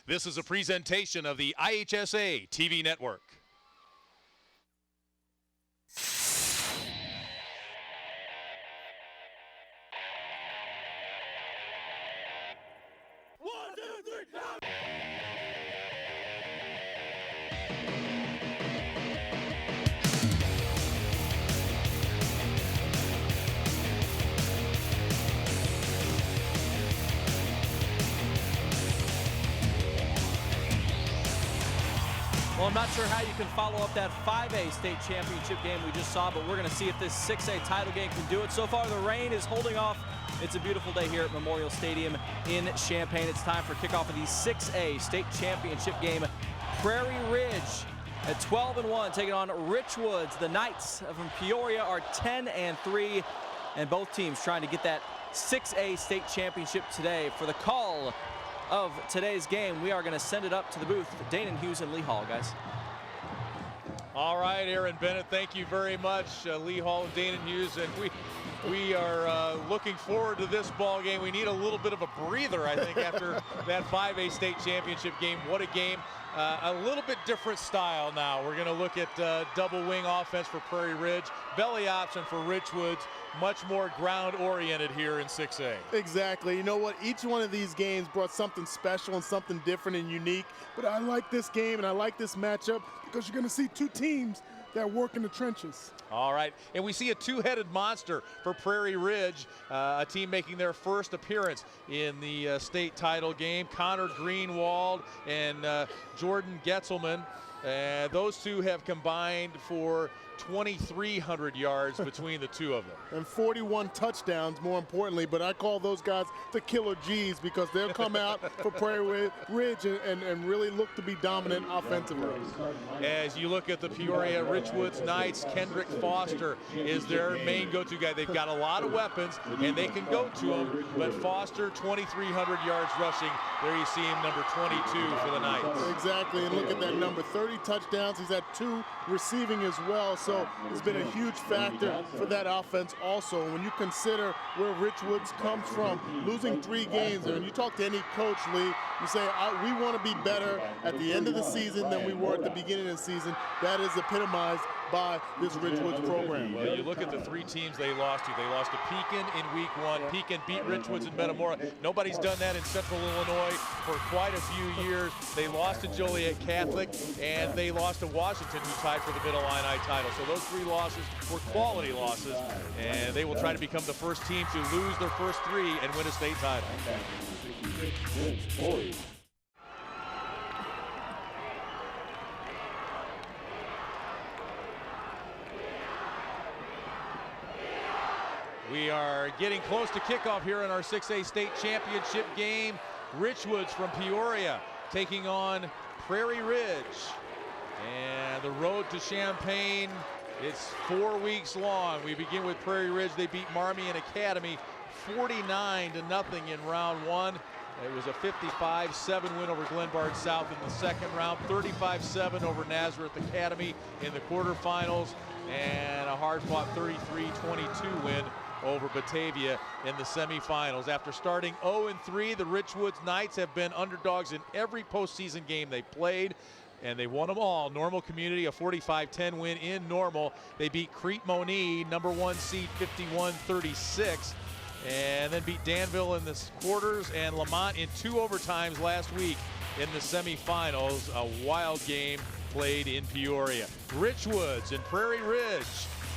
This is a presentation of the IHSA TV network. Well, I'm not sure how you can follow up that 5A state championship game we just saw, but we're going to see if this 6A title game can do it. So far, the rain is holding off. It's a beautiful day here at Memorial Stadium in Champaign. It's time for kickoff of the 6A state championship game. Prairie Ridge at 12-1, taking on Richwoods. The Knights from Peoria are 10-3, and both teams trying to get that 6A state championship today. For the call of today's game, we are going to send it up to the booth. Danon Hughes and Lee Hall, guys. All right, Aaron Bennett, thank you very much. Lee Hall and Danon Hughes, and we are looking forward to this ball game. We need a little bit of a breather, I think, after that 5A state championship game. What a game. A little bit different style now. We're going to look at double wing offense for Prairie Ridge, belly option for Richwoods, much more ground oriented here in 6A. Exactly. You know what? Each one of these games brought something special and something different and unique. But I like this game and I like this matchup because you're going to see two teams that work in the trenches. All right, and we see a two-headed monster for Prairie Ridge, a team making their first appearance in the state title game. Connor Greenwald and Jordan Getzelman. Those two have combined for 2,300 yards between the two of them. And 41 touchdowns, more importantly, but I call those guys the killer G's because they'll come out for Prairie Ridge and really look to be dominant offensively. As you look at the Peoria Richwoods Knights, Kendrick Foster is their main go-to guy. They've got a lot of weapons, and they can go to him, but Foster, 2,300 yards rushing. There you see him, number 22 for the Knights. Exactly, and look at that number, 30 touchdowns. He's had 2 receiving as well. So it's been a huge factor for that offense also. When you consider where Richwoods comes from, losing 3 games, and when you talk to any coach, Lee, you say, we want to be better at the end of the season than we were at the beginning of the season. That is epitomized by this Richwoods program. Well, you look at the 3 teams they lost to. They lost to Pekin in week 1. Pekin beat Richwoods in Metamora. Nobody's done that in Central Illinois for quite a few years. They lost to Joliet Catholic, and they lost to Washington, who tied for the Mid-Illini title. So those 3 losses were quality losses, and they will try to become the first team to lose their first 3 and win a state title. We are getting close to kickoff here in our 6A state championship game. Richwoods from Peoria taking on Prairie Ridge. And the road to Champaign, it's 4 weeks long. We begin with Prairie Ridge. They beat Marmion Academy 49-0 in round 1. It was a 55-7 win over Glenbard South in the second round, 35-7 over Nazareth Academy in the quarterfinals, and a hard-fought 33-22 win over Batavia in the semifinals. After starting 0-3, the Richwoods Knights have been underdogs in every postseason game they played, and they won them all. Normal Community, a 45-10 win in Normal. They beat Crete Monee, number 1 seed, 51-36. And then beat Danville in the quarters and Lamont in 2 overtimes last week in the semifinals. A wild game played in Peoria. Richwoods and Prairie Ridge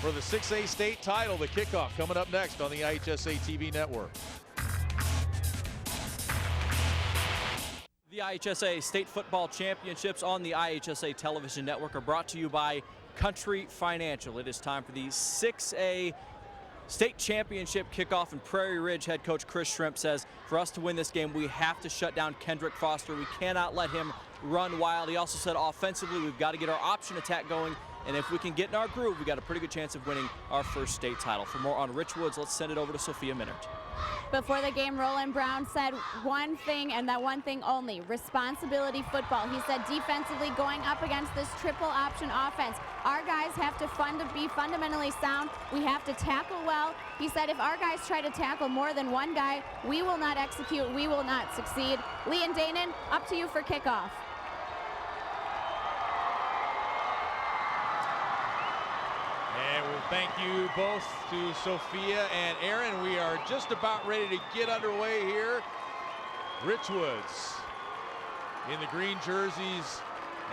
for the 6A state title. The kickoff coming up next on the IHSA TV network. The IHSA State Football Championships on the IHSA television network are brought to you by Country Financial. It is time for the 6A state championship kickoff, and Prairie Ridge head coach Chris Shrimp says for us to win this game, we have to shut down Kendrick Foster. We cannot let him run wild. He also said offensively, we've got to get our option attack going And if we can get in our groove, we got a pretty good chance of winning our first state title. For more on Richwoods, let's send it over to Sophia Minard. Before the game, Roland Brown said one thing and that one thing only, responsibility football. He said defensively going up against this triple option offense, our guys have to be fundamentally sound. We have to tackle well. He said if our guys try to tackle more than one guy, we will not execute, we will not succeed. Lee and Danon, up to you for kickoff. Thank you both to Sophia and Aaron. We are just about ready to get underway here. Richwoods in the green jerseys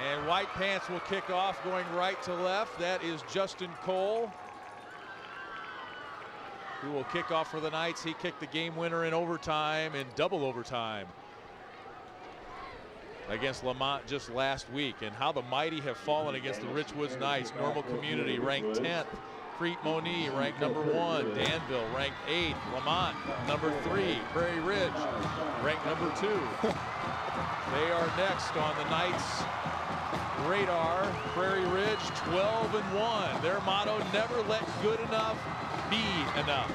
and white pants will kick off going right to left. That is Justin Cole, who will kick off for the Knights. He kicked the game winner in overtime, in double overtime, against Lamont just last week. And how the mighty have fallen against the Richwoods Knights. Normal Community ranked 10th. Crete Moni ranked number 1. Danville ranked 8th. Lamont number 3. Prairie Ridge ranked number 2. They are next on the Knights' radar. Prairie Ridge 12-1. Their motto, never let good enough be enough.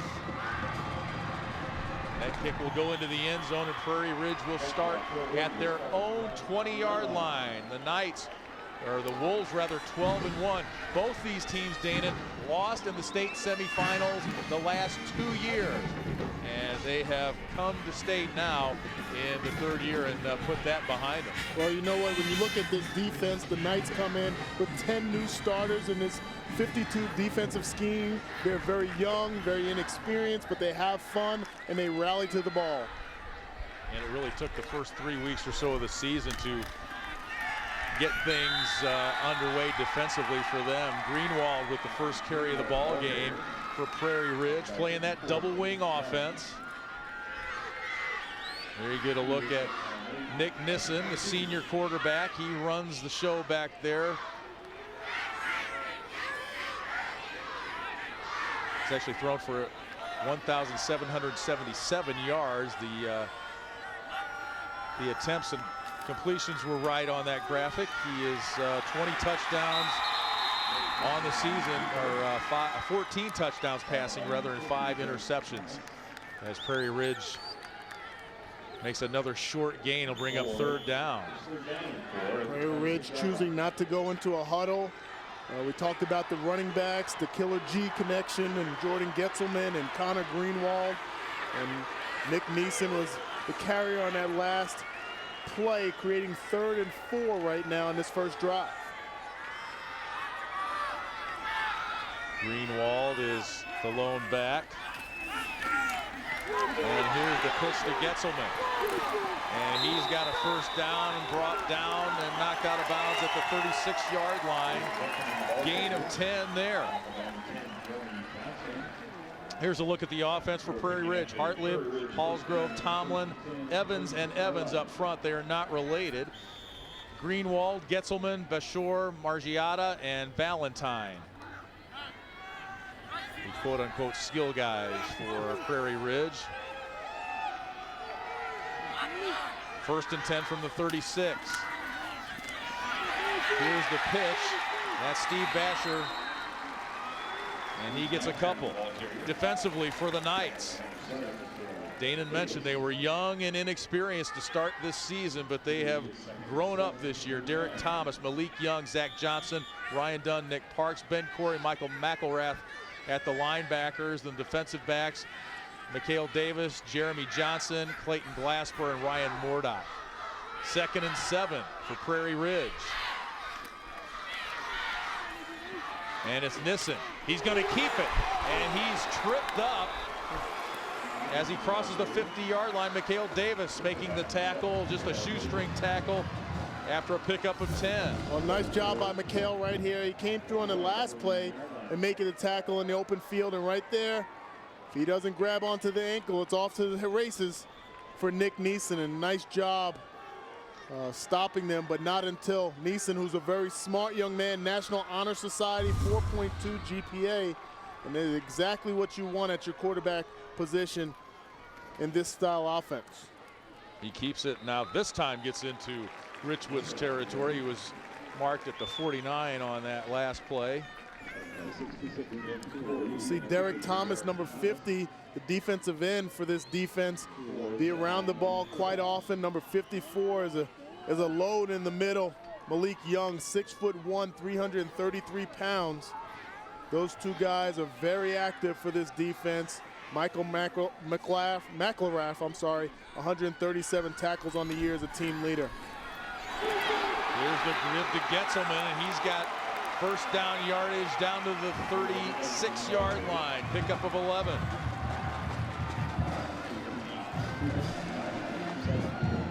That kick will go into the end zone and Prairie Ridge will start at their own 20-yard line. The Knights, or the Wolves rather, 12-1. Both these teams, Danon, lost in the state semifinals the last 2 years. And they have come to state now in the third year and put that behind them. Well, you know what, when you look at this defense, the Knights come in with 10 new starters in this 52 defensive scheme. They're very young, very inexperienced, but they have fun and they rally to the ball. And it really took the first 3 weeks or so of the season to get things underway defensively for them. Greenwald with the first carry of the ball game for Prairie Ridge, playing that double wing offense. There you get a look at Nick Nissen, the senior quarterback. He runs the show back there. It's actually thrown for 1,777 yards. The attempts and completions were right on that graphic. He is 20 touchdowns on the season, or 14 touchdowns passing rather, and 5 interceptions. As Prairie Ridge makes another short gain, will bring up third down. Prairie Ridge choosing not to go into a huddle. We talked about the running backs, the Killer G connection, and Jordan Getzelman and Connor Greenwald. And Nick Neeson was the carrier on that last play, creating 3rd and 4 right now in this first drive. Greenwald is the lone back. And here's the pitch to Getzelman. And he's got a first down and brought down and knocked out of bounds at the 36-yard line. Gain of 10 there. Here's a look at the offense for Prairie Ridge. Hartlib, Hallsgrove, Tomlin, Evans, and Evans up front. They are not related. Greenwald, Getzelman, Bashor, Margiata, and Valentine. The quote-unquote skill guys for Prairie Ridge. 1st and 10 from the 36. Here's the pitch. That's Steve Basher. And he gets a couple. Defensively for the Knights, Danon mentioned they were young and inexperienced to start this season, but they have grown up this year. Derek Thomas, Malik Young, Zach Johnson, Ryan Dunn, Nick Parks, Ben Corey, Michael McElrath at the linebackers. The defensive backs, Mikhail Davis, Jeremy Johnson, Clayton Glasper, and Ryan Mordock. 2nd and 7 for Prairie Ridge. And it's Nissen. He's going to keep it, and he's tripped up as he crosses the 50-yard line. Mikhail Davis making the tackle, just a shoestring tackle after a pickup of 10. Well, nice job by Mikhail right here. He came through on the last play and making the tackle in the open field, and right there, if he doesn't grab onto the ankle, it's off to the races for Nick Neeson. And nice job stopping them, but not until Neeson, who's a very smart young man, National Honor Society, 4.2 GPA, and that is exactly what you want at your quarterback position in this style offense. He keeps it now. This time gets into Richwoods territory. He was marked at the 49 on that last play. You see Derek Thomas, number 50, the defensive end for this defense, be around the ball quite often. Number 54 is a load in the middle. Malik Young, 6'1", 333 pounds. Those two guys are very active for this defense. Michael McLarath, 137 tackles on the year as a team leader. Here's the grip to Getzelman, and he's got first down yardage down to the 36-yard line. Pickup of 11.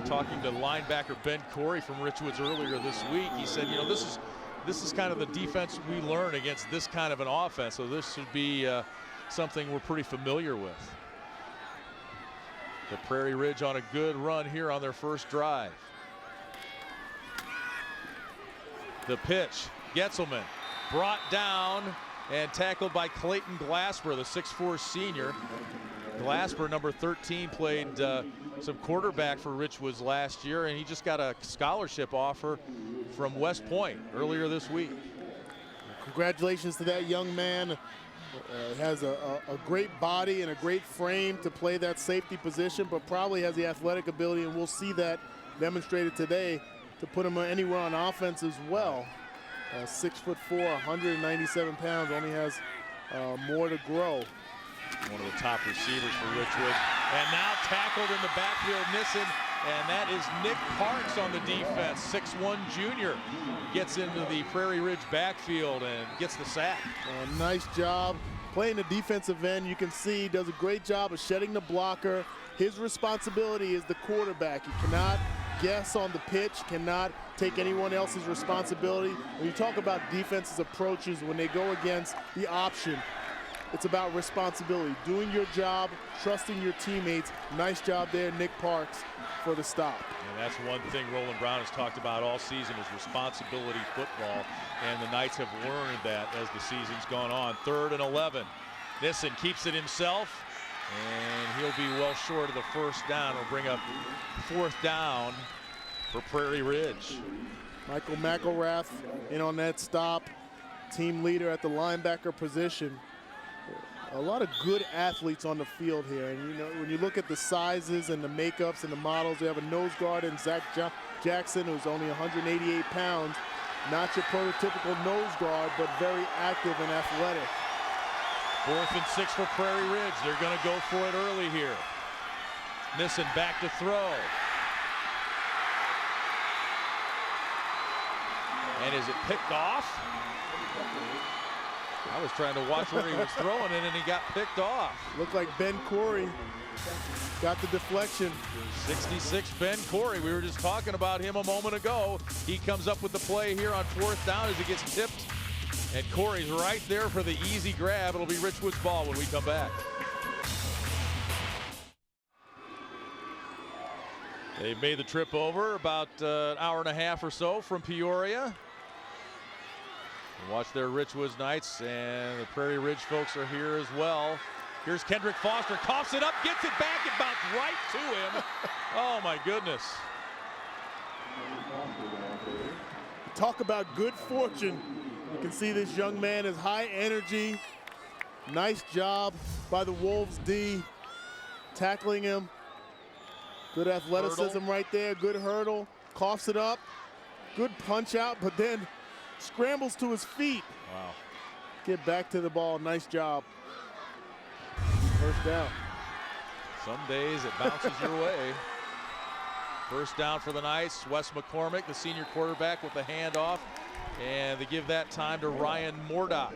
Talking to linebacker Ben Corey from Richwoods earlier this week, he said, you know, this is kind of the defense we learn against this kind of an offense, so this should be something we're pretty familiar with. The Prairie Ridge on a good run here on their first drive. The pitch, Getzelman brought down and tackled by Clayton Glasper, the 6'4" senior. Glasper, number 13, played some quarterback for Richwoods last year, and he just got a scholarship offer from West Point earlier this week. Congratulations to that young man. Has a great body and a great frame to play that safety position, but probably has the athletic ability, and we'll see that demonstrated today, to put him anywhere on offense as well. 6'4", 197 pounds, only has more to grow. One of the top receivers for Richwoods. And now tackled in the backfield, Nissen, and that is Nick Parks on the defense. 6'1" junior gets into the Prairie Ridge backfield and gets the sack. Nice job playing the defensive end. You can see he does a great job of shedding the blocker. His responsibility is the quarterback. He cannot guess on the pitch, cannot take anyone else's responsibility. When you talk about defenses' approaches, when they go against the option, it's about responsibility, doing your job, trusting your teammates. Nice job there, Nick Parks, for the stop. And that's one thing Roland Brown has talked about all season, is responsibility football, and the Knights have learned that as the season's gone on. 3rd and 11. Nissen keeps it himself, and he'll be well short of the first down. It'll bring up 4th down for Prairie Ridge. Michael McElrath in on that stop, team leader at the linebacker position. A lot of good athletes on the field here, and you know, when you look at the sizes and the makeups and the models, we have a nose guard in Zach Jackson, who's only 188 pounds. Not your prototypical nose guard, but very active and athletic. 4th and 6 for Prairie Ridge. They're going to go for it early here. Nissen back to throw. And is it picked off? I was trying to watch where he was throwing it, and he got picked off. Looked like Ben Corey got the deflection. 66 Ben Corey. We were just talking about him a moment ago. He comes up with the play here on 4th down as it gets tipped. And Corey's right there for the easy grab. It'll be Richwoods ball when we come back. They've made the trip over about an hour and a half or so from Peoria. Watch their Richwoods Knights, and the Prairie Ridge folks are here as well. Here's Kendrick Foster, coughs it up, gets it back, it bounced right to him. Oh my goodness. Talk about good fortune. You can see this young man is high energy. Nice job by the Wolves D, tackling him. Good athleticism right there, good hurdle, coughs it up, good punch out, but then scrambles to his feet. Wow. Get back to the ball, nice job. First down. Some days it bounces your way. First down for the Knights. Wes McCormick, the senior quarterback, with the handoff, and they give that time to Ryan Mordock.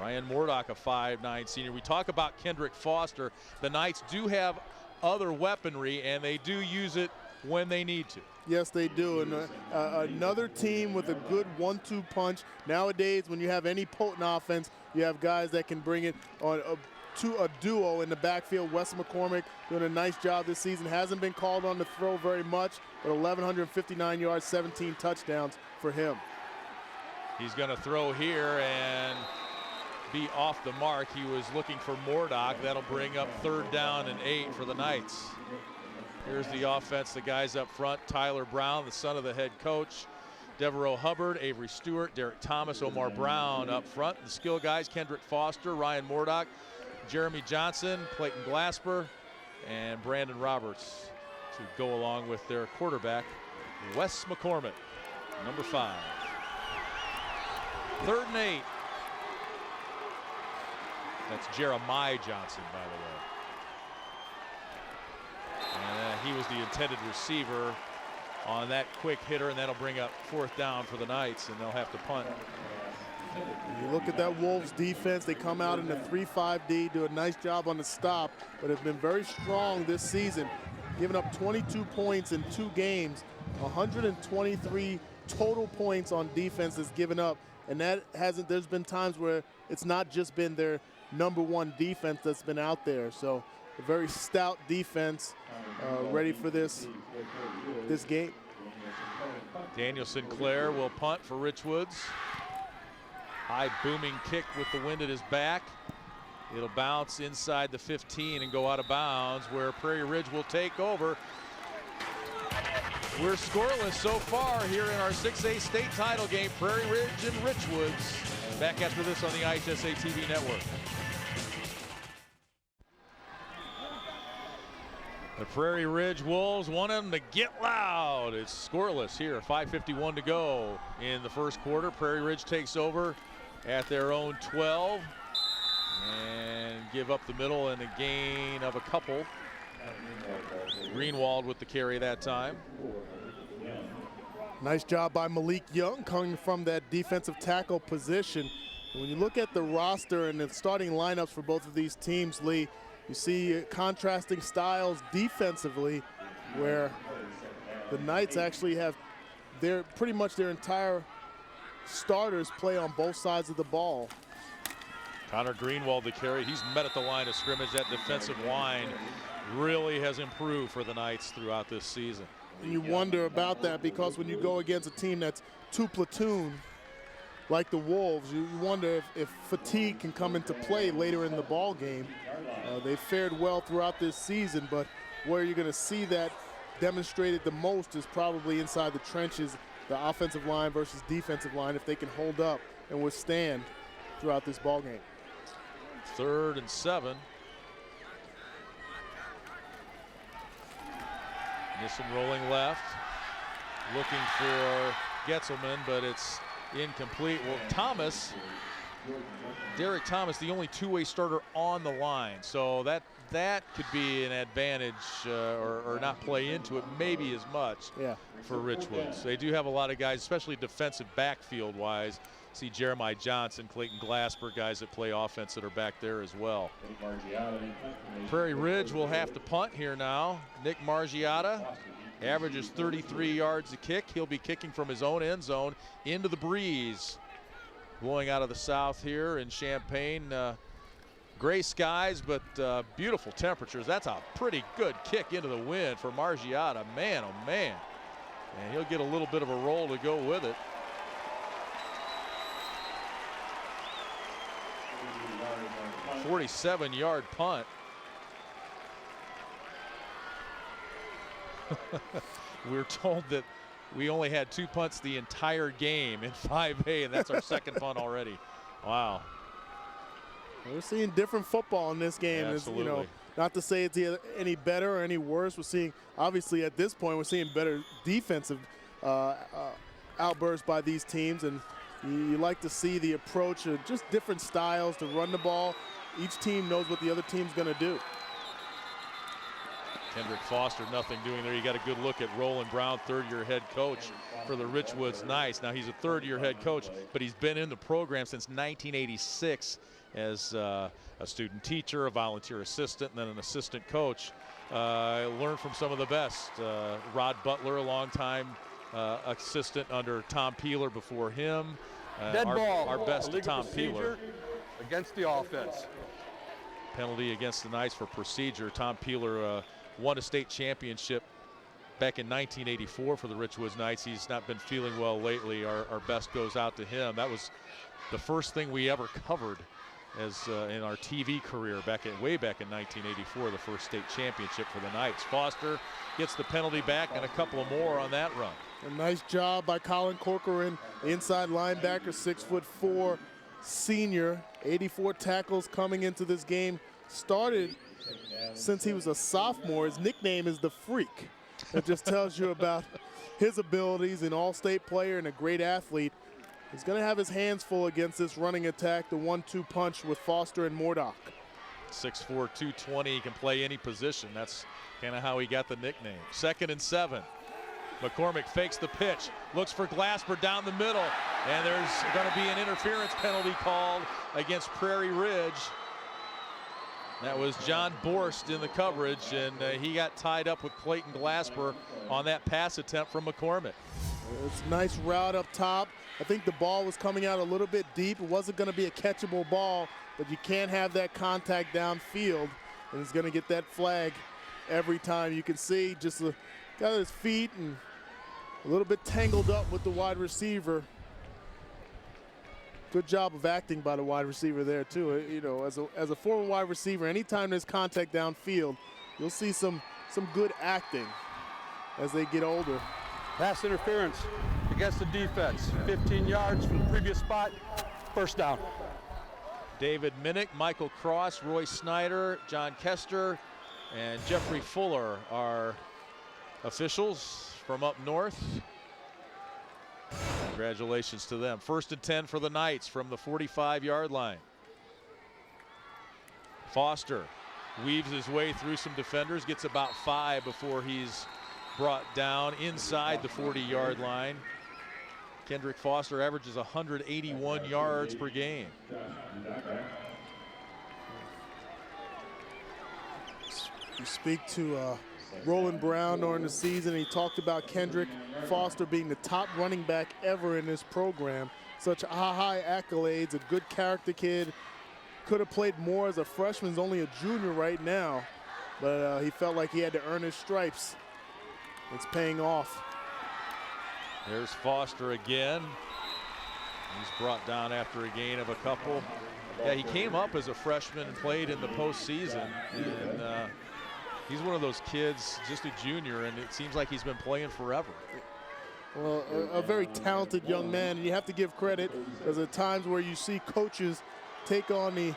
Ryan Mordock, a 5'9" senior. We talk about Kendrick Foster. The Knights do have other weaponry, and they do use it when they need to. Yes, they do. And another team with a good 1-2 punch. Nowadays, when you have any potent offense, you have guys that can bring it on to a duo in the backfield. Wes McCormick doing a nice job this season. Hasn't been called on to throw very much, but 1,159 yards, 17 touchdowns for him. He's going to throw here and be off the mark. He was looking for Mordock. That'll bring up 3rd down and 8 for the Knights. Here's the offense, the guys up front. Tyler Brown, the son of the head coach. Devereaux Hubbard, Avery Stewart, Derek Thomas, Omar Brown up front. The skill guys, Kendrick Foster, Ryan Mordock, Jeremy Johnson, Clayton Glasper, and Brandon Roberts to go along with their quarterback, Wes McCormick, number 5. 3rd and 8. That's Jeremiah Johnson, by the way. And he was the intended receiver on that quick hitter, and that'll bring up 4th down for the Knights, and they'll have to punt. You look at that Wolves defense, they come out in the 3-5D, do a nice job on the stop, but have been very strong this season, giving up 22 points in 2 games, 123 total points on defense that's given up, and that hasn't, there's been times where it's not just been their #1 defense that's been out there. So a very stout defense, ready for this game. Daniel Sinclair will punt for Richwoods. High booming kick with the wind at his back. It'll bounce inside the 15 and go out of bounds, where Prairie Ridge will take over. We're scoreless so far here in our 6A state title game, Prairie Ridge and Richwoods. Back after this on the IHSA TV network. The Prairie Ridge Wolves want them to get loud. It's scoreless here, 5:51 to go in the first quarter. Prairie Ridge takes over at their own 12 and give up the middle and a gain of a couple. Greenwald with the carry that time. Nice job by Malik Young coming from that defensive tackle position. When you look at the roster and the starting lineups for both of these teams, Lee, you see contrasting styles defensively, where the Knights actually have pretty much their entire starters play on both sides of the ball. Connor Greenwald the carry. He's met at the line of scrimmage. That defensive line really has improved for the Knights throughout this season. And you wonder about that, because when you go against a team that's 2 platoon like the Wolves, you wonder if fatigue can come into play later in the ball game. They fared well throughout this season, but where you're going to see that demonstrated the most is probably inside the trenches, the offensive line versus defensive line, if they can hold up and withstand throughout this ball game. 3rd and 7. Nissen rolling left, looking for Getzelman, but it's incomplete. Well, Derek Thomas, the only 2-way starter on the line, so that could be an advantage or not play into it maybe as much for Richwoods. They do have a lot of guys, especially defensive backfield wise. See Jeremiah Johnson, Clayton Glasper, guys that play offense that are back there as well. Prairie Ridge will have to punt here now. Nick Margiata averages 33 yards a kick. He'll be kicking from his own end zone into the breeze. Blowing out of the south here in Champaign. Gray skies, but beautiful temperatures. That's a pretty good kick into the wind for Margiata. Man, oh man. And he'll get a little bit of a roll to go with it. A 47-yard punt. We're told that we only had 2 punts the entire game in 5A, and that's our 2nd punt already. Wow. We're seeing different football in this game. Absolutely. You know, not to say it's any better or any worse. We're seeing, obviously at this point, we're seeing better defensive outbursts by these teams, and you like to see the approach of just different styles to run the ball. Each team knows what the other team's going to do. Kendrick Foster, nothing doing there. You got a good look at Roland Brown, 3rd-year head coach for the Richwoods Knights. Now he's a 3rd-year head coach, but he's been in the program since 1986 as a student teacher, a volunteer assistant, and then an assistant coach. Learned from some of the best. Rod Butler, a longtime assistant under Tom Peeler before him. Our best to Tom Peeler. Against the offense. Penalty against the Knights for procedure. Tom Peeler won a state championship back in 1984 for the Richwoods Knights. He's not been feeling well lately. Our best goes out to him. That was the first thing we ever covered as in our TV career way back in 1984, the first state championship for the Knights. Foster gets the penalty back and a couple more on that run. A nice job by Colin Corcoran, inside linebacker, 6'4" senior, 84 tackles coming into this game. Started since he was a sophomore. His nickname is the Freak. That just tells you about his abilities, an all-state player and a great athlete. He's going to have his hands full against this running attack, the 1-2 punch with Foster and Mordock. 6'4", 220, he can play any position. That's kind of how he got the nickname. 2nd and 7. McCormick fakes the pitch, looks for Glasper down the middle, and there's going to be an interference penalty called against Prairie Ridge. That was John Borst in the coverage, and he got tied up with Clayton Glasper on that pass attempt from McCormick. It's a nice route up top. I think the ball was coming out a little bit deep. It wasn't going to be a catchable ball, but you can't have that contact downfield, and it's going to get that flag every time. You can see just got his feet and a little bit tangled up with the wide receiver. Good job of acting by the wide receiver there too. You know, as a former wide receiver, anytime there's contact downfield, you'll see some good acting as they get older. Pass interference against the defense. 15 yards from the previous spot. First down. David Minnick, Michael Cross, Roy Snyder, John Kester, and Jeffrey Fuller are officials from up north. Congratulations to them. 1st and 10 for the Knights from the 45-yard line. Foster weaves his way through some defenders, gets about 5 before he's brought down inside the 40-yard line. Kendrick Foster averages 181 yards per game. You speak to Roland Brown during the season. He talked about Kendrick Foster being the top running back ever in this program. Such high accolades, a good character kid. Could have played more as a freshman. He's only a junior right now, but he felt like he had to earn his stripes. It's paying off. There's Foster again. He's brought down after a gain of a couple. Yeah, he came up as a freshman and played in the postseason. And he's one of those kids, just a junior, and it seems like he's been playing forever. Well, a very talented young man, and you have to give credit, because at times where you see coaches take on the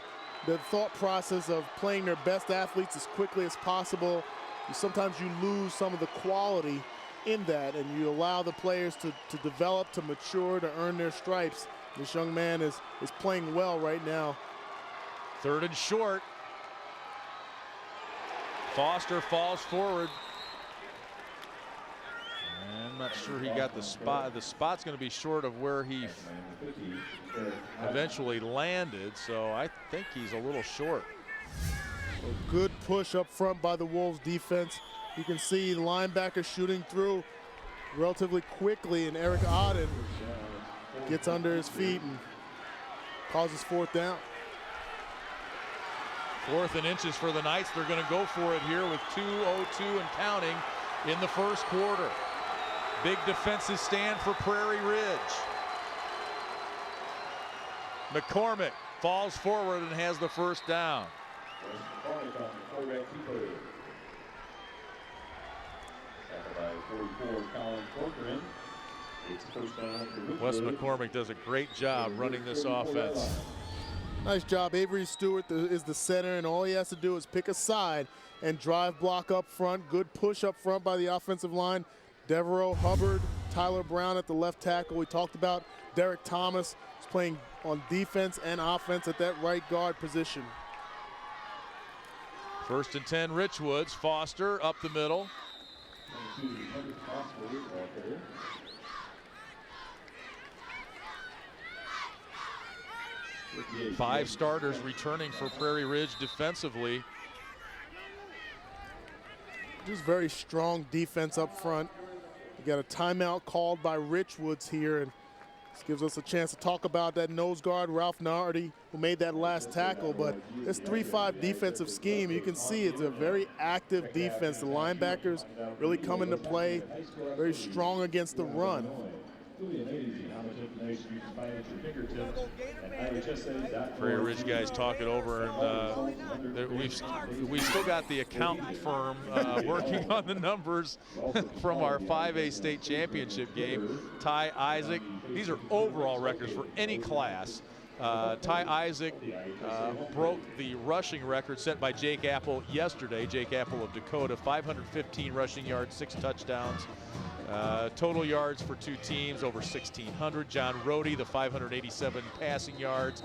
thought process of playing their best athletes as quickly as possible, sometimes you lose some of the quality in that, and you allow the players to develop, to mature, to earn their stripes. This young man is playing well right now. 3rd and short. Foster falls forward. I'm not sure he got the spot. The spot's going to be short of where he eventually landed, so I think he's a little short. A good push up front by the Wolves defense. You can see the linebacker shooting through relatively quickly, and Eric Odden gets under his feet and causes 4th down. 4th and inches for the Knights. They're going to go for it here with 2:02 and counting in the 1st quarter. Big defensive stand for Prairie Ridge. McCormick falls forward and has the 1st down. Wes McCormick does a great job running this offense. Nice job. Avery Stewart is the center, and all he has to do is pick a side and drive block up front. Good push up front by the offensive line. Devereaux, Hubbard, Tyler Brown at the left tackle. We talked about Derek Thomas is playing on defense and offense at that right guard position. 1st and 10, Richwoods. Foster up the middle. Five starters returning for Prairie Ridge defensively. Just very strong defense up front. We got a timeout called by Richwoods here, and this gives us a chance to talk about that nose guard, Ralph Nardi, who made that last tackle. But this 3-5 defensive scheme, you can see it's a very active defense. The linebackers really come into play, very strong against the run. Prairie Ridge guys talk it over, and we've still got the accountant firm working on the numbers from our 5A state championship game. Ty Isaac, these are overall records for any class. Ty Isaac broke the rushing record set by Jake Apple yesterday. Jake Apple of Dakota, 515 rushing yards, 6 touchdowns. Total yards for 2 teams, over 1,600. John Rohde, the 587 passing yards,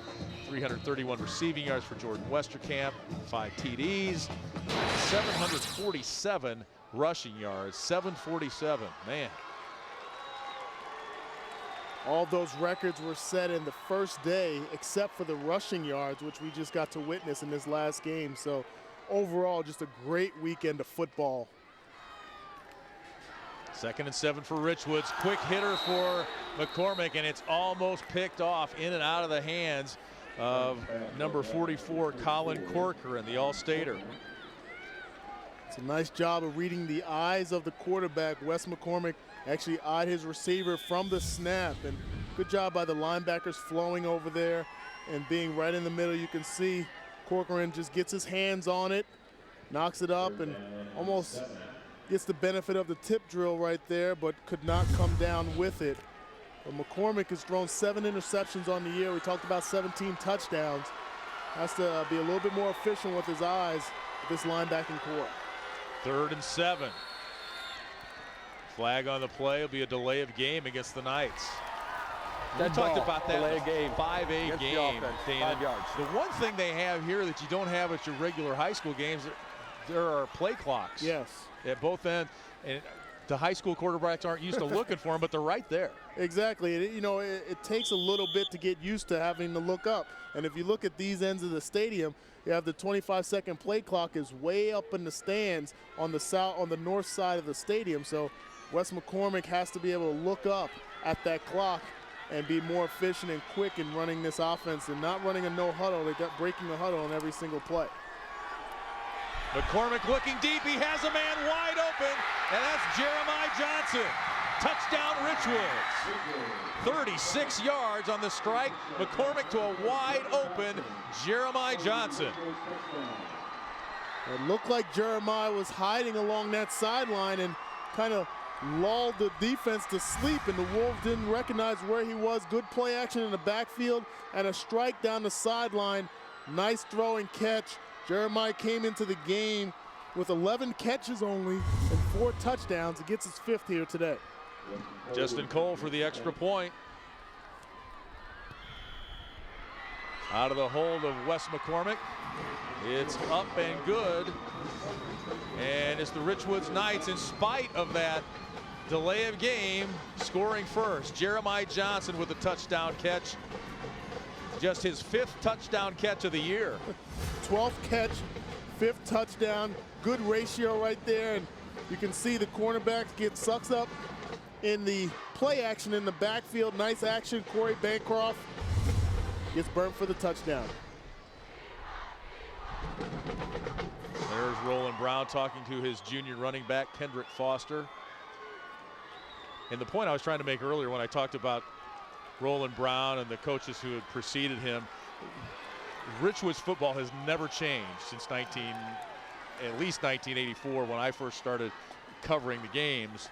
331 receiving yards for Jordan Westerkamp, 5 TDs, 747 rushing yards, 747, man. All those records were set in the first day, except for the rushing yards, which we just got to witness in this last game. So overall, just a great weekend of football. 2nd and 7 for Richwoods. Quick hitter for McCormick, and it's almost picked off in and out of the hands of number 44, Colin Corcoran, the All-Stater. It's a nice job of reading the eyes of the quarterback. Wes McCormick actually eyed his receiver from the snap, and good job by the linebackers flowing over there and being right in the middle. You can see Corcoran just gets his hands on it, knocks it up, and almost gets the benefit of the tip drill right there, but could not come down with it. But McCormick has thrown 7 interceptions on the year. We talked about 17 touchdowns. Has to be a little bit more efficient with his eyes with this linebacking core. 3rd and 7. Flag on the play. Will be a delay of game against the Knights. We talked about that delay game. 5A game. 5 yards. The one thing they have here that you don't have at your regular high school games, there are play clocks. Yes. At both ends, and the high school quarterbacks aren't used to looking for them, but they're right there. Exactly. It takes a little bit to get used to having to look up. And if you look at these ends of the stadium, you have the 25-second play clock is way up in the stands on the north side of the stadium. So Wes McCormick has to be able to look up at that clock and be more efficient and quick in running this offense and not running a no huddle. They got breaking the huddle on every single play. McCormick looking deep. He has a man wide open, and that's Jeremiah Johnson. Touchdown, Richwoods. 36 yards on the strike. McCormick to a wide open Jeremiah Johnson. It looked like Jeremiah was hiding along that sideline and kind of lulled the defense to sleep, and the Wolves didn't recognize where he was. Good play action in the backfield and a strike down the sideline. Nice throw and catch. Jeremiah came into the game with 11 catches only and 4 touchdowns. He gets his 5th here today. Justin Cole for the extra point. Out of the hold of Wes McCormick. It's up and good. And it's the Richwoods Knights, in spite of that delay of game, scoring first. Jeremiah Johnson with a touchdown catch. Just his 5th touchdown catch of the year. 12th catch, 5th touchdown. Good ratio right there. And you can see the cornerback sucks up in the play action in the backfield. Nice action. Corey Bancroft gets burnt for the touchdown. There's Roland Brown talking to his junior running back, Kendrick Foster. And the point I was trying to make earlier when I talked about Roland Brown and the coaches who had preceded him, Richwoods football has never changed since at least 1984, when I first started covering the games.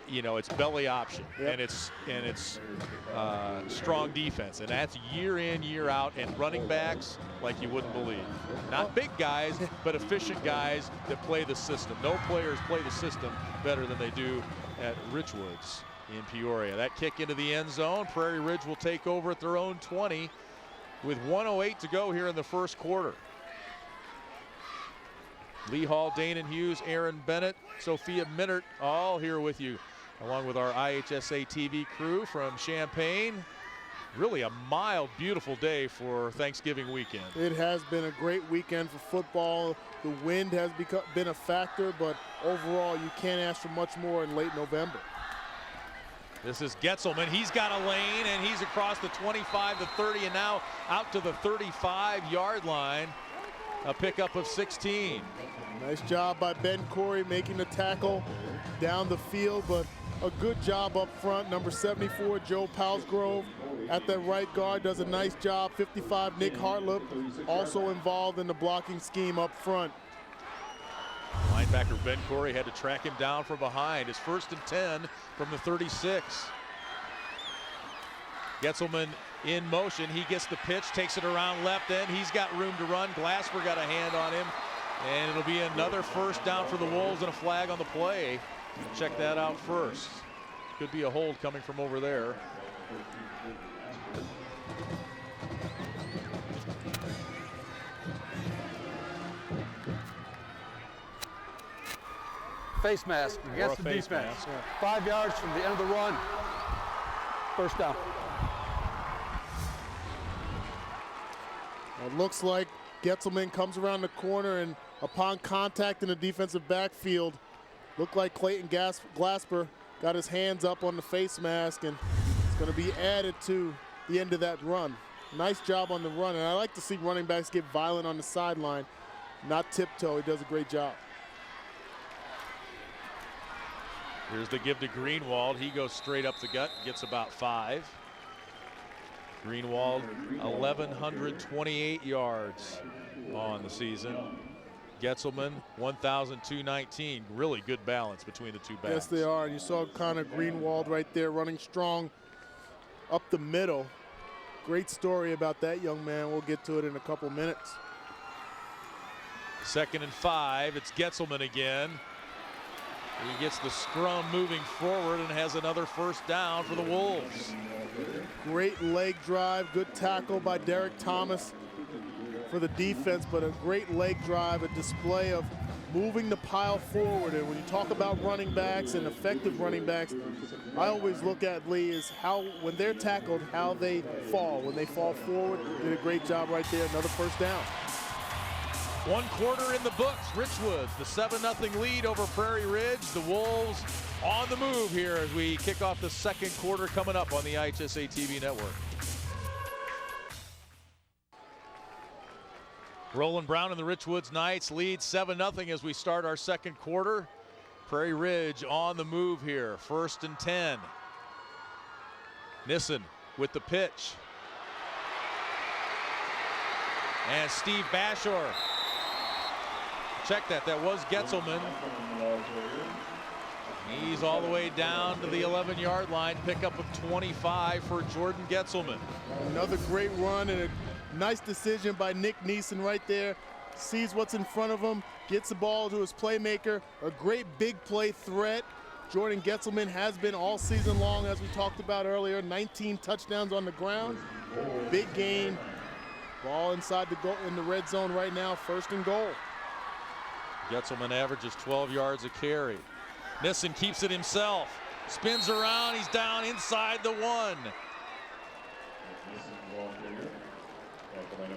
You know, it's belly option, and it's strong defense, and that's year in, year out, and running backs like you wouldn't believe. Not big guys, but efficient guys that play the system. No players play the system better than they do at Richwoods in Peoria. That kick into the end zone. Prairie Ridge will take over at their own 20 with 1:08 to go here in the first quarter. Lee Hall, Danon Hughes, Aaron Bennett, Sophia Minert, all here with you, along with our IHSA TV crew from Champaign. Really a mild, beautiful day for Thanksgiving weekend. It has been a great weekend for football. The wind has been a factor, but overall you can't ask for much more in late November. This is Getzelman. He's got a lane, and he's across the 25, the 30, and now out to the 35-yard line. A pickup of 16. Nice job by Ben Corey making the tackle down the field, but a good job up front. Number 74, Joe Palsgrove, at that right guard does a nice job. 55, Nick Hartlip, also involved in the blocking scheme up front. Linebacker Ben Corey had to track him down from behind. It's 1st and 10 from the 36. Getzelman in motion. He gets the pitch, takes it around left end. He's got room to run. Glasper got a hand on him. And it'll be another 1st down for the Wolves and a flag on the play. Check that out first. Could be a hold coming from over there. Face mask against the defense. Mask. 5 yards from the end of the run. 1st down. It looks like Getzelman comes around the corner, and upon contact in the defensive backfield, looked like Clayton Glasper got his hands up on the face mask, and it's going to be added to the end of that run. Nice job on the run, and I like to see running backs get violent on the sideline, not tiptoe. He does a great job. Here's the give to Greenwald. He goes straight up the gut, gets about 5. Greenwald, 1,128 yards on the season. Getzelman, 1,219. Really good balance between the two backs. Yes, they are. And you saw Connor Greenwald right there running strong up the middle. Great story about that young man. We'll get to it in a couple minutes. 2nd and 5. It's Getzelman again. He gets the scrum moving forward and has another 1st down for the Wolves. Great leg drive, good tackle by Derek Thomas for the defense, but a great leg drive, a display of moving the pile forward. And when you talk about running backs and effective running backs, I always look at, Lee, is how, when they're tackled, how they fall. When they fall forward, did a great job right there, another 1st down. 1 quarter in the books. Richwoods, the 7-0 lead over Prairie Ridge. The Wolves on the move here as we kick off the 2nd quarter coming up on the IHSA TV network. Roland Brown and the Richwoods Knights lead 7-0 as we start our 2nd quarter. Prairie Ridge on the move here. 1st and 10. Nissen with the pitch. And Steve Bashor. Check that, that was Getzelman. He's all the way down to the 11-yard line. Pickup of 25 for Jordan Getzelman. Another great run and a nice decision by Nick Neeson right there. Sees what's in front of him, gets the ball to his playmaker. A great big play threat. Jordan Getzelman has been all season long, as we talked about earlier. 19 touchdowns on the ground. Big gain. Ball inside the goal in the red zone right now, 1st and goal. Getzelman averages 12 yards a carry. Nissen keeps it himself. Spins around, he's down inside the 1.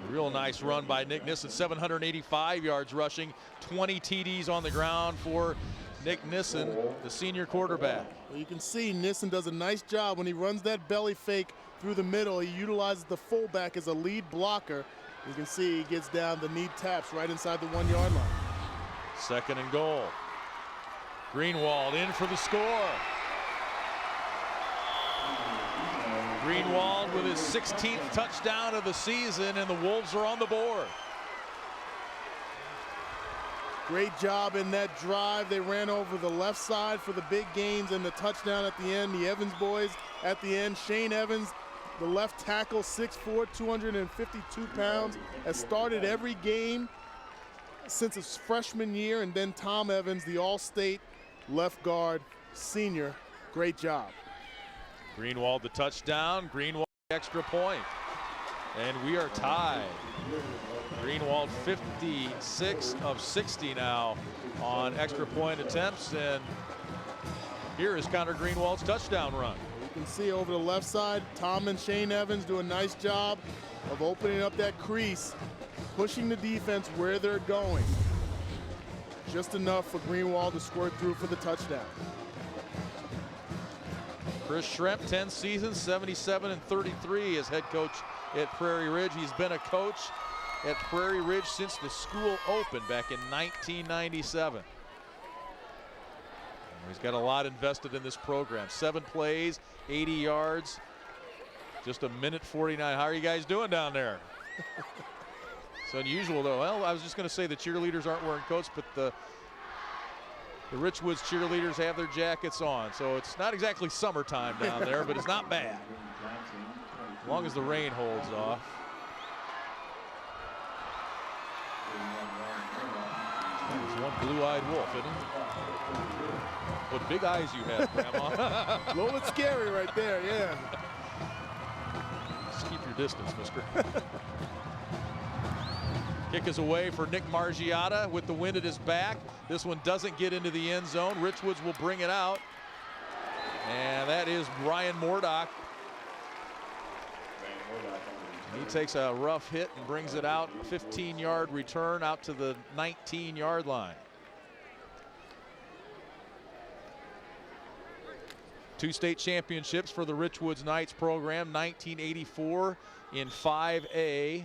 Real nice run by Nick Nissen, 785 yards rushing, 20 TDs on the ground for Nick Nissen, the senior quarterback. Well, you can see Nissen does a nice job when he runs that belly fake through the middle. He utilizes the fullback as a lead blocker. You can see he gets down the knee taps right inside the 1-yard line. 2nd and goal. Greenwald in for the score. Greenwald with his 16th touchdown of the season, and the Wolves are on the board. Great job in that drive. They ran over the left side for the big gains and the touchdown at the end. The Evans boys at the end. Shane Evans, the left tackle, 6'4", 252 pounds, has started every game since his freshman year, and then Tom Evans, the all-state left guard senior. Great job. Greenwald the touchdown, Greenwald the extra point. And we are tied. Greenwald 56 of 60 now on extra point attempts, and here is Connor Greenwald's touchdown run. You can see over the left side, Tom and Shane Evans do a nice job of opening up that crease, pushing the defense where they're going. Just enough for Greenwald to squirt through for the touchdown. Chris Schremp, 10 seasons, 77-33 as head coach at Prairie Ridge. He's been a coach at Prairie Ridge since the school opened back in 1997. He's got a lot invested in this program. 7 plays, 80 yards. Just a minute 49. How are you guys doing down there? It's unusual though. Well, I was just going to say the cheerleaders aren't wearing coats, but the Richwoods cheerleaders have their jackets on. So it's not exactly summertime down there, but it's not bad. As long as the rain holds off. There's one blue-eyed wolf, isn't it? What big eyes you have, Grandma. A little bit scary right there, yeah. Just keep your distance, mister. Kick is away for Nick Margiotta with the wind at his back. This one doesn't get into the end zone. Richwoods will bring it out. And that is Ryan Mordock. He takes a rough hit and brings it out. 15-yard return out to the 19-yard line. Two state championships for the Richwoods Knights program. 1984 in 5A.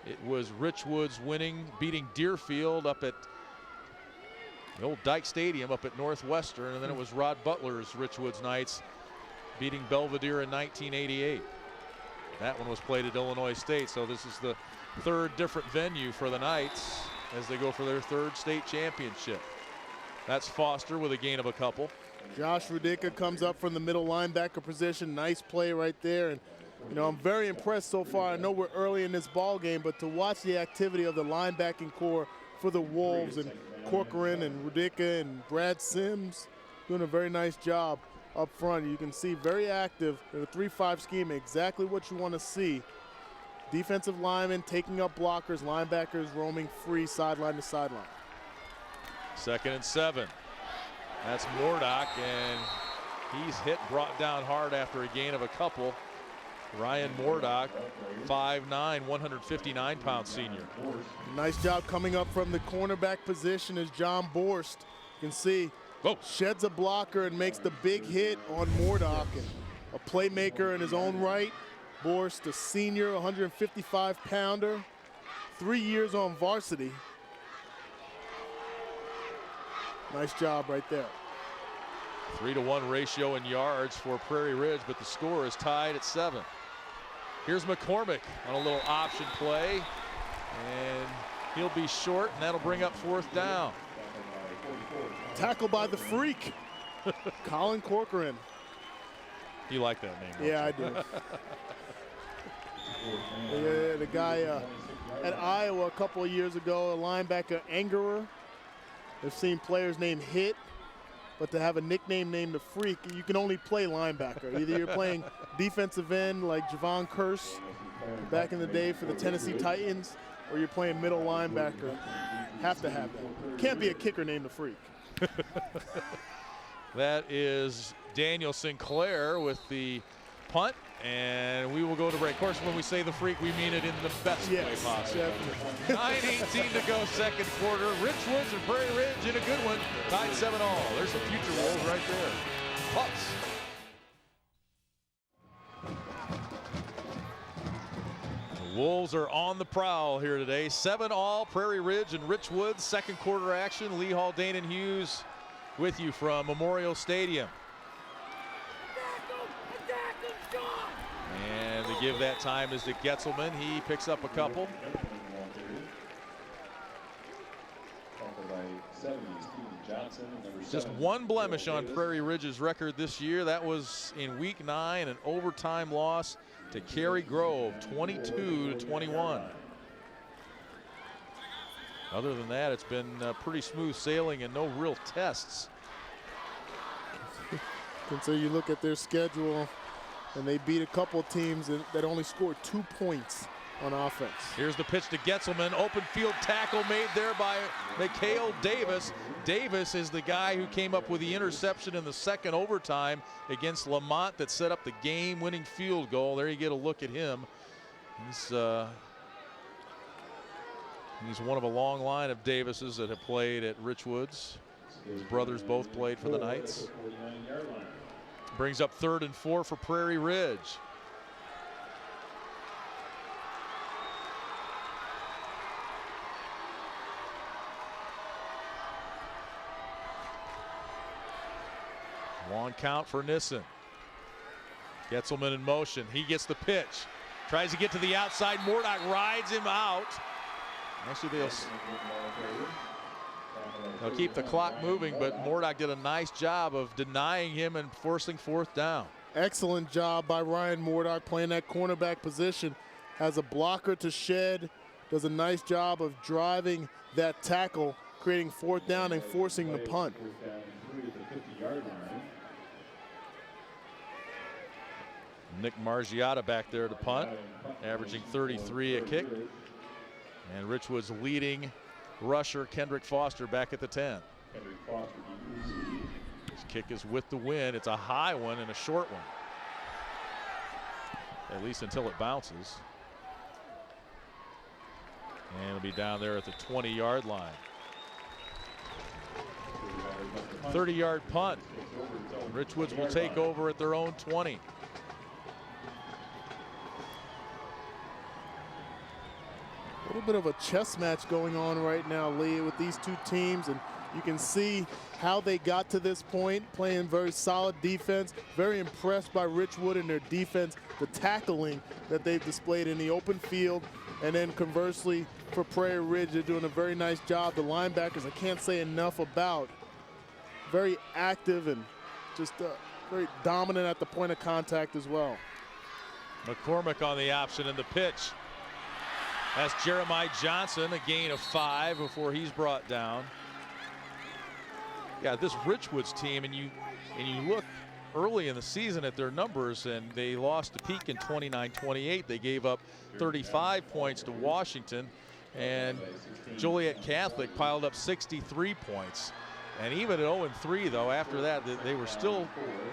It was Richwoods beating Deerfield up at the old Dyke Stadium up at Northwestern, and then it was Rod Butler's Richwoods Knights beating Belvedere in 1988. That one was played at Illinois State, so this is the third different venue for the Knights as they go for their third state championship. That's Foster with a gain of a couple. Josh Rudica comes up from the middle linebacker position. Nice play right there. And you know, I'm very impressed so far. I know we're early in this ball game, but to watch the activity of the linebacking core for the Wolves, and Corcoran and Rudica and Brad Sims doing a very nice job up front. You can see very active in a 3-5 scheme, exactly what you want to see. Defensive linemen taking up blockers, linebackers roaming free sideline to sideline. 2nd and 7. That's Mordock, and he's brought down hard after a gain of a couple. Ryan Mordock, 5'9", 159-pound senior. Nice job coming up from the cornerback position is John Borst. You can see sheds a blocker and makes the big hit on Mordock. And a playmaker in his own right. Borst, a senior, 155-pounder, 3 years on varsity. Nice job right there. 3-to-1 ratio in yards for Prairie Ridge, but the score is tied at 7. Here's McCormick on a little option play, and he'll be short, and that'll bring up 4th down. Tackled by the freak, Colin Corcoran. You like that name? Yeah, I do. The guy at Iowa a couple of years ago, a linebacker, Angerer. I've seen players named Hit, but to have a nickname named the Freak, you can only play linebacker. Either you're playing defensive end like Javon Curse back in the day for the Tennessee Titans, or you're playing middle linebacker. Have to have that. Can't be a kicker named the Freak. That is Daniel Sinclair with the punt, and we will go to break. Of course, when we say the Freak, we mean it in the best way possible. 9:18 to go, second quarter. Richwoods and Prairie Ridge in a good one. Tied 7-all. There's some future Wolves right there. Pups. The Wolves are on the prowl here today. 7-all, Prairie Ridge and Richwoods. Second quarter action. Lee Hall, Dane and Hughes with you from Memorial Stadium. And to give that time is to Getzelman. He picks up a couple. Just one blemish on Prairie Ridge's record this year. That was in week 9, an overtime loss to Cary Grove, 22-21. Other than that, it's been pretty smooth sailing and no real tests. And so you look at their schedule, and they beat a couple teams that only scored 2 points on offense. Here's the pitch to Getzelman. Open field tackle made there by Mikhail Davis. Davis is the guy who came up with the interception in the second overtime against Lamont that set up the game-winning field goal. There you get a look at him. He's one of a long line of Davises that have played at Richwoods. His brothers both played for the Knights. Brings up 3rd and 4 for Prairie Ridge. Long count for Nissen. Getzelman in motion. He gets the pitch. Tries to get to the outside. Mordock rides him out. Actually, they'll keep the clock moving, but Mordock did a nice job of denying him and forcing fourth down. Excellent job by Ryan Mordock playing that cornerback position. Has a blocker to shed. Does a nice job of driving that tackle, creating fourth down and forcing the punt. Nick Margiotta back there to punt, averaging 33 a kick. And Richwoods leading rusher Kendrick Foster back at the 10. His kick is with the wind. It's a high one and a short one, at least until it bounces. And it'll be down there at the 20-yard line. 30-yard punt. Richwoods will take over at their own 20. A little bit of a chess match going on right now, Lee, with these two teams, and you can see how they got to this point, playing very solid defense. Very impressed by Richwood and their defense, the tackling that they've displayed in the open field, and then conversely for Prairie Ridge, they're doing a very nice job. The linebackers, I can't say enough about. Very active and just very dominant at the point of contact as well. McCormick on the option and the pitch. That's Jeremiah Johnson, a gain of 5 before he's brought down. Yeah, this Richwoods team, and you look early in the season at their numbers, and they lost to Peak in 29-28. They gave up 35 points to Washington, and Joliet Catholic piled up 63 points. And even at 0-3, though, after that, they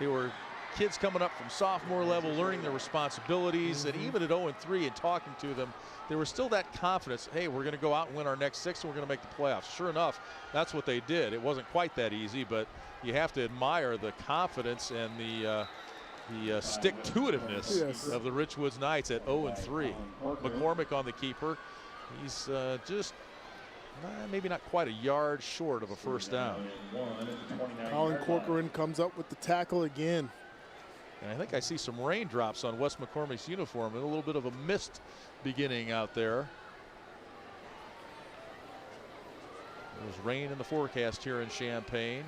were kids coming up from sophomore level, learning their responsibilities, and even at 0-3 and talking to them, there was still that confidence, hey, we're going to go out and win our next 6 and we're going to make the playoffs. Sure enough, that's what they did. It wasn't quite that easy, but you have to admire the confidence and the stick-to-itiveness of the Richwoods Knights at 0-3. McCormick on the keeper. He's just maybe not quite a yard short of a first down. Colin Corcoran comes up with the tackle again. And I think I see some raindrops on Wes McCormick's uniform and a little bit of a mist beginning out there. There's rain in the forecast here in Champaign.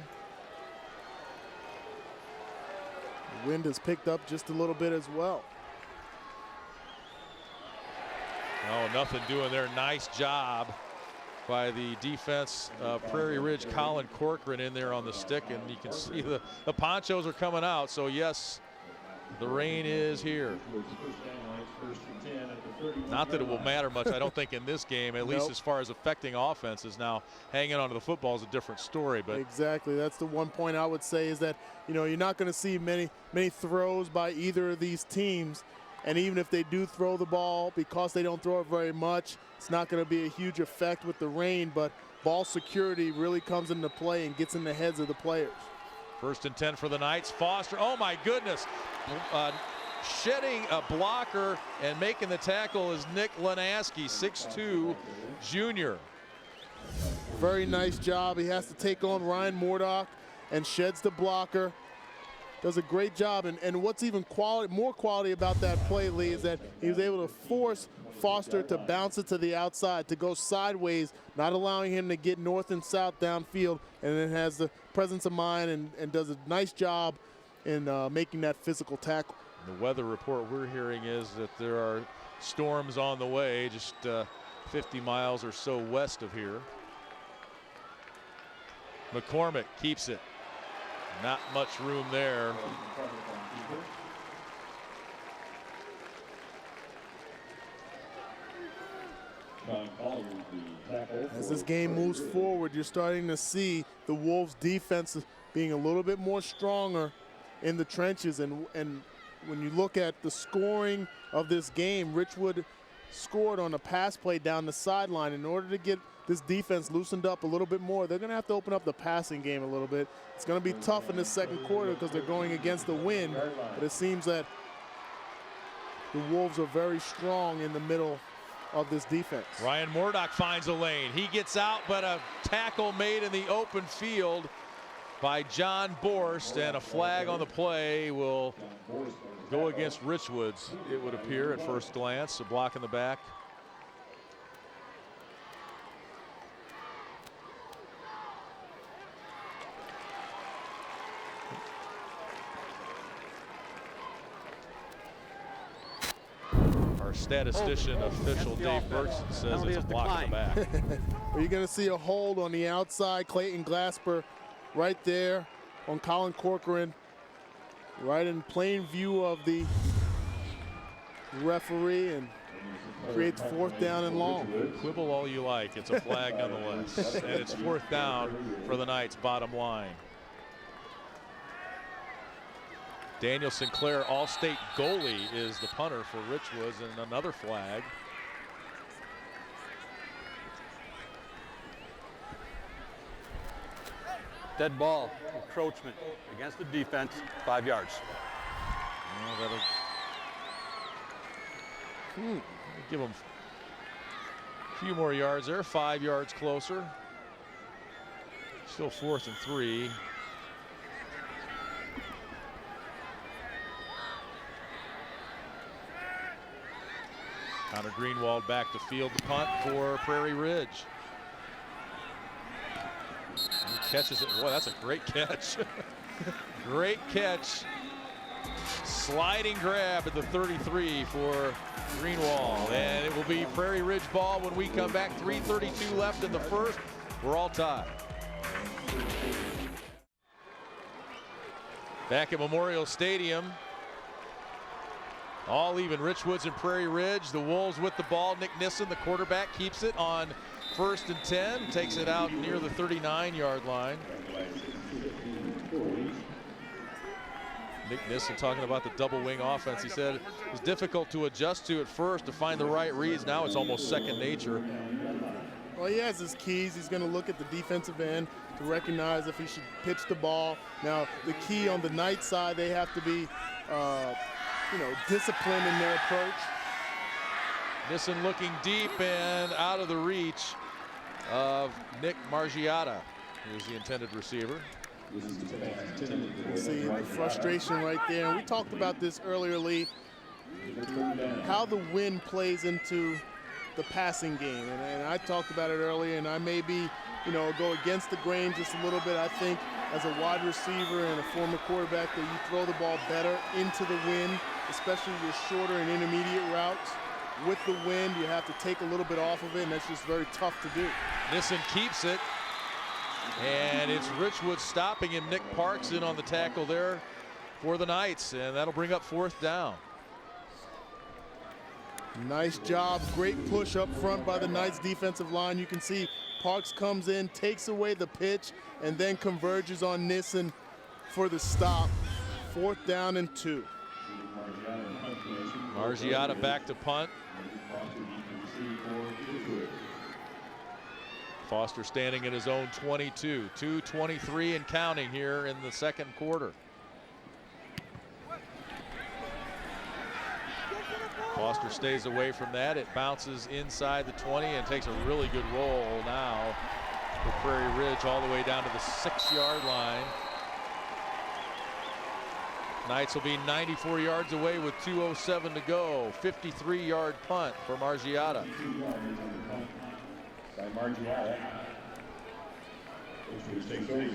The wind has picked up just a little bit as well. Oh, nothing doing there. Nice job by the defense. Prairie Ridge, Colin Corcoran in there on the stick, and you can see the ponchos are coming out. So yes, the rain is here. Not that it will matter much, I don't think, in this game, at least as far as affecting offenses. Now, hanging onto the football is a different story. But exactly, that's the one point I would say is that, you know, you're not going to see many throws by either of these teams. And even if they do throw the ball, because they don't throw it very much, it's not going to be a huge effect with the rain. But ball security really comes into play and gets in the heads of the players. 1st and 10 for the Knights. Foster, oh my goodness. Shedding a blocker and making the tackle is Nick Lanaski, 6'2", junior. Very nice job. He has to take on Ryan Mordock and sheds the blocker. Does a great job, and what's even more quality about that play, Lee, is that he was able to force Foster to bounce it to the outside, to go sideways, not allowing him to get north and south downfield, and then has the presence of mind and does a nice job in making that physical tackle. The weather report we're hearing is that there are storms on the way, just 50 miles or so west of here. McCormick keeps it. Not much room there. As this game moves forward, you're starting to see the Wolves' defense being a little bit more stronger in the trenches. And when you look at the scoring of this game, Richwood scored on a pass play down the sideline. In order to get this defense loosened up a little bit more, they're going to have to open up the passing game a little bit. It's going to be tough in the second quarter because they're going against the wind, but it seems that the Wolves are very strong in the middle of this defense. Ryan Mordock finds a lane. He gets out, but a tackle made in the open field by John Borst, and a flag on the play will go against Richwoods, it would appear at first glance. A block in the back. Our statistician official Dave Bergson says it's a block in the back. Well, you're going to see a hold on the outside. Clayton Glasper right there on Colin Corcoran, right in plain view of the referee, and creates fourth down and long. Quibble all you like, it's a flag nonetheless. And it's fourth down for the Knights, bottom line. Daniel Sinclair, All-State goalie, is the punter for Richwoods, and another flag. Dead ball, encroachment against the defense, 5 yards. Well, that'll give them a few more yards there, 5 yards closer. Still 4th and 3. Connor Greenwald back to field the punt for Prairie Ridge. He catches it. Boy, that's a great catch. Great catch. Sliding grab at the 33 for Greenwald. And it will be Prairie Ridge ball when we come back. 3:32 left in the first. We're all tied. Back at Memorial Stadium. All even, Richwoods and Prairie Ridge. The Wolves with the ball. Nick Nissen, the quarterback, keeps it on 1st and 10. Takes it out near the 39-yard line. Nick Nissen talking about the double wing offense. He said it was difficult to adjust to at first, to find the right reads. Now it's almost second nature. Well, he has his keys. He's going to look at the defensive end to recognize if he should pitch the ball. Now, the key on the Knight side, they have to be disciplined in their approach. Nissen looking deep and out of the reach of Nick Margiata, who's the intended receiver. You see the frustration right there. And we talked about this earlier, Lee, how the wind plays into the passing game. And I talked about it earlier, and I may be, go against the grain just a little bit. I think as a wide receiver and a former quarterback that you throw the ball better into the wind, especially your shorter and intermediate routes. With the wind, you have to take a little bit off of it, and that's just very tough to do. Nissen keeps it, and it's Richwoods stopping him. Nick Parks in on the tackle there for the Knights, and that'll bring up 4th down. Nice job, great push up front by the Knights defensive line. You can see Parks comes in, takes away the pitch, and then converges on Nissen for the stop. 4th down and 2. Margiata back to punt. Foster standing at his own 22. 2:23 and counting here in the second quarter. Foster stays away from that. It bounces inside the 20 and takes a really good roll now for Prairie Ridge all the way down to the 6-yard line. Knights will be 94 yards away with 2:07 to go. 53-yard punt for Margiata. I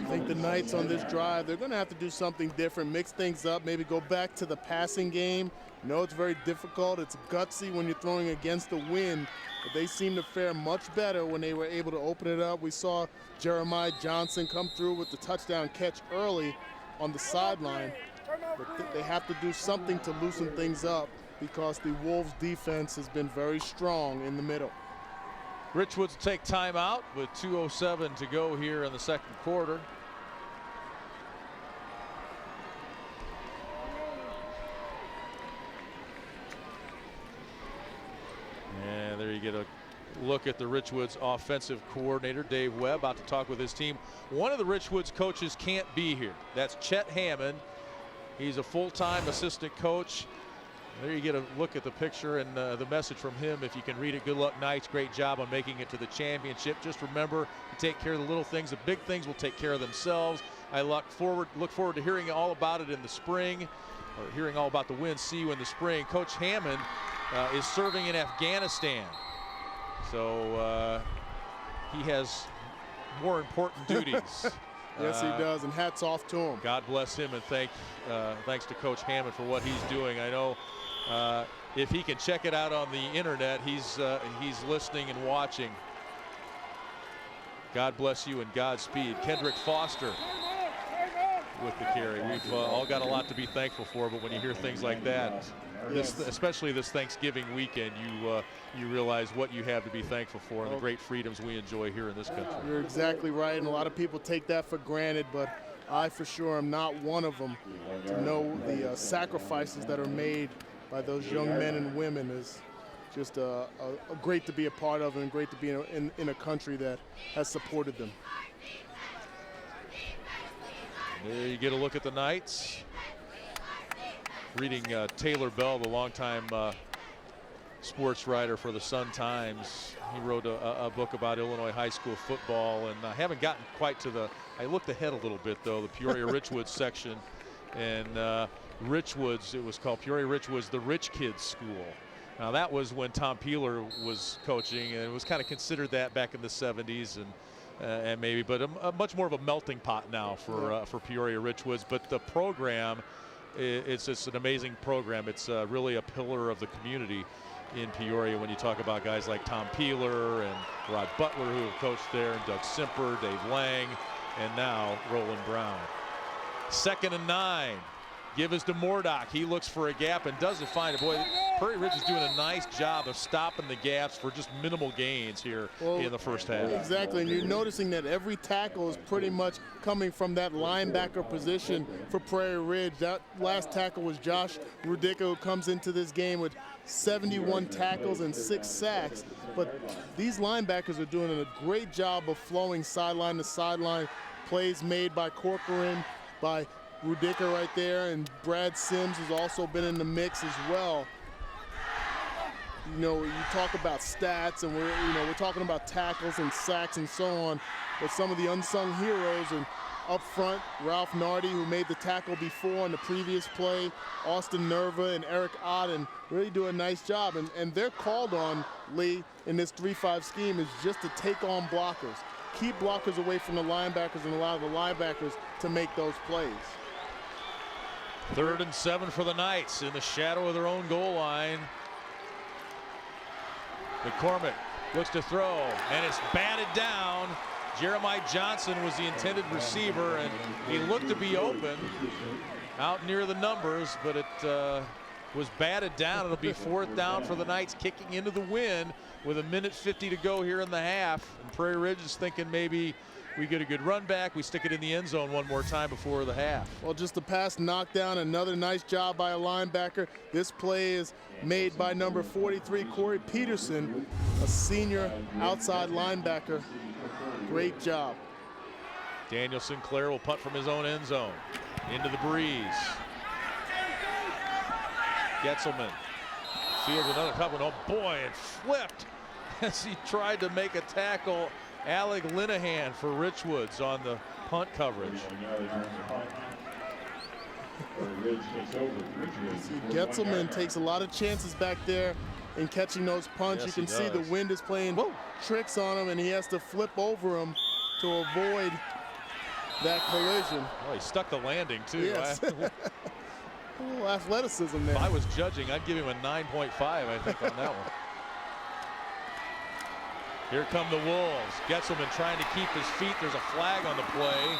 think the Knights on this drive, they're going to have to do something different, mix things up, maybe go back to the passing game. It's very difficult. It's gutsy when you're throwing against the wind, but they seem to fare much better when they were able to open it up. We saw Jeremiah Johnson come through with the touchdown catch early on the sideline. But they have to do something to loosen things up because the Wolves defense has been very strong in the middle. Richwoods will take timeout with 2:07 to go here in the second quarter. And there you get a look at the Richwoods offensive coordinator, Dave Webb, about to talk with his team. One of the Richwoods coaches can't be here. That's Chet Hammond. He's a full-time assistant coach. There you get a look at the picture and the message from him. If you can read it, good luck, Knights. Great job on making it to the championship. Just remember to take care of the little things. The big things will take care of themselves. I look forward to hearing all about it in the spring, or hearing all about the win. See you in the spring. Coach Hammond is serving in Afghanistan, so he has more important duties. Yes, he does, and hats off to him. God bless him, and thanks to Coach Hammond for what he's doing. I know if he can check it out on the internet, he's listening and watching. God bless you and Godspeed. Kendrick Foster with the carry. We've all got a lot to be thankful for, but when you hear things like that, especially this Thanksgiving weekend, you realize what you have to be thankful for and the great freedoms we enjoy here in this country. You're exactly right, and a lot of people take that for granted, but I for sure am not one of them. To know the sacrifices that are made by those young men and women is just great to be a part of, and great to be in a country that has supported them. There you get a look at the Knights. Reading Taylor Bell, the longtime sports writer for the Sun-Times. He wrote a book about Illinois high school football, and I haven't gotten quite to I looked ahead a little bit though, the Peoria Richwoods section. And Richwoods, it was called Peoria Richwoods, the rich kids school. Now that was when Tom Peeler was coaching, and it was kind of considered that back in the 70s, and maybe, but a much more of a melting pot now for Peoria Richwoods. But the program, it's just an amazing program. It's really a pillar of the community in Peoria when you talk about guys like Tom Peeler and Rod Butler, who have coached there, and Doug Simper, Dave Lang, and now Roland Brown. 2nd and 9. Give us to Mordock. He looks for a gap and doesn't find it. Boy, Prairie Ridge is doing a nice job of stopping the gaps for just minimal gains here in the first half. Exactly, and you're noticing that every tackle is pretty much coming from that linebacker position for Prairie Ridge. That last tackle was Josh Rudica, who comes into this game with 71 tackles and 6 sacks. But these linebackers are doing a great job of flowing sideline to sideline. Plays made by Corcoran, by Rudica right there, and Brad Sims has also been in the mix as well. You know, you talk about stats, and we're talking about tackles and sacks and so on, but some of the unsung heroes, and up front, Ralph Nardi, who made the tackle before on the previous play, Austin Nerva and Eric Odden really do a nice job, and they're called on, Lee, in this 3-5 scheme, is just to take on blockers. Keep blockers away from the linebackers and allow the linebackers to make those plays. 3rd and 7 for the Knights in the shadow of their own goal line. McCormick looks to throw, and it's batted down. Jeremiah Johnson was the intended receiver, and he looked to be open out near the numbers, but it was batted down. It'll be 4th down for the Knights, kicking into the wind with 1:50 to go here in the half. And Prairie Ridge is thinking maybe we get a good run back, we stick it in the end zone one more time before the half. Well, just a pass knockdown, another nice job by a linebacker. This play is made by number 43, Corey Peterson, a senior outside linebacker. Great job. Daniel Sinclair will punt from his own end zone into the breeze. Getzelman fields another couple. Oh boy, it flipped as he tried to make a tackle. Alec Linehan for Richwoods on the punt coverage. Getzelman takes a lot of chances back there in catching those punts. Yes, you can see the wind is playing tricks on him, and he has to flip over him to avoid that collision. Oh, he stuck the landing too. Yes. A little athleticism there. If I was judging, I'd give him a 9.5, I think, on that one. Here come the Wolves. Getzelman trying to keep his feet. There's a flag on the play.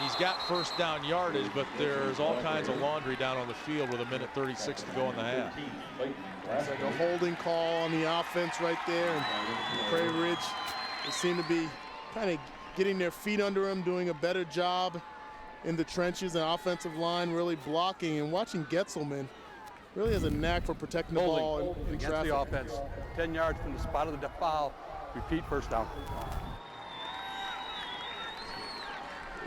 He's got 1st down yardage, but there's all kinds of laundry down on the field with 1:36 to go in the half. It's like a holding call on the offense right there. And Prairie Ridge, they seem to be kind of getting their feet under him, doing a better job in the trenches, and offensive line really blocking. And watching Getzelman really has a knack for protecting the ball in against traffic. the offense. 10 yards from the spot of the foul. Repeat, 1st down.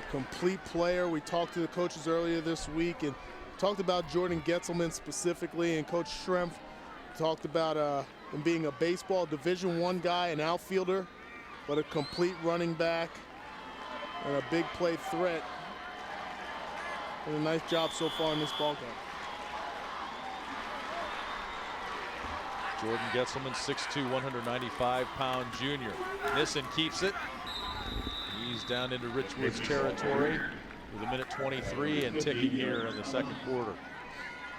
Complete player. We talked to the coaches earlier this week and talked about Jordan Getzelman specifically, and Coach Schrempf talked about him being a baseball Division I guy, an outfielder, but a complete running back and a big play threat Did a nice job so far in this ball game. Jordan Getzelman, 6'2", 195-pound junior. Nissen keeps it. He's down into Richwoods territory with a minute 23 and ticking here in the second quarter.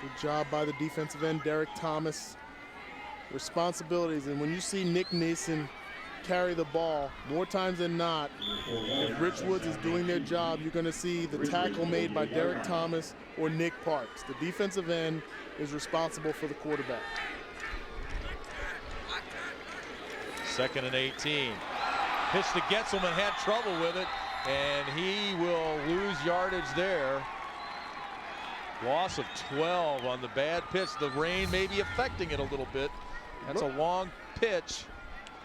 Good job by the defensive end, Derek Thomas. Responsibilities, and when you see Nick Nissen carry the ball more times than not, if Richwoods is doing their job, you're going to see the tackle made by Derek Thomas or Nick Parks. The defensive end is responsible for the quarterback. 2nd and 18. Pitch to Getzelman, had trouble with it, and he will lose yardage there. Loss of 12 on the bad pitch. The rain may be affecting it a little bit. That's a long pitch.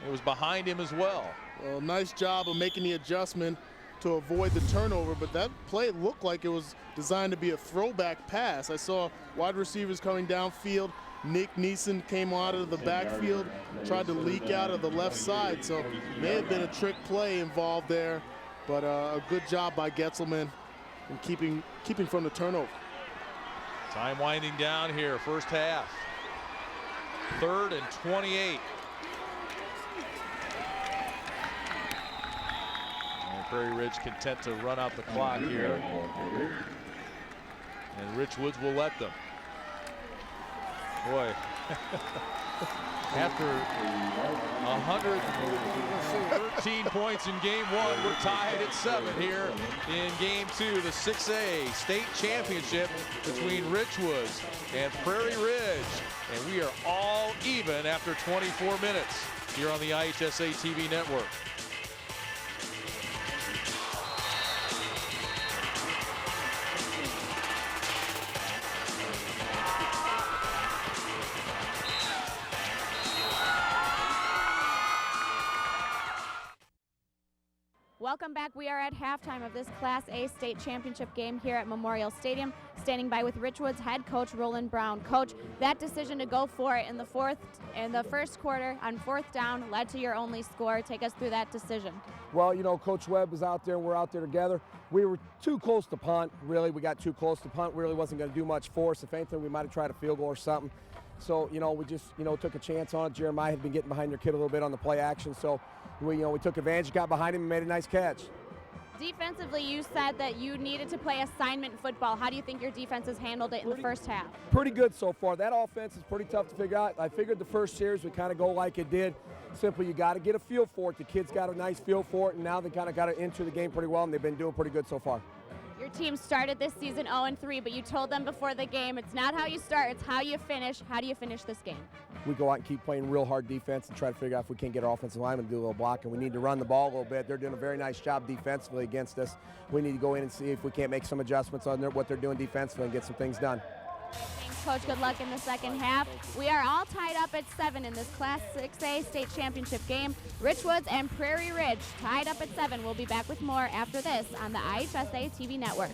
It was behind him as well. Well, nice job of making the adjustment to avoid the turnover, but that play looked like it was designed to be a throwback pass. I saw wide receivers coming downfield. Nick Nissen came out of the backfield, tried to leak out of the left side, so may have been a trick play involved there, but a good job by Getzelman in keeping from the turnover. Time winding down here, first half. 3rd and 28. And Prairie Ridge content to run out the clock here. And Richwoods will let them. Boy, after 113 points in game 1, we're tied at 7 here in game 2, the 6A state championship between Richwoods and Prairie Ridge. And we are all even after 24 minutes here on the IHSA TV network. Welcome back. We are at halftime of this Class A state championship game here at Memorial Stadium. Standing by with Richwoods head coach Roland Brown. Coach, that decision to go for it in the first quarter on 4th down led to your only score. Take us through that decision. Well, you know, Coach Webb was out there and we're out there together. We were too close to punt, really. We got too close to punt. Really wasn't going to do much for us. If anything, we might have tried a field goal or something. So, you know, we just, took a chance on it. Jeremiah had been getting behind their kid a little bit on the play action. So, we took advantage, got behind him, and made a nice catch. Defensively, you said that you needed to play assignment football. How do you think your defense has handled it in the first half? Pretty good so far. That offense is pretty tough to figure out. I figured the first series would kind of go like it did. Simply, you got to get a feel for it. The kids got a nice feel for it, and now they kind of got to enter the game pretty well, and they've been doing pretty good so far. Your team started this season 0-3, but you told them before the game, it's not how you start, it's how you finish. How do you finish this game? We go out and keep playing real hard defense and try to figure out if we can't get our offensive linemen to do a little blocking. We need to run the ball a little bit. They're doing a very nice job defensively against us. We need to go in and see if we can't make some adjustments on what they're doing defensively and get some things done. Thanks, Coach. Good luck in the second half. We are all tied up at 7 in this Class 6A state championship game. Richwoods and Prairie Ridge tied up at 7. We'll be back with more after this on the IHSA TV network.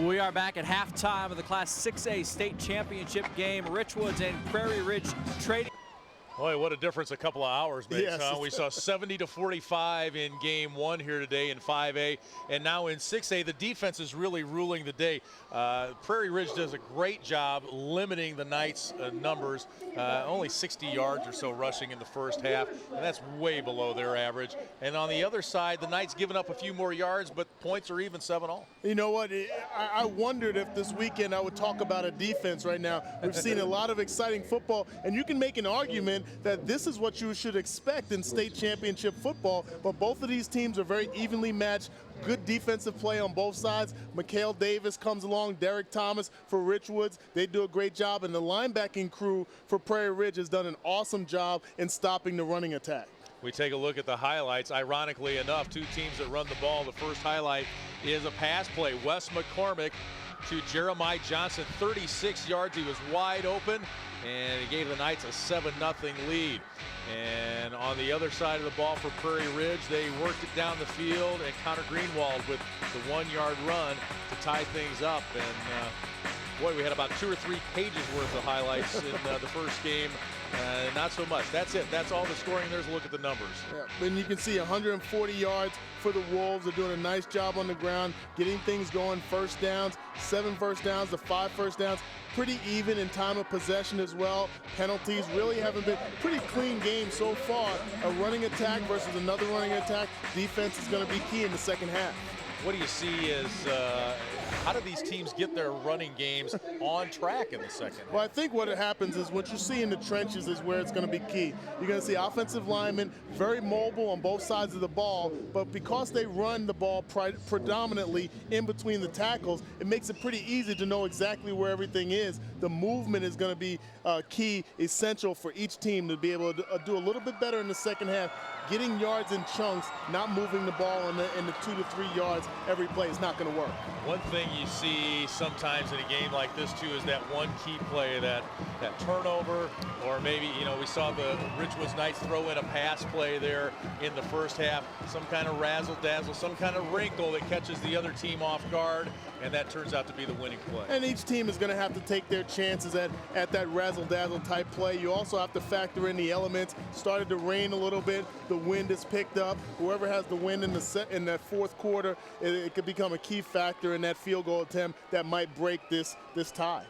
We are back at halftime of the Class 6A state championship game. Richwoods and Prairie Ridge trading. Boy, what a difference a couple of hours makes, Yes. huh? We saw 70-45 in game 1 here today in 5A, and now in 6A, the defense is really ruling the day. Prairie Ridge does a great job limiting the Knights' numbers, only 60 yards or so rushing in the first half, and that's way below their average. And on the other side, the Knights giving up a few more yards, but points are even 7-all. You know what? I wondered if this weekend I would talk about a defense right now. We've seen a lot of exciting football, and you can make an argument that this is what you should expect in state championship football, but both of these teams are very evenly matched. Good defensive play on both sides. Mikhail Davis comes along, Derek Thomas for Richwoods. They do a great job, and the linebacking crew for Prairie Ridge has done an awesome job in stopping the running attack. We take a look at the highlights. Ironically enough, two teams that run the ball. The first highlight is a pass play. Wes McCormick to Jeremiah Johnson, 36 yards. He was wide open, and he gave the Knights a 7-0 lead. And on the other side of the ball for Prairie Ridge, they worked it down the field, and Connor Greenwald with the 1-yard run to tie things up. And Boy, we had about 2 or 3 pages worth of highlights in the first game. Not so much. That's it. That's all the scoring. There's a look at the numbers. Yeah, and you can see 140 yards for the Wolves. They're doing a nice job on the ground, getting things going. First downs, 7 first downs to 5 first downs. Pretty even in time of possession as well. Penalties really haven't been pretty clean game so far. A running attack versus another running attack. Defense is going to be key in the second half. What do you see as how do these teams get their running games on track in the second half? Well, I think what happens is what you see in the trenches is where it's going to be key. You're going to see offensive linemen very mobile on both sides of the ball, but because they run the ball predominantly in between the tackles, it makes it pretty easy to know exactly where everything is. The movement is going to be key, essential for each team to be able to do a little bit better in the second half. Getting yards in chunks, not moving the ball in the 2 to 3 yards every play is not going to work. One thing you see sometimes in a game like this too is that one key play, that turnover, or maybe, you know, we saw the Richwoods Knights throw in a pass play there in the first half, some kind of razzle-dazzle, some kind of wrinkle that catches the other team off guard, and that turns out to be the winning play. And each team is going to have to take their chances at that razzle-dazzle type play. You also have to factor in the elements. Started to rain a little bit. The wind is picked up. Whoever has the wind in that fourth quarter, it could become a key factor in that field goal attempt that might break this tie.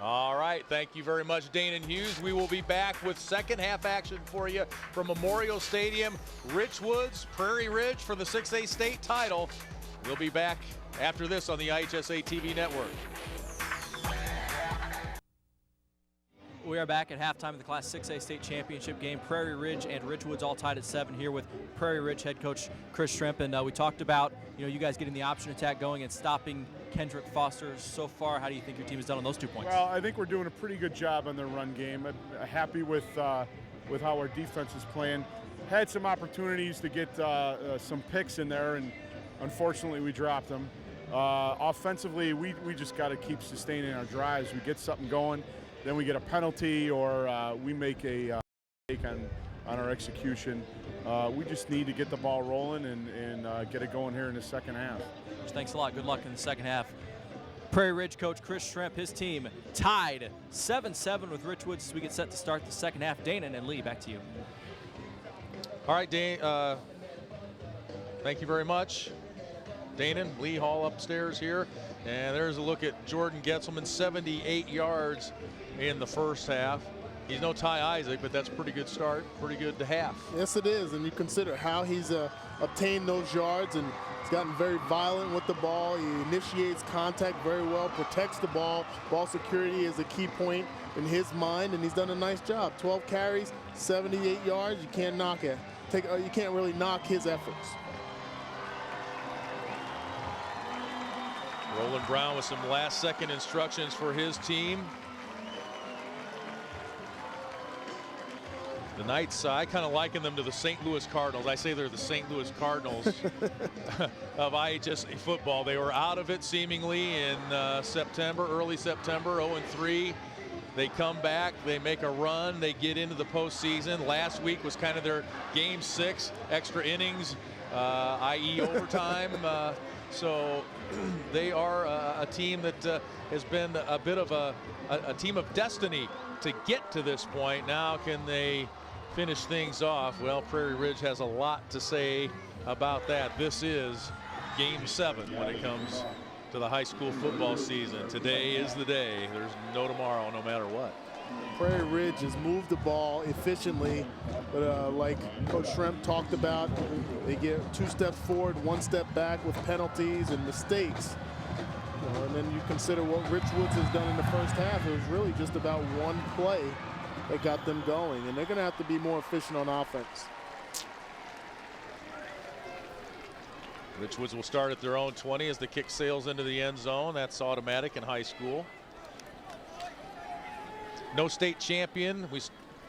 All right, thank you very much, Dana Hughes. We will be back with second half action for you from Memorial Stadium. Richwoods, Prairie Ridge for the 6A state title. We'll be back after this on the IHSA TV network. We are back at halftime of the Class 6A state championship game. Prairie Ridge and Richwoods all tied at 7 here with Prairie Ridge head coach Chris Shrimp. And we talked about, you guys getting the option attack going and stopping Kendrick Foster. So far, how do you think your team has done on those 2 points? Well, I think we're doing a pretty good job on the run game. I'm happy with how our defense is playing. Had some opportunities to get some picks in there, and unfortunately we dropped them. Offensively, we just got to keep sustaining our drives. We get something going, then we get a penalty, or we make a mistake on our execution. We just need to get the ball rolling and get it going here in the second half. Thanks a lot. Good luck in the second half. Prairie Ridge coach Chris Shrimp, his team tied 7-7 with Richwoods as we get set to start the second half. Dana and Lee, back to you. All right, Dana, thank you very much. Dana, Lee Hall upstairs here. And there's a look at Jordan Getzelman, 78 yards in the first half. He's no Ty Isaac, but that's a pretty good start, pretty good to half. Yes, it is, and you consider how he's obtained those yards, and he's gotten very violent with the ball. He initiates contact very well, protects the ball. Ball security is a key point in his mind, and he's done a nice job. 12 carries, 78 yards. You can't knock it. You can't really knock his efforts. Roland Brown with some last-second instructions for his team. The Knights, I kind of liken them to the St. Louis Cardinals. I say they're the St. Louis Cardinals of IHSA football. They were out of it seemingly in September, early September, 0-3. They come back, they make a run, they get into the postseason. Last week was kind of their game 6, extra innings, i.e. overtime. So they are a team that has been a bit of a team of destiny to get to this point. Now can they finish things off? Well, Prairie Ridge has a lot to say about that. This is game 7 when it comes to the high school football season. Today is the day. There's no tomorrow, no matter what. Prairie Ridge has moved the ball efficiently, but like Coach Shrimp talked about, they get 2 steps forward, 1 step back with penalties and mistakes. And then you consider what Richwoods has done in the first half. It was really just about one play that got them going, and they're going to have to be more efficient on offense. Richwoods will start at their own 20 as the kick sails into the end zone. That's automatic in high school. No state champion. We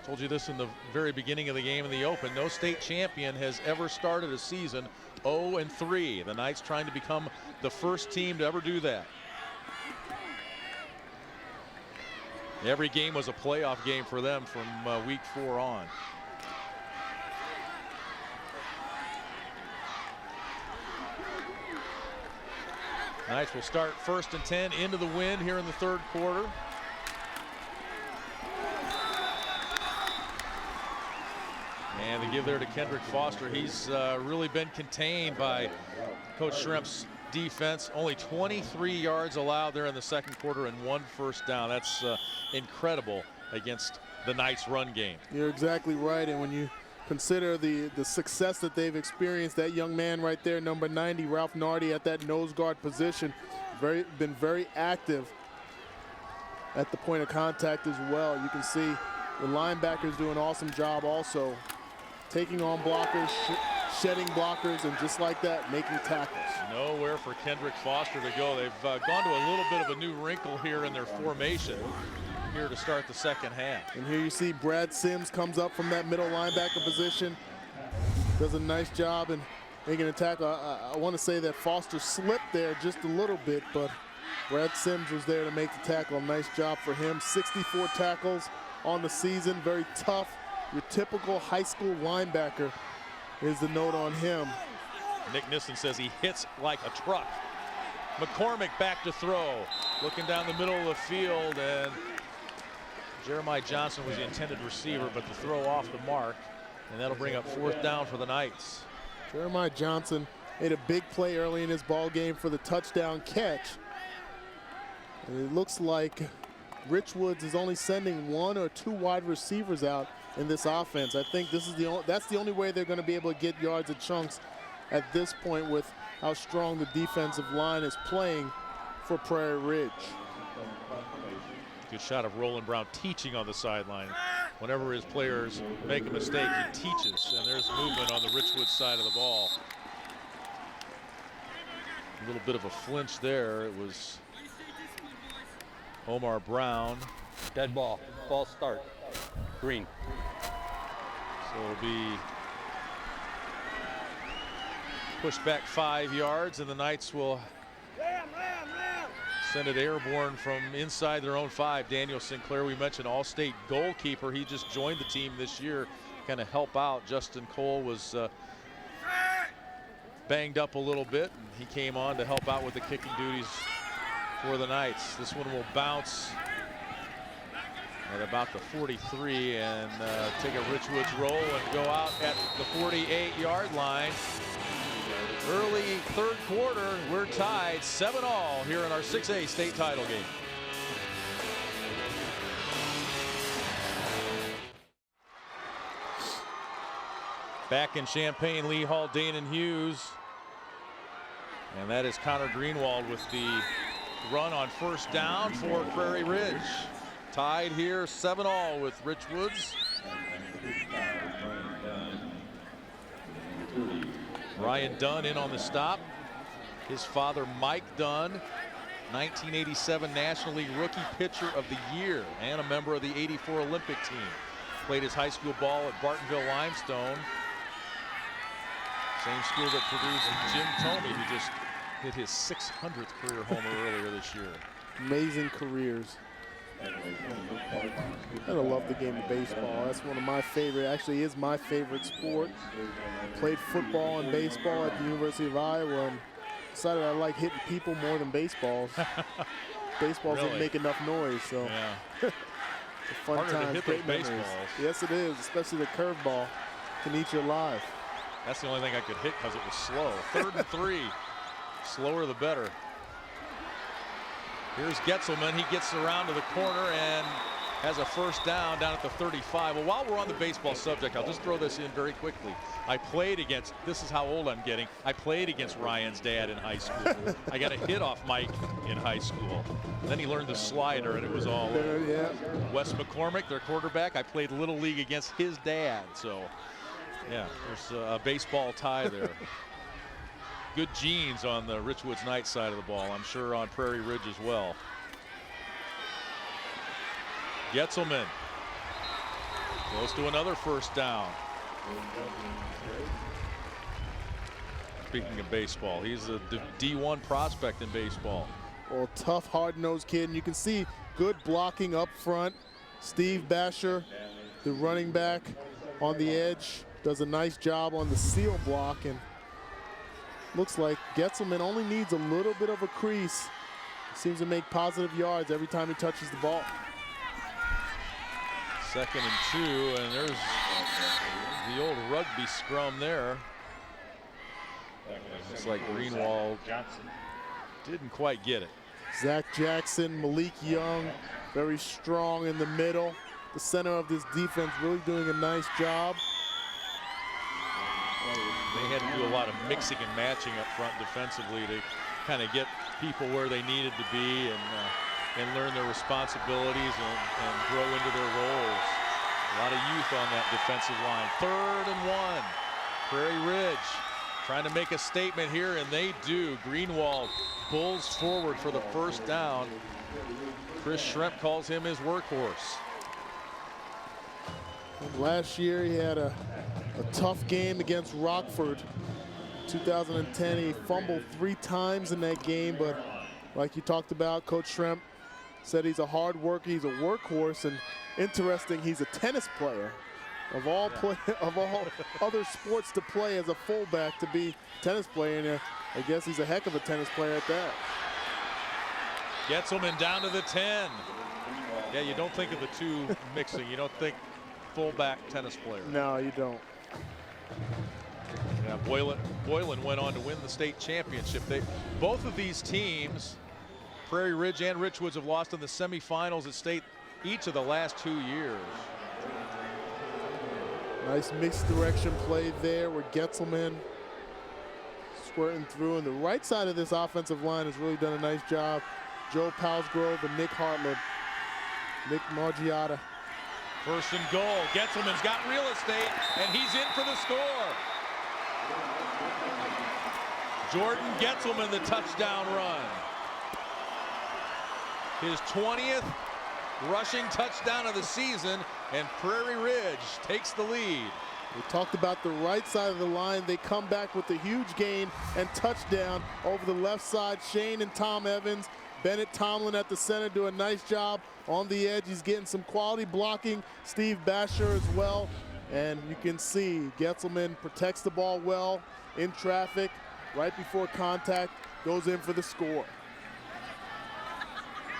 told you this in the very beginning of the game in the open. No state champion has ever started a season 0-3. The Knights trying to become the first team to ever do that. Every game was a playoff game for them from week 4 on. Knights will start 1st and 10 into the wind here in the 3rd quarter. And the give there to Kendrick Foster. He's really been contained by Coach Shrimp's defense. Only 23 yards allowed there in the 2nd quarter and 1 first down. That's incredible against the Knights run game. You're exactly right. And when you consider the success that they've experienced, that young man right there, number 90, Ralph Nardi, at that nose guard position, been very active at the point of contact as well. You can see the linebackers do an awesome job also, taking on blockers, shedding blockers, and just like that, making tackles. Nowhere for Kendrick Foster to go. They've gone to a little bit of a new wrinkle here in their formation here to start the 2nd half. And here you see Brad Sims comes up from that middle linebacker position, does a nice job in making a tackle. I want to say that Foster slipped there just a little bit, but Brad Sims was there to make the tackle. Nice job for him. 64 tackles on the season, very tough. Your typical high school linebacker is the note on him. Nick Nissen says he hits like a truck. McCormick back to throw, looking down the middle of the field, and Jeremiah Johnson was the intended receiver, but the throw off the mark, and that'll bring up 4th down for the Knights. Jeremiah Johnson made a big play early in his ball game for the touchdown catch. And it looks like Richwoods is only sending 1 or 2 wide receivers out in this offense. I think this is that's the only way they're going to be able to get yards and chunks at this point with how strong the defensive line is playing for Prairie Ridge. Good shot of Roland Brown teaching on the sideline. Whenever his players make a mistake, he teaches, and there's movement on the Richwoods side of the ball. A little bit of a flinch there. It was Omar Brown. Dead ball. Ball start. Green. So it'll be pushed back 5 yards, and the Knights will send it airborne from inside their own 5. Daniel Sinclair, we mentioned, All-State goalkeeper. He just joined the team this year, kind of help out. Justin Cole was banged up a little bit, and he came on to help out with the kicking duties for the Knights. This one will bounce at about the 43 and take a Richwoods roll and go out at the 48-yard line. Early 3rd quarter, we're tied 7-all here in our 6A state title game. Back in Champaign, Lee Hall, Danon Hughes. And that is Connor Greenwald with the run on 1st down for Prairie Ridge. Tied here 7-all with Richwoods. Ryan Dunn in on the stop. His father, Mike Dunn, 1987 National League Rookie Pitcher of the Year and a member of the '84 Olympic team. Played his high school ball at Bartonville Limestone. Same school that produced Jim Tomey, who just hit his 600th career homer earlier this year. Amazing careers. I love the game of baseball. That's one of my favorite, actually is my favorite sport. Played football and baseball at the University of Iowa and decided I like hitting people more than baseballs. Baseballs Really? didn't make enough noise, so Yeah. it's a fun Harder to time. hit Great those memories. baseballs. Yes, it is, especially the curveball can eat you alive. That's the only thing I could hit because it was slow. 3rd and 3. Slower the better. Here's Getzelman. He gets around to the corner and has a 1st down at the 35. Well, while we're on the baseball subject, I'll just throw this in very quickly. I played against, this is how old I'm getting, I played against Ryan's dad in high school. I got a hit off Mike in high school. And then he learned the slider and it was all over. Yeah. Wes McCormick, their quarterback, I played Little League against his dad. So, yeah, there's a baseball tie there. Good genes on the Richwoods Knights side of the ball. I'm sure on Prairie Ridge as well. Getzelman goes to another 1st down. Speaking of baseball, he's a D1 prospect in baseball. Well, tough, hard-nosed kid. And you can see good blocking up front. Steve Basher, the running back on the edge, does a nice job on the seal block. And looks like Getzelman only needs a little bit of a crease. Seems to make positive yards every time he touches the ball. 2nd and 2, and there's the old rugby scrum there. Looks like Greenwald didn't quite get it. Zach Jackson, Malik Young, very strong in the middle. The center of this defense really doing a nice job. They had to do a lot of mixing and matching up front defensively to kind of get people where they needed to be and learn their responsibilities and grow into their roles. A lot of youth on that defensive line. 3rd and 1. Prairie Ridge trying to make a statement here, and they do. Greenwald pulls forward for the 1st down. Chris Schremp calls him his workhorse. And last year he had a tough game against Rockford. 2010, he fumbled 3 times in that game, but like you talked about, Coach Schremp said he's a hard worker, he's a workhorse, and interesting, he's a tennis player. Of all other sports to play as a fullback, to be a tennis player, and I guess he's a heck of a tennis player at that. Getzelman down to the 10. Yeah, you don't think of the two mixing. You don't think fullback tennis player. No, you don't. Yeah, Boylan went on to win the state championship. Both of these teams, Prairie Ridge and Richwoods, have lost in the semifinals at state each of the last 2 years. Nice mixed direction play there with Getzelman squirting through, and the right side of this offensive line has really done a nice job. Joe Palsgrove and Nick Hartland. Nick Margiotta. 1st and goal. Getzelman's got real estate, and he's in for the score. Jordan Getzelman, the touchdown run. His 20th rushing touchdown of the season, and Prairie Ridge takes the lead. We talked about the right side of the line. They come back with a huge gain and touchdown over the left side. Shane and Tom Evans. Bennett Tomlin at the center do a nice job on the edge. He's getting some quality blocking. Steve Basher as well. And you can see Getzelman protects the ball well in traffic. Right before contact, goes in for the score.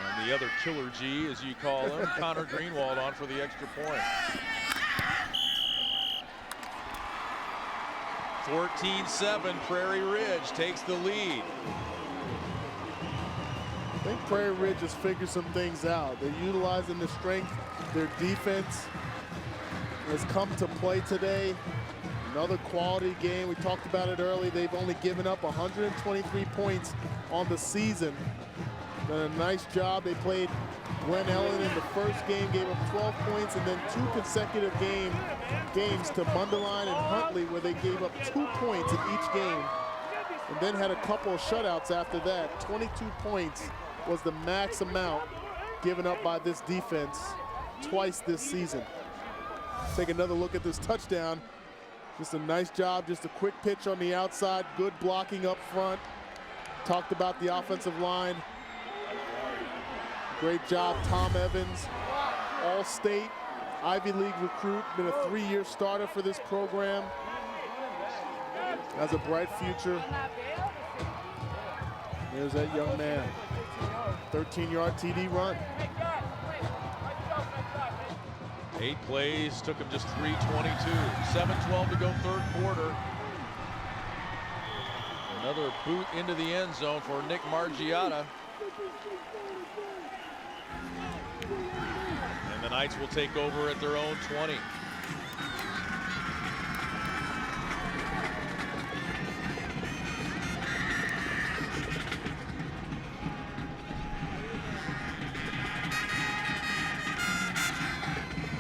And the other killer G, as you call him, Connor Greenwald, on for the extra point. 14-7, Prairie Ridge takes the lead. I think Prairie Ridge has figured some things out. They're utilizing the strength. Their defense has come to play today. Another quality game. We talked about it early. They've only given up 123 points on the season. Done a nice job. They played Glen Ellen in the first game, gave up 12 points, and then 2 consecutive games to Mundelein and Huntley, where they gave up 2 points in each game, and then had a couple of shutouts after that. 22 points was the max amount given up by this defense twice this season. Take another look at this touchdown. Just a nice job, just a quick pitch on the outside, good blocking up front. Talked about the offensive line. Great job, Tom Evans, All-State, Ivy League recruit, been a 3-year starter for this program. Has a bright future. There's that young man. 13-yard TD run. 8 plays, took him just 3:22. 7:12 to go, 3rd quarter. Another boot into the end zone for Nick Margiotta. And the Knights will take over at their own 20.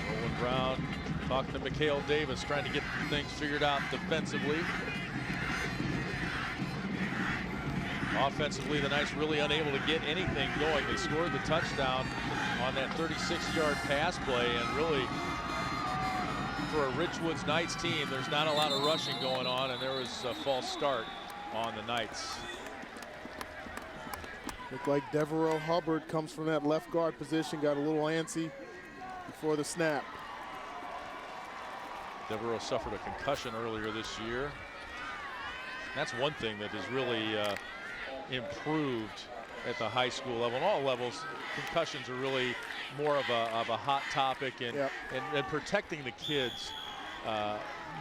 Roland Brown talking to Mikhail Davis, trying to get things figured out defensively. Offensively, the Knights really unable to get anything going. They scored the touchdown on that 36-yard pass play, and really, for a Richwoods Knights team, there's not a lot of rushing going on, and there was a false start on the Knights. Looked like Devereaux Hubbard comes from that left guard position, got a little antsy before the snap. Devereaux suffered a concussion earlier this year. That's one thing that has really improved at the high school level. On all levels, concussions are really more of a hot topic, and, and protecting the kids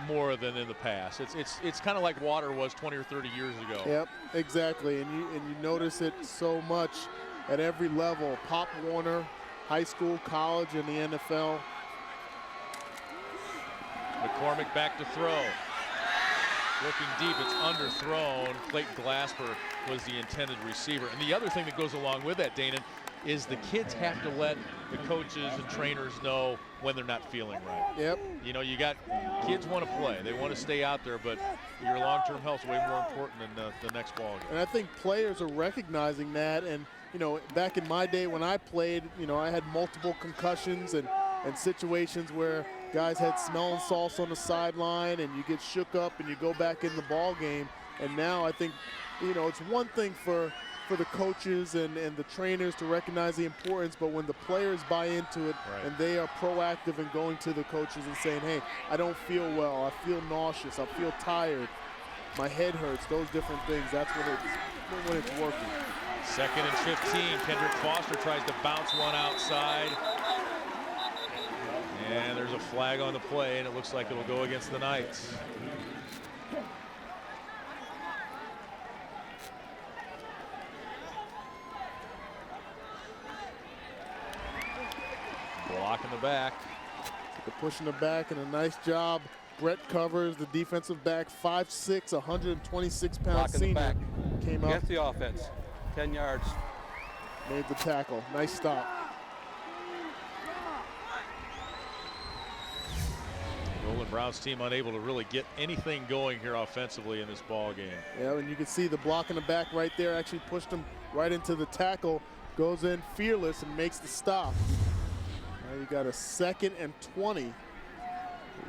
more than in the past. It's kind of like water was 20 or 30 years ago. Yep, exactly. And you notice it so much at every level. Pop Warner, high school, college, and the NFL. McCormick back to throw. Looking deep, it's underthrown. Clayton Glasper was the intended receiver. And the other thing that goes along with that, Dana, is the kids have to let the coaches and trainers know when they're not feeling right. Yep. You know, you got kids want to play. They want to stay out there, but your long-term health is way more important than the next ball game. And I think players are recognizing that. And, you know, back in my day when I played, you know, I had multiple concussions and situations where guys had smelling salts on the sideline and you get shook up and you go back in the ball game. And now I think, you know, it's one thing for the coaches and the trainers to recognize the importance, but when the players buy into it and they are proactive in going to the coaches and saying, hey, I don't feel well, I feel nauseous, I feel tired, my head hurts, those different things, that's when it's working. 2nd and 15, Kendrick Foster tries to bounce one outside. And there's a flag on the play, and it looks like it'll go against the Knights. Block in the back. The push in the back, and a nice job. Brett covers the defensive back, 5'6", 126-pound senior. Back. Came up. Against the offense, 10 yards. Made the tackle. Nice stop. Roland Brown's team unable to really get anything going here offensively in this ball game. Yeah, and you can see the block in the back right there actually pushed him right into the tackle. Goes in fearless and makes the stop. Now you got a 2nd and 20. You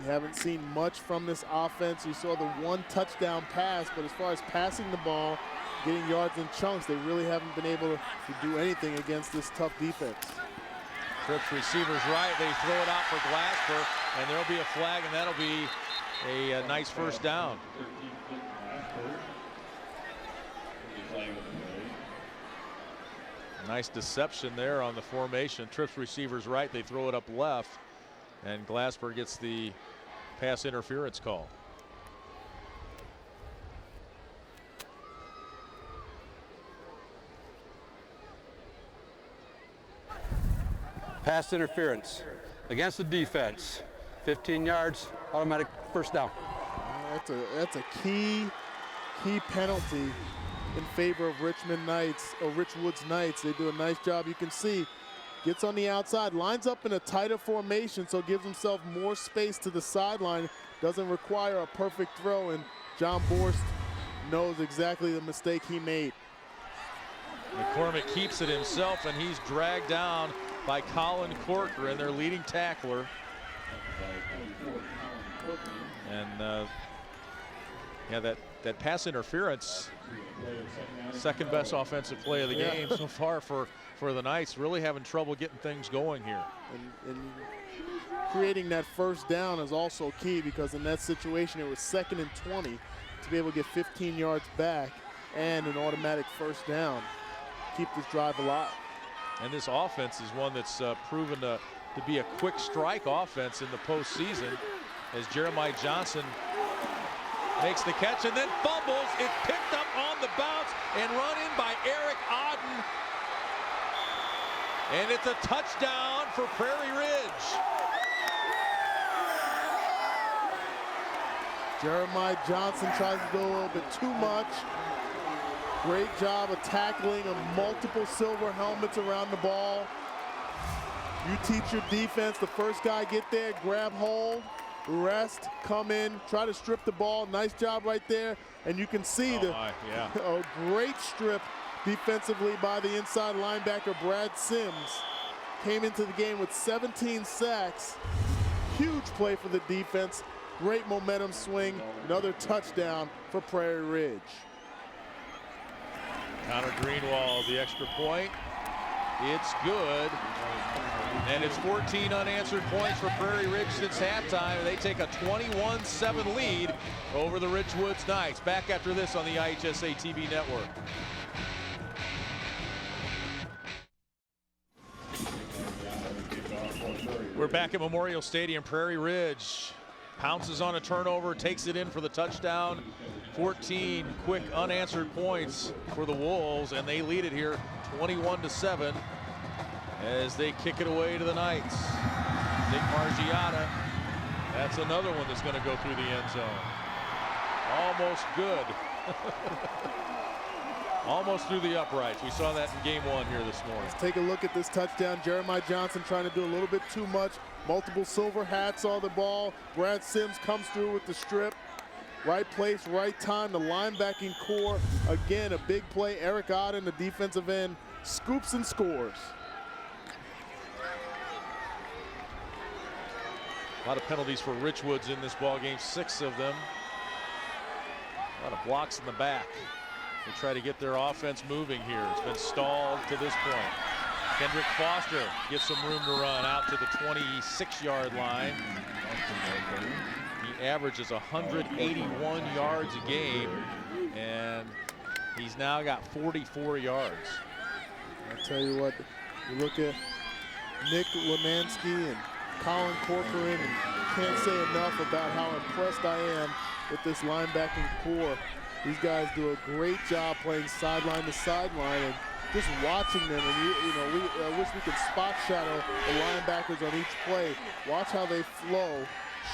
haven't seen much from this offense. You saw the one touchdown pass, but as far as passing the ball, getting yards in chunks, they really haven't been able to do anything against this tough defense. Trips receivers right. They throw it out for Glasper, and there'll be a flag, and that'll be a nice first down. Nice deception there on the formation. Trips receivers right. They throw it up left, and Glasper gets the pass interference call. Pass interference against the defense. 15 yards, automatic first down. That's a key penalty in favor of Richwoods Knights. They do a nice job. You can see, gets on the outside, lines up in a tighter formation, so gives himself more space to the sideline. Doesn't require a perfect throw, and John Borst knows exactly the mistake he made. McCormick keeps it himself, and he's dragged down by Colin Corcoran, their leading tackler. And yeah, that pass interference, second best offensive play of the game so far for the Knights. Really having trouble getting things going here. And creating that first down is also key, because in that situation it was 2nd and 20 to be able to get 15 yards back and an automatic first down. Keep this drive alive. And this offense is one that's proven to be a quick strike offense in the postseason, as Jeremiah Johnson makes the catch and then fumbles. It's picked up on the bounce and run in by Eric Odden. And it's a touchdown for Prairie Ridge. Jeremiah Johnson tries to go a little bit too much. Great job of tackling multiple silver helmets around the ball. You teach your defense, the first guy get there, grab hold, rest, come in, try to strip the ball. Nice job right there. And you can see a great strip defensively by the inside linebacker, Brad Sims. Came into the game with 17 sacks. Huge play for the defense. Great momentum swing. Another touchdown for Prairie Ridge. Connor Greenwald, the extra point. It's good. And it's 14 unanswered points for Prairie Ridge since halftime. They take a 21-7 lead over the Richwoods Knights. Back after this on the IHSA TV network. We're back at Memorial Stadium. Prairie Ridge pounces on a turnover, takes it in for the touchdown. 14 quick unanswered points for the Wolves, and they lead it here 21-7 as they kick it away to the Knights. Nick Margiata, that's another one that's going to go through the end zone. Almost good. Almost through the uprights. We saw that in game one here this morning. Let's take a look at this touchdown. Jeremiah Johnson trying to do a little bit too much. Multiple silver hats on the ball. Brad Sims comes through with the strip. Right place, right time. The linebacking core. Again, a big play. Eric Odden, the defensive end, scoops and scores. A lot of penalties for Richwoods in this ball game, 6 of them. A lot of blocks in the back. They try to get their offense moving here. It's been stalled to this point. Kendrick Foster gets some room to run out to the 26-yard line. He averages 181 yards a game, and he's now got 44 yards. I'll tell you what, you look at Nick Lemansky and Colin Corcoran, and can't say enough about how impressed I am with this linebacking core. These guys do a great job playing sideline to sideline, and just watching them, and I wish we could spot shadow the linebackers on each play. Watch how they flow,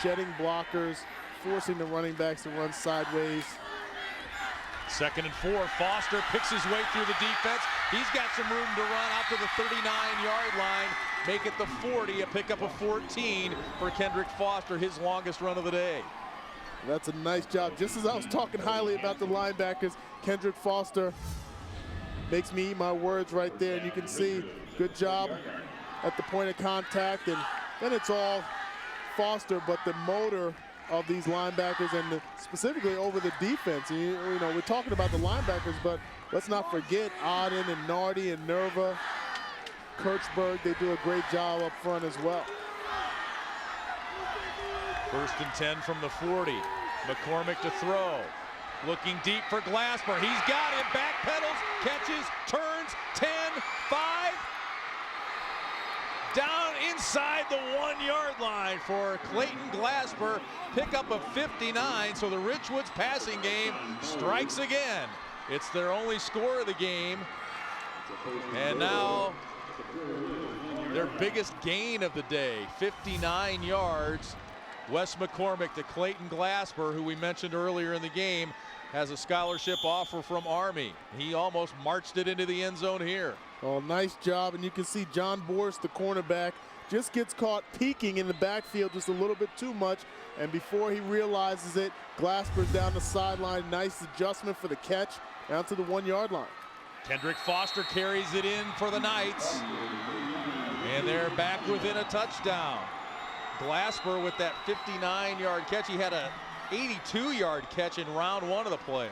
shedding blockers, forcing the running backs to run sideways. 2nd and 4. Foster picks his way through the defense. He's got some room to run out to the 39-yard line. Make it the 40, a pickup of 14 for Kendrick Foster, his longest run of the day. That's a nice job. Just as I was talking highly about the linebackers, Kendrick Foster makes me eat my words right there. And you can see, good job at the point of contact. And then it's all Foster, but the motor of these linebackers and specifically over the defense. And you know, we're talking about the linebackers, but let's not forget Odden and Nardi and Nerva, Kirchberg. They do a great job up front as well. 1st and 10 from the 40. McCormick to throw. Looking deep for Glasper. He's got it. Back pedals, catches, turns, 10, 5. Down inside the 1-yard line for Clayton Glasper. Pickup of 59. So the Richwoods passing game strikes again. It's their only score of the game. And now their biggest gain of the day, 59 yards. Wes McCormick to Clayton Glasper, who we mentioned earlier in the game, has a scholarship offer from Army. He almost marched it into the end zone here. Oh, nice job. And you can see John Boris, the cornerback, just gets caught peeking in the backfield just a little bit too much. And before he realizes it, Glasper's down the sideline. Nice adjustment for the catch down to the 1-yard line. Kendrick Foster carries it in for the Knights. And they're back within a touchdown. Glasper with that 59-yard catch. He had a 82-yard catch in round 1 of the playoffs.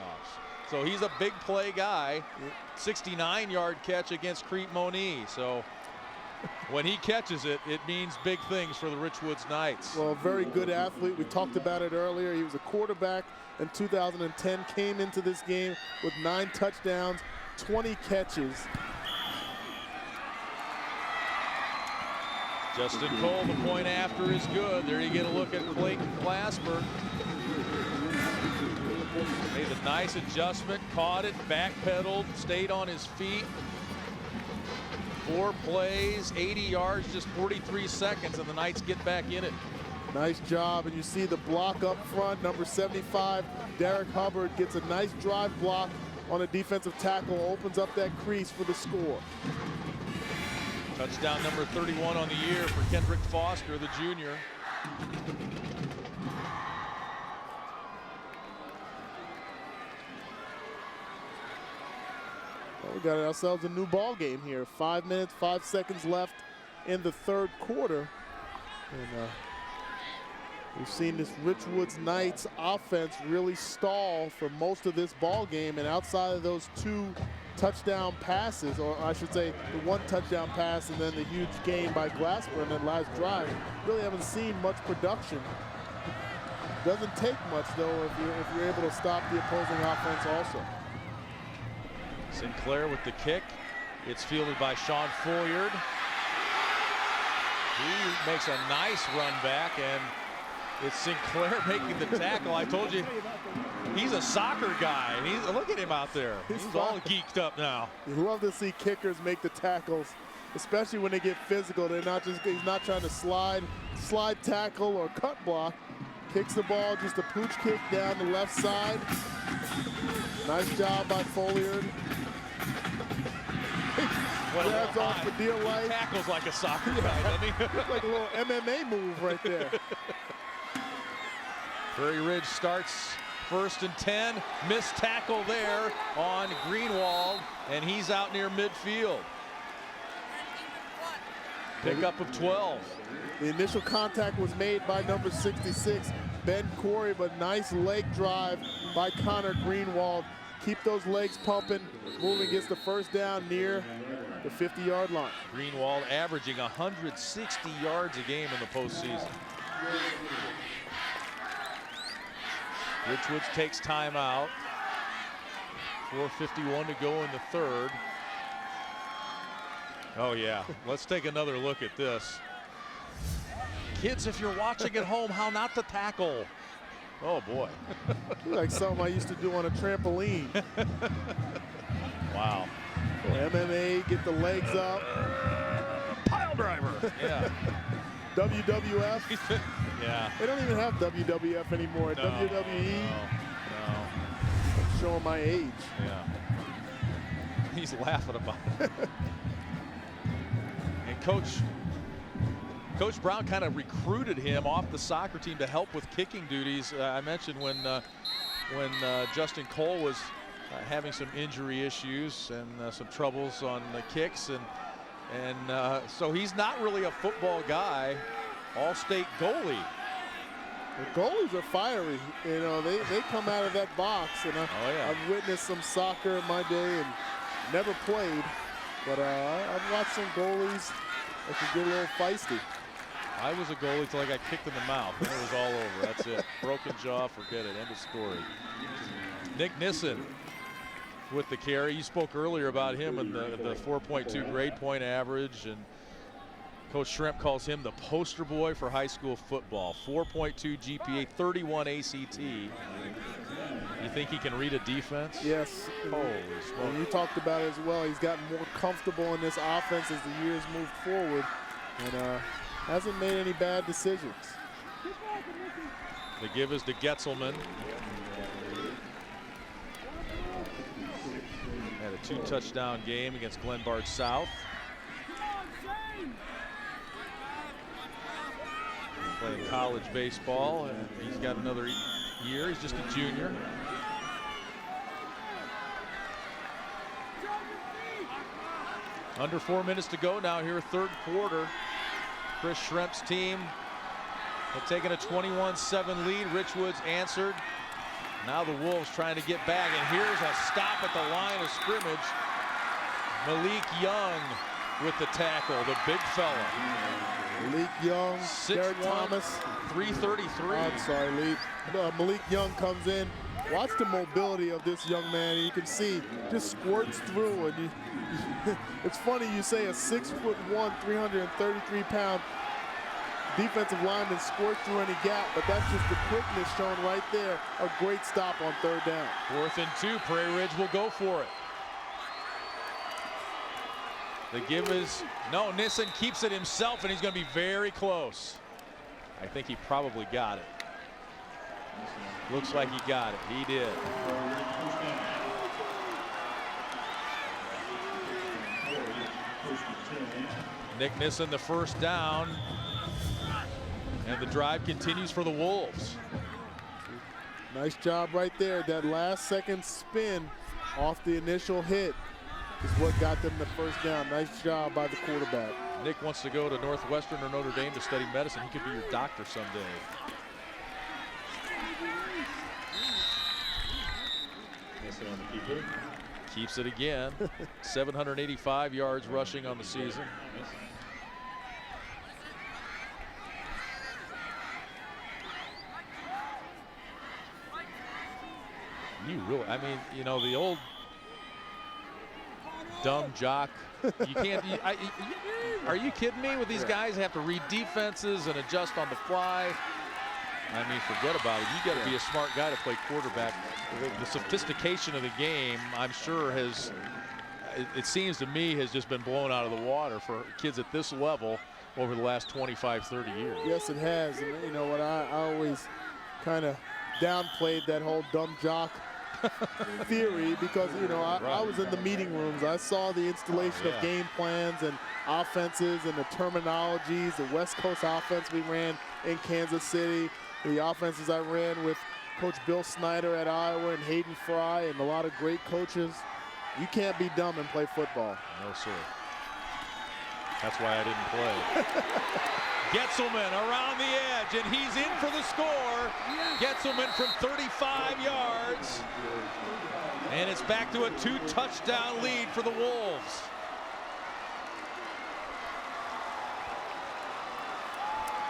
So he's a big play guy. 69-yard catch against Crete Moni. So when he catches it, it means big things for the Richwoods Knights. Well, a very good athlete. We talked about it earlier. He was a quarterback in 2010, came into this game with 9 touchdowns, 20 catches. Justin Cole, the point after is good. There you get a look at Clayton Glasper. Made a nice adjustment, caught it, backpedaled, stayed on his feet. 4 plays, 80 yards, just 43 seconds, and the Knights get back in it. Nice job, and you see the block up front. Number 75, Derek Hubbard, gets a nice drive block on a defensive tackle, opens up that crease for the score. Touchdown number 31 on the year for Kendrick Foster, the junior. Well, we got ourselves a new ball game here. 5 minutes, 5 seconds left in the 3rd quarter. And we've seen this Richwoods Knights offense really stall for most of this ball game. And outside of those 2 touchdown passes, or I should say the one touchdown pass and then the huge gain by Glasper in that last drive. Really haven't seen much production. Doesn't take much though if you're able to stop the opposing offense also. Sinclair with the kick. It's fielded by Sean Foyard. He makes a nice run back, and it's Sinclair making the tackle. I told you, he's a soccer guy. Look at him out there. He's all geeked up now. You love to see kickers make the tackles, especially when they get physical. He's not trying to slide tackle or cut block. Kicks the ball, just a pooch kick down the left side. Nice job by Foyard. Grabs off the deal light. Tackles like a soccer guy, doesn't he? Looks like a little MMA move right there. Prairie Ridge starts 1st and 10. Missed tackle there on Greenwald, and he's out near midfield. Pickup of 12. The initial contact was made by number 66, Ben Corey, but nice leg drive by Connor Greenwald. Keep those legs pumping, moving, gets the first down near the 50-yard line. Greenwald averaging 160 yards a game in the postseason. Richwoods takes timeout. 4:51 to go in the third. Oh yeah, let's take another look at this. Kids, if you're watching at home, how not to tackle. Oh boy. Like something I used to do on a trampoline. Wow. MMA, get the legs up. Pile driver. Yeah. WWF. Yeah. They don't even have WWF anymore. No. WWE. No. Showing my age. Yeah. He's laughing about it. And Coach Brown kind of recruited him off the soccer team to help with kicking duties. I mentioned when Justin Cole was having some injury issues and some troubles on the kicks, and so he's not really a football guy. All-state goalie. The goalies are fiery. You know, they come out of that box, and I've witnessed some soccer in my day and never played, but I've watched some goalies that can get a little feisty. I was a goalie till I got kicked in the mouth, and it was all over. That's it. Broken jaw, forget it. End of story. Nick Nissen with the carry. You spoke earlier about him and the 4.2 grade point average, and Coach Shrimp calls him the poster boy for high school football. 4.2 GPA, 31 ACT. You think he can read a defense? Yes. Holy smoke. And you talked about it as well. He's gotten more comfortable in this offense as the years moved forward, and hasn't made any bad decisions. The give is to Getzelman. Had a 2-touchdown game against Glenbard South. Playing college baseball, and he's got another year. He's just a junior. Under 4 minutes to go now here, third quarter. Chris Shrimp's team had taken a 21-7 lead. Richwoods answered. Now the Wolves trying to get back, and here's a stop at the line of scrimmage. Malik Young with the tackle, the big fella. Malik Young, Derek Thomas. 333. I'm sorry, Lee. Malik Young comes in. Watch the mobility of this young man. You can see just squirts through. And it's funny you say a 6'1", 333-pound defensive lineman squirts through any gap, but that's just the quickness shown right there. A great stop on third down. 4th and 2. Prairie Ridge will go for it. The give is, no, Nissen keeps it himself, and he's going to be very close. I think he probably got it. Looks like he got it. He did. Nick Nissen the first down, and the drive continues for the Wolves. Nice job right there. That last second spin off the initial hit is what got them the first down. Nice job by the quarterback. Nick wants to go to Northwestern or Notre Dame to study medicine. He could be your doctor someday. Keeps it again. 785 yards rushing on the season. I mean, you know, the old dumb jock. You can't. Are you kidding me? With these guys have to read defenses and adjust on the fly. I mean, forget about it. You got to be a smart guy to play quarterback. The sophistication of the game, I'm sure, has. It seems to me, has just been blown out of the water for kids at this level over the last 25, 30 years. Yes, it has. And you know what? I always kind of downplayed that whole dumb jock theory because, you know, I was in the meeting rooms. I saw the installation of game plans and offenses and the terminologies, the West Coast offense we ran in Kansas City, the offenses I ran with Coach Bill Snyder at Iowa and Hayden Fry and a lot of great coaches. You can't be dumb and play football. No, sir. That's why I didn't play. Getzelman around the edge, and he's in for the score. Getzelman from 35 yards. And it's back to a 2-touchdown lead for the Wolves.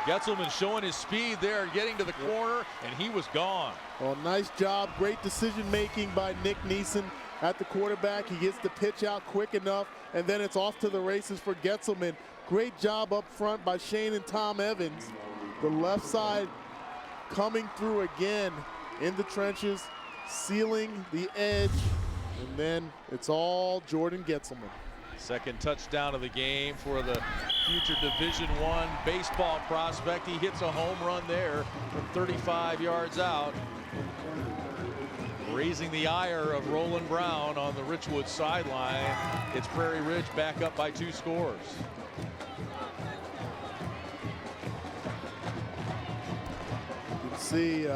Getzelman showing his speed there, getting to the corner, and he was gone. Well, nice job. Great decision-making by Nick Neeson at the quarterback. He gets the pitch out quick enough, and then it's off to the races for Getzelman. Great job up front by Shane and Tom Evans. The left side coming through again in the trenches, sealing the edge, and then it's all Jordan Getzelman. Second touchdown of the game for the future Division I baseball prospect. He hits a home run there from 35 yards out, raising the ire of Roland Brown on the Richwoods sideline. It's Prairie Ridge back up by 2 scores. You can see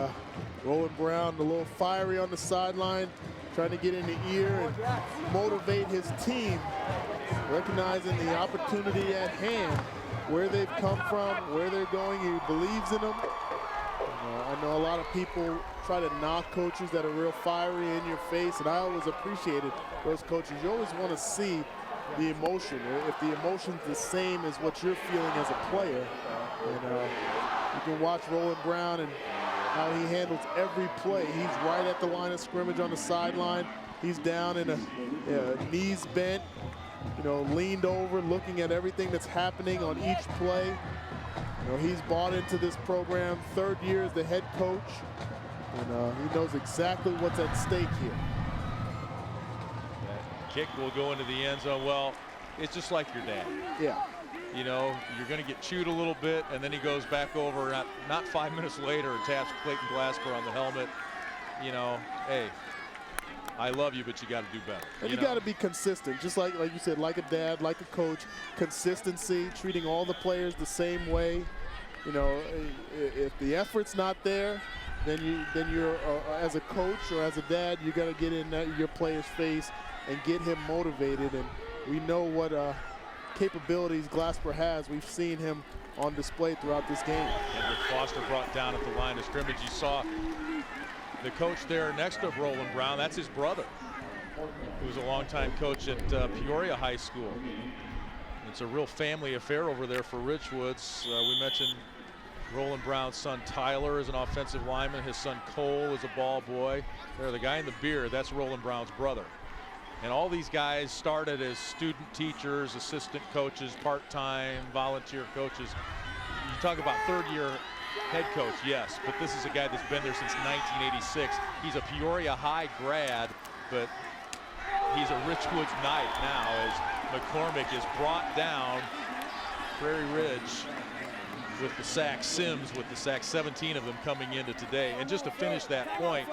Roland Brown a little fiery on the sideline, trying to get in the ear and motivate his team, recognizing the opportunity at hand, where they've come from, where they're going. He believes in them. I know a lot of people try to knock coaches that are real fiery in your face, and I always appreciated those coaches. You always want to see the emotion, if the emotion's the same as what you're feeling as a player. And you can watch Roland Brown and how he handles every play. He's right at the line of scrimmage on the sideline. He's down in a knees bent, you know, leaned over, looking at everything that's happening on each play. You know, he's bought into this program, 3rd year as the head coach, and he knows exactly what's at stake here. That kick will go into the end zone. Well, it's just like your dad. Yeah. You know, you're going to get chewed a little bit, and then he goes back over, not 5 minutes later, and taps Clayton Glasper on the helmet. You know, hey, I love you, but you got to do better. And you got to be consistent, just like you said, like a dad, like a coach. Consistency, treating all the players the same way. You know, if the effort's not there, then you're as a coach or as a dad, you got to get in your player's face and get him motivated. And we know what capabilities Glasper has. We've seen him on display throughout this game. And with Foster brought down at the line of scrimmage, you saw the coach there next to Roland Brown. That's his brother, who was a longtime coach at Peoria High School. It's a real family affair over there for Richwoods. We mentioned Roland Brown's son Tyler is an offensive lineman. His son Cole is a ball boy. There, the guy in the beard, that's Roland Brown's brother. And all these guys started as student teachers, assistant coaches, part-time, volunteer coaches. You talk about 3rd year head coach, yes, but this is a guy that's been there since 1986. He's a Peoria High grad, but he's a Richwoods Knight now as McCormick is brought down. Prairie Ridge with the sack, Sims with the sack, 17 of them coming into today. And just to finish that point,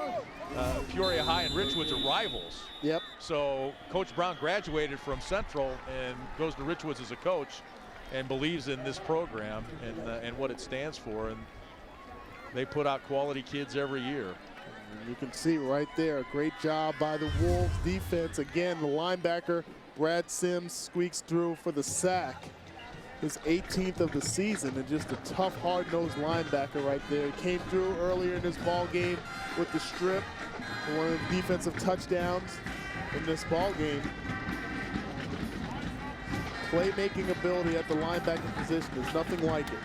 Peoria High and Richwoods are rivals. Yep. So Coach Brown graduated from Central and goes to Richwoods as a coach and believes in this program and what it stands for. And they put out quality kids every year. And you can see right there, a great job by the Wolves defense. Again, the linebacker, Brad Sims, squeaks through for the sack. His 18th of the season, and just a tough, hard-nosed linebacker right there. He came through earlier in this ball game with the strip for one of the defensive touchdowns. in this ball game. Playmaking ability at the linebacker position is nothing like it.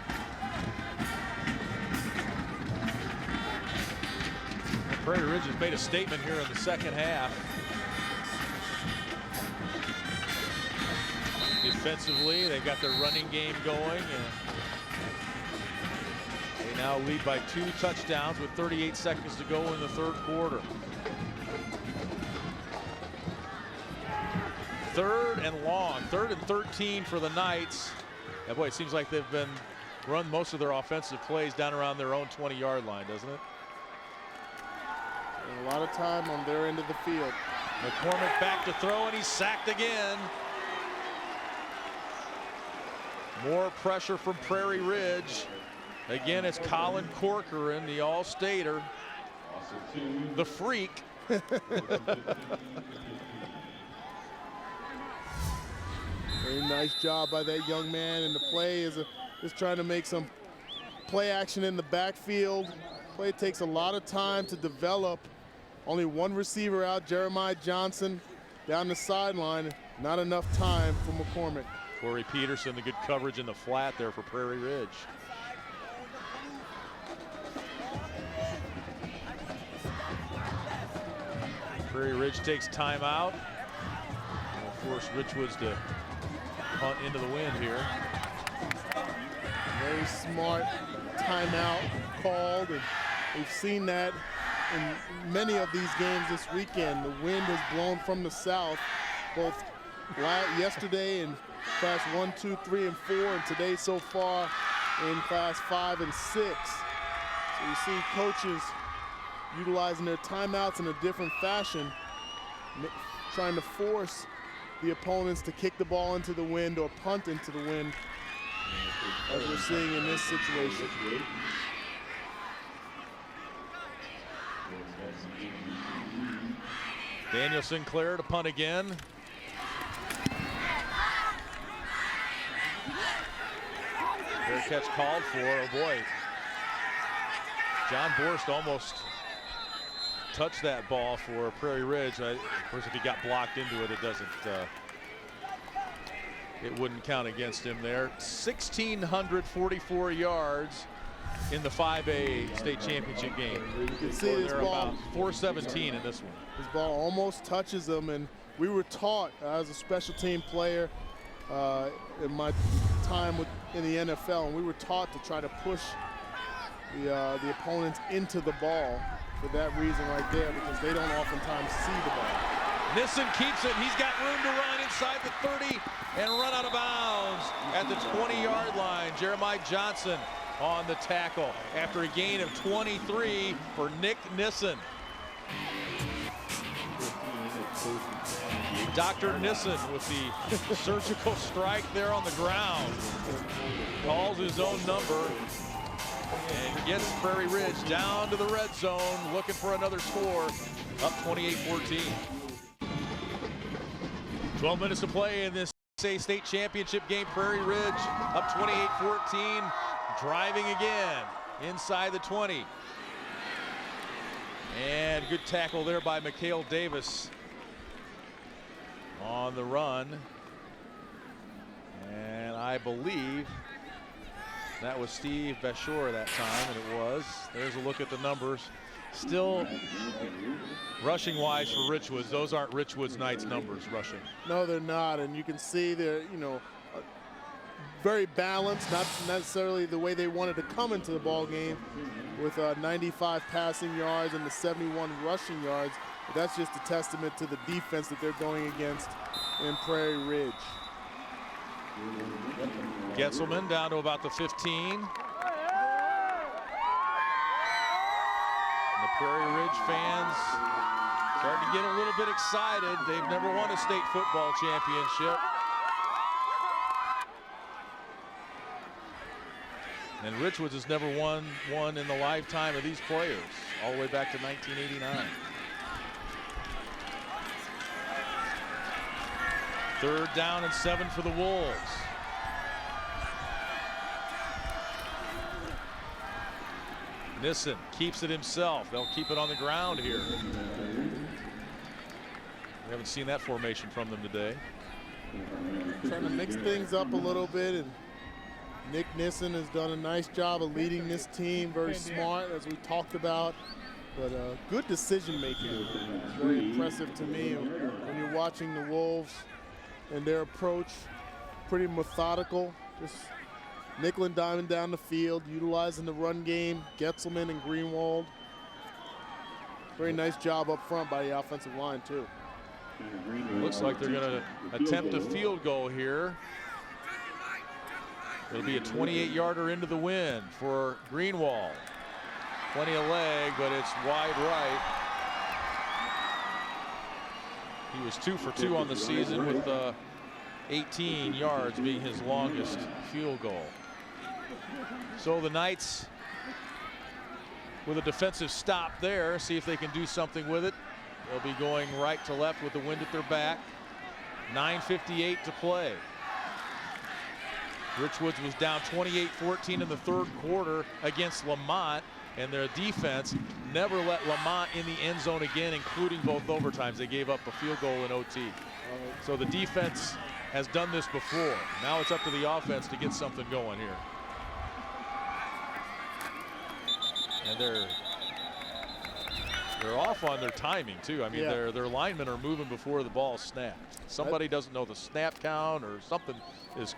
Prairie Ridge has made a statement here in the second half. Defensively, they got their running game going. And they now lead by 2 touchdowns with 38 seconds to go in the third quarter. 3rd and long, 3rd and 13 for the Knights. And boy, it seems like they've been run most of their offensive plays down around their own 20-yard line, doesn't it? And a lot of time on their end of the field. McCormick back to throw, and he's sacked again. More pressure from Prairie Ridge. Again, it's Colin Corcoran, the All-Stater, the freak. Very nice job by that young man, and the play is just trying to make some play action in the backfield. Play takes a lot of time to develop. Only one receiver out, Jeremiah Johnson, down the sideline. Not enough time for McCormick. Corey Peterson, the good coverage in the flat there for Prairie Ridge. Prairie Ridge takes timeout. Will force Richwoods to punt into the wind here. Very smart timeout called, and we've seen that in many of these games this weekend. The wind has blown from the south, both yesterday in class 1, 2, 3, and 4, and today so far in class 5 and 6. So you see coaches utilizing their timeouts in a different fashion, trying to force the opponents to kick the ball into the wind or punt into the wind, as we're seeing in this situation. Daniel Sinclair to punt again. Fair catch called for. Oh boy. John Borst almost touched that ball for Prairie Ridge. Of course, if he got blocked into it, it doesn't. It wouldn't count against him there. 1,644 yards in the 5A state championship game. You can see this ball. About 417 in this one. This ball almost touches them, and we were taught as a special team player in my time in the NFL, and we were taught to try to push the opponents into the ball for that reason right there, because they don't oftentimes see the ball. Nissen keeps it. He's got room to run inside the 30 and run out of bounds at the 20-yard line. Jeremiah Johnson on the tackle after a gain of 23 for Nick Nissen. Dr. Nissen with the surgical strike there on the ground. Calls his own number and gets Prairie Ridge down to the red zone, looking for another score, up 28-14. 12 minutes to play in this IHSA state championship game. Prairie Ridge up 28-14, driving again inside the 20. And good tackle there by Mikhail Davis on the run. And I believe that was Steve Bashore that time, and it was. There's a look at the numbers. Still, rushing-wise for Richwoods, those aren't Richwoods Knights numbers rushing. No, they're not, and you can see they're, very balanced, not necessarily the way they wanted to come into the ball game with 95 passing yards and the 71 rushing yards. But that's just a testament to the defense that they're going against in Prairie Ridge. Getzelman down to about the 15. The Prairie Ridge fans starting to get a little bit excited. They've never won a state football championship. And Richwoods has never won one in the lifetime of these players, all the way back to 1989. Third down and 7 for the Wolves. Nissen keeps it himself. They'll keep it on the ground here. We Haven't seen that formation from them today. Trying to mix things up a little bit, and Nick Nissen has done a nice job of leading this team. Very smart, as we talked about, but good decision making. It's very impressive to me when you're watching the Wolves and their approach. Pretty methodical, just nickel and diming down the field, utilizing the run game. Getzelman and Greenwald. Very nice job up front by the offensive line too. Looks like they're going to attempt a field goal here. It'll be a 28-yarder into the wind for Greenwald. Plenty of leg, but it's wide right. He was 2 for 2 on the season with 18 yards being his longest field goal. So the Knights with a defensive stop there, see if they can do something with it. They'll be going right to left with the wind at their back. 9:58 to play. Richwoods was down 28-14 in the third quarter against Lamont, and their defense never let Lamont in the end zone again, including both overtimes. They gave up a field goal in OT. So the defense has done this before. Now it's up to the offense to get something going here. And they're off on their timing too. I mean, their linemen are moving before the ball snapped. Somebody doesn't know the snap count, or something is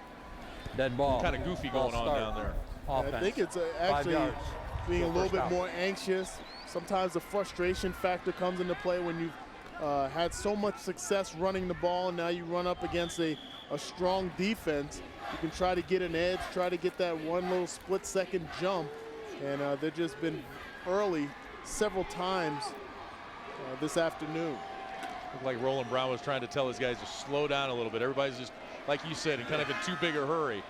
Dead ball. kind of goofy going on down there. I think it's actually being a little bit more anxious. Sometimes the frustration factor comes into play when you've had so much success running the ball, and now you run up against a strong defense. You can try to get an edge, try to get that one little split-second jump, and they've just been early several times this afternoon. Looked like Roland Brown was trying to tell his guys to slow down a little bit. Everybody's just, like you said, in kind of in too big a hurry.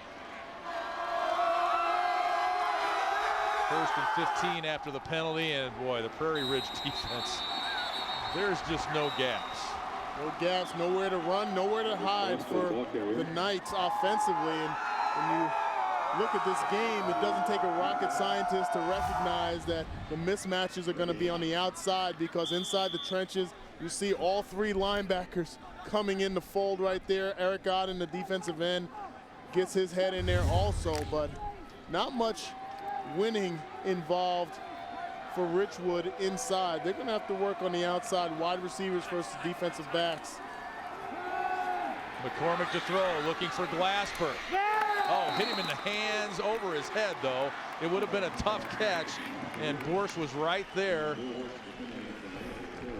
1st and 15 after the penalty, and boy, the Prairie Ridge defense, there's just no gaps. No gaps, nowhere to run, nowhere to hide for the Knights offensively. And when you look at this game, it doesn't take a rocket scientist to recognize that the mismatches are going to be on the outside, because inside the trenches, you see all 3 linebackers coming in the fold right there. Eric Godden, the defensive end, gets his head in there also, but not much winning involved for Richwood inside. They're going to have to work on the outside, wide receivers versus defensive backs. McCormick to throw, looking for Glasper. Oh, hit him in the hands, over his head though. It would have been a tough catch, and Borst was right there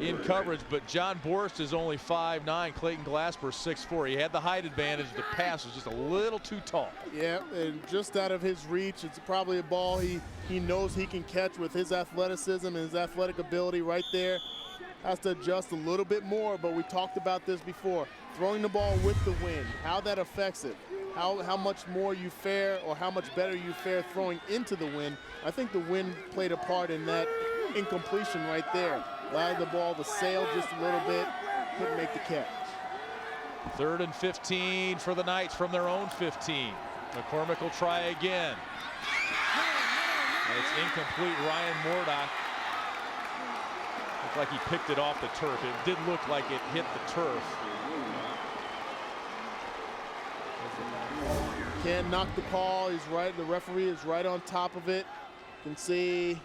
in coverage, but John Borst is only 5'9", Clayton Glasper 6'4". He had the height advantage. The pass was just a little too tall. Yeah, and just out of his reach. It's probably a ball he knows he can catch with his athleticism and his athletic ability right there. Has to adjust a little bit more, but we talked about this before. Throwing the ball with the wind, how that affects it. How much more you fare, or how much better you fare throwing into the wind. I think the wind played a part in that incompletion right there. Allowed the ball to sail just a little bit, couldn't make the catch. 3rd and 15 for the Knights from their own 15. McCormick will try again. And it's incomplete. Ryan Mordock looked like he picked it off the turf. It did look like it hit the turf. Can't knock the call. He's right. The referee is right on top of it. You can see.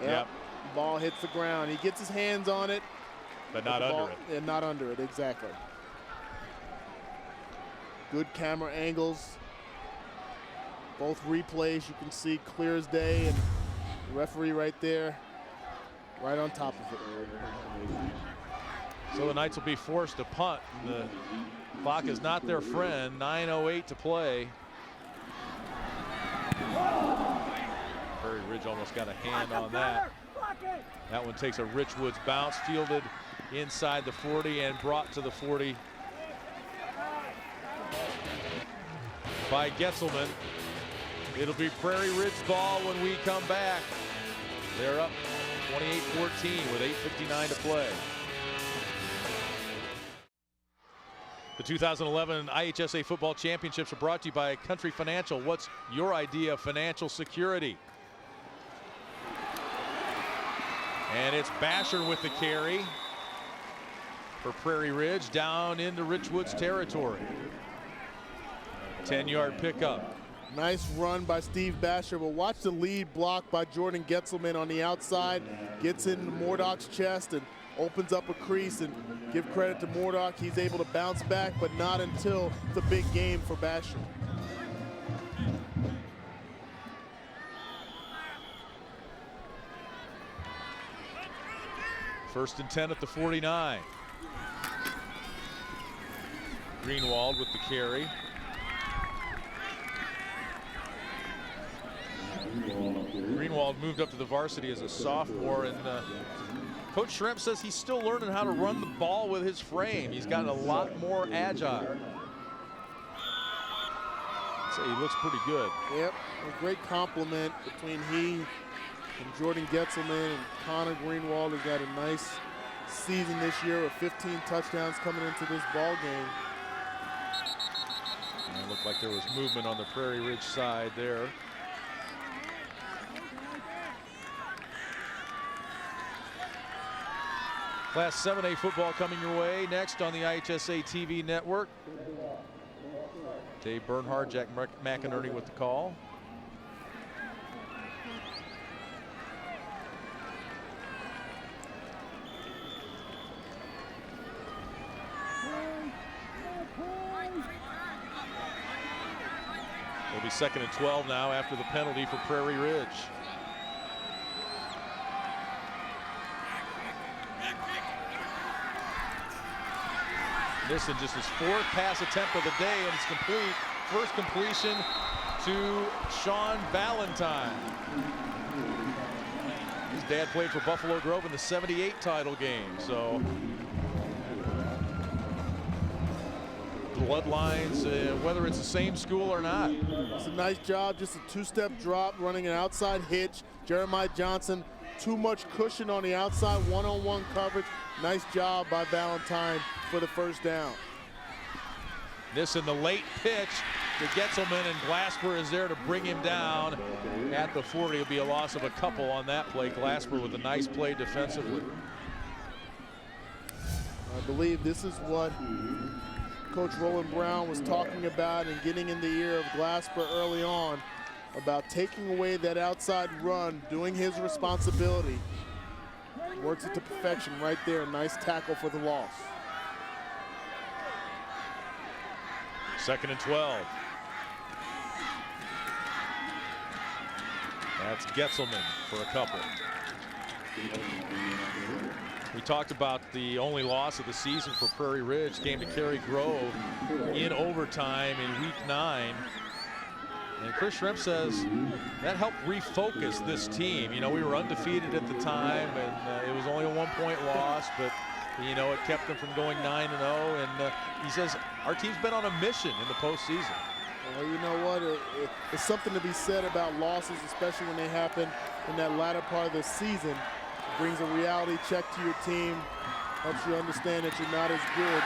Yep. Ball hits the ground. He gets his hands on it, but not under it. And not under it, exactly. Good camera angles. Both replays you can see clear as day, and the referee right there, right on top of it. So the Knights will be forced to punt. The clock is not their friend. 9:08 to play. Prairie Ridge almost got a hand on that. That one takes a Richwoods bounce, fielded inside the 40 and brought to the 40 by Getzelman. It'll be Prairie Ridge ball when we come back. They're up 28-14 with 8:59 to play. The 2011 IHSA Football Championships are brought to you by Country Financial. What's your idea of financial security? And it's Basher with the carry. for Prairie Ridge down into Richwoods territory. 10-yard pickup. Nice run by Steve Basher, but watch the lead block by Jordan Getzelman on the outside. Gets in Mordock's chest and opens up a crease, and give credit to Mordock. He's able to bounce back, but not until the big game for Basher. First and 10 at the 49. Greenwald with the carry. Greenwald moved up to the varsity as a sophomore, and Coach Schremp says he's still learning how to run the ball with his frame. He's gotten a lot more agile. I'd say he looks pretty good. Yep, a great compliment between he and Jordan Getzelman, and Connor Greenwald has got a nice season this year with 15 touchdowns coming into this ball game. And it looked like there was movement on the Prairie Ridge side there. Class 7A football coming your way next on the IHSA TV network. Dave Bernhard, Jack McInerney with the call. It'll be 2nd and 12 now after the penalty for Prairie Ridge. Nissen just his 4th pass attempt of the day, and it's complete. First completion to Sean Valentine. His dad played for Buffalo Grove in the '78 title game, so bloodlines, whether it's the same school or not. It's a nice job, just a 2-step drop, running an outside hitch. Jeremiah Johnson, too much cushion on the outside, one-on-one coverage. Nice job by Valentine for the first down. Nissen, the late pitch to Getzelman, and Glasper is there to bring him down at the 40. It'll be a loss of a couple on that play. Glasper with a nice play defensively. I believe this is what Coach Roland Brown was talking about and getting in the ear of Glasper early on about taking away that outside run, doing his responsibility. Works it to perfection right there. Nice tackle for the loss. 2nd and 12. That's Getzelman for a couple. We talked about the only loss of the season for Prairie Ridge came to Cary Grove in overtime in week 9. And Chris Schremp says that helped refocus this team. You know, we were undefeated at the time, and it was only a 1-point loss, but you know, it kept them from going 9-0. And he says our team's been on a mission in the postseason. Well, you know what? It's something to be said about losses, especially when they happen in that latter part of the season. It brings a reality check to your team, helps you understand that you're not as good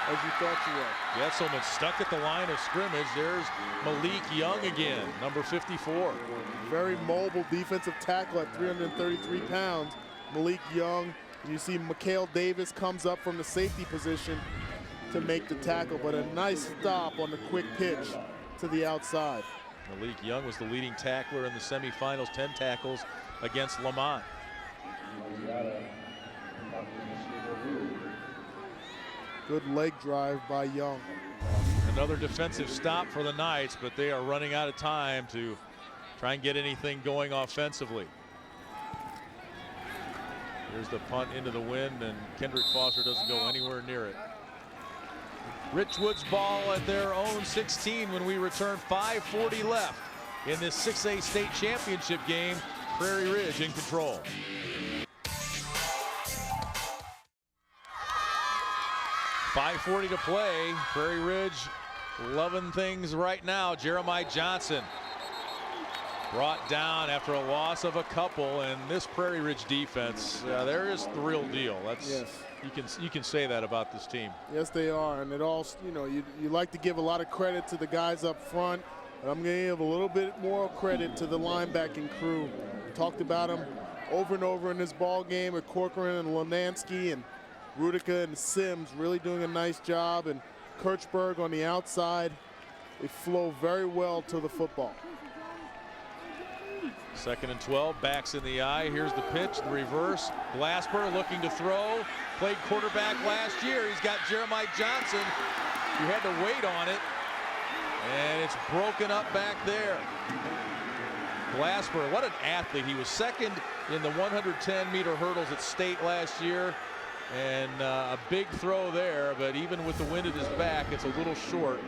as you thought you were. Getzelman stuck at the line of scrimmage. There's Malik Young again, number 54. Very mobile defensive tackle at 333 pounds. Malik Young. You see Mikhail Davis comes up from the safety position to make the tackle, but a nice stop on the quick pitch to the outside. Malik Young was the leading tackler in the semifinals, 10 tackles against Lamont. Good leg drive by Young. Another defensive stop for the Knights, but they are running out of time to try and get anything going offensively. Here's the punt into the wind, and Kendrick Foster doesn't go anywhere near it. Richwoods ball at their own 16 when we return. 5:40 left in this 6A state championship game. Prairie Ridge in control. .540 to play. Prairie Ridge loving things right now. Jeremiah Johnson brought down after a loss of a couple, and this Prairie Ridge defense, there is the real deal. That's, yes. You can say that about this team. Yes, they are, and it all, you know, you like to give a lot of credit to the guys up front, but I'm going to give a little bit more credit to the linebacking crew. We talked about them over and over in this ball game with Corcoran and Lenansky, and Rudica and Sims really doing a nice job, and Kirchberg on the outside. They flow very well to the football. 2nd and 12, backs in the eye. Here's the pitch, the reverse. Glasper looking to throw. Played quarterback last year. He's got Jeremiah Johnson, who had to wait on it. And it's broken up back there. Glasper, what an athlete. He was 2nd in the 110-meter hurdles at state last year. And a big throw there, but even with the wind at his back, it's a little short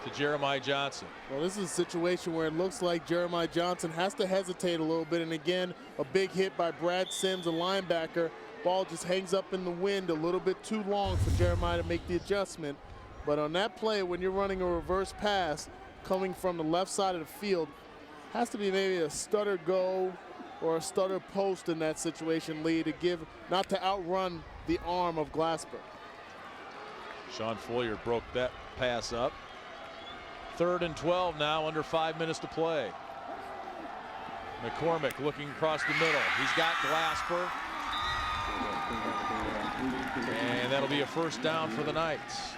to Jeremiah Johnson. Well, this is a situation where it looks like Jeremiah Johnson has to hesitate a little bit, and again, a big hit by Brad Sims, a linebacker. Ball just hangs up in the wind a little bit too long for Jeremiah to make the adjustment. But on that play, when you're running a reverse pass coming from the left side of the field, has to be maybe a stutter go or a stutter post in that situation, Lee, to give, not to outrun the arm of Glasper. Sean Foyer broke that pass up. 3rd and 12 now, under 5 minutes to play. McCormick looking across the middle. He's got Glasper. And that'll be a 1st down for the Knights.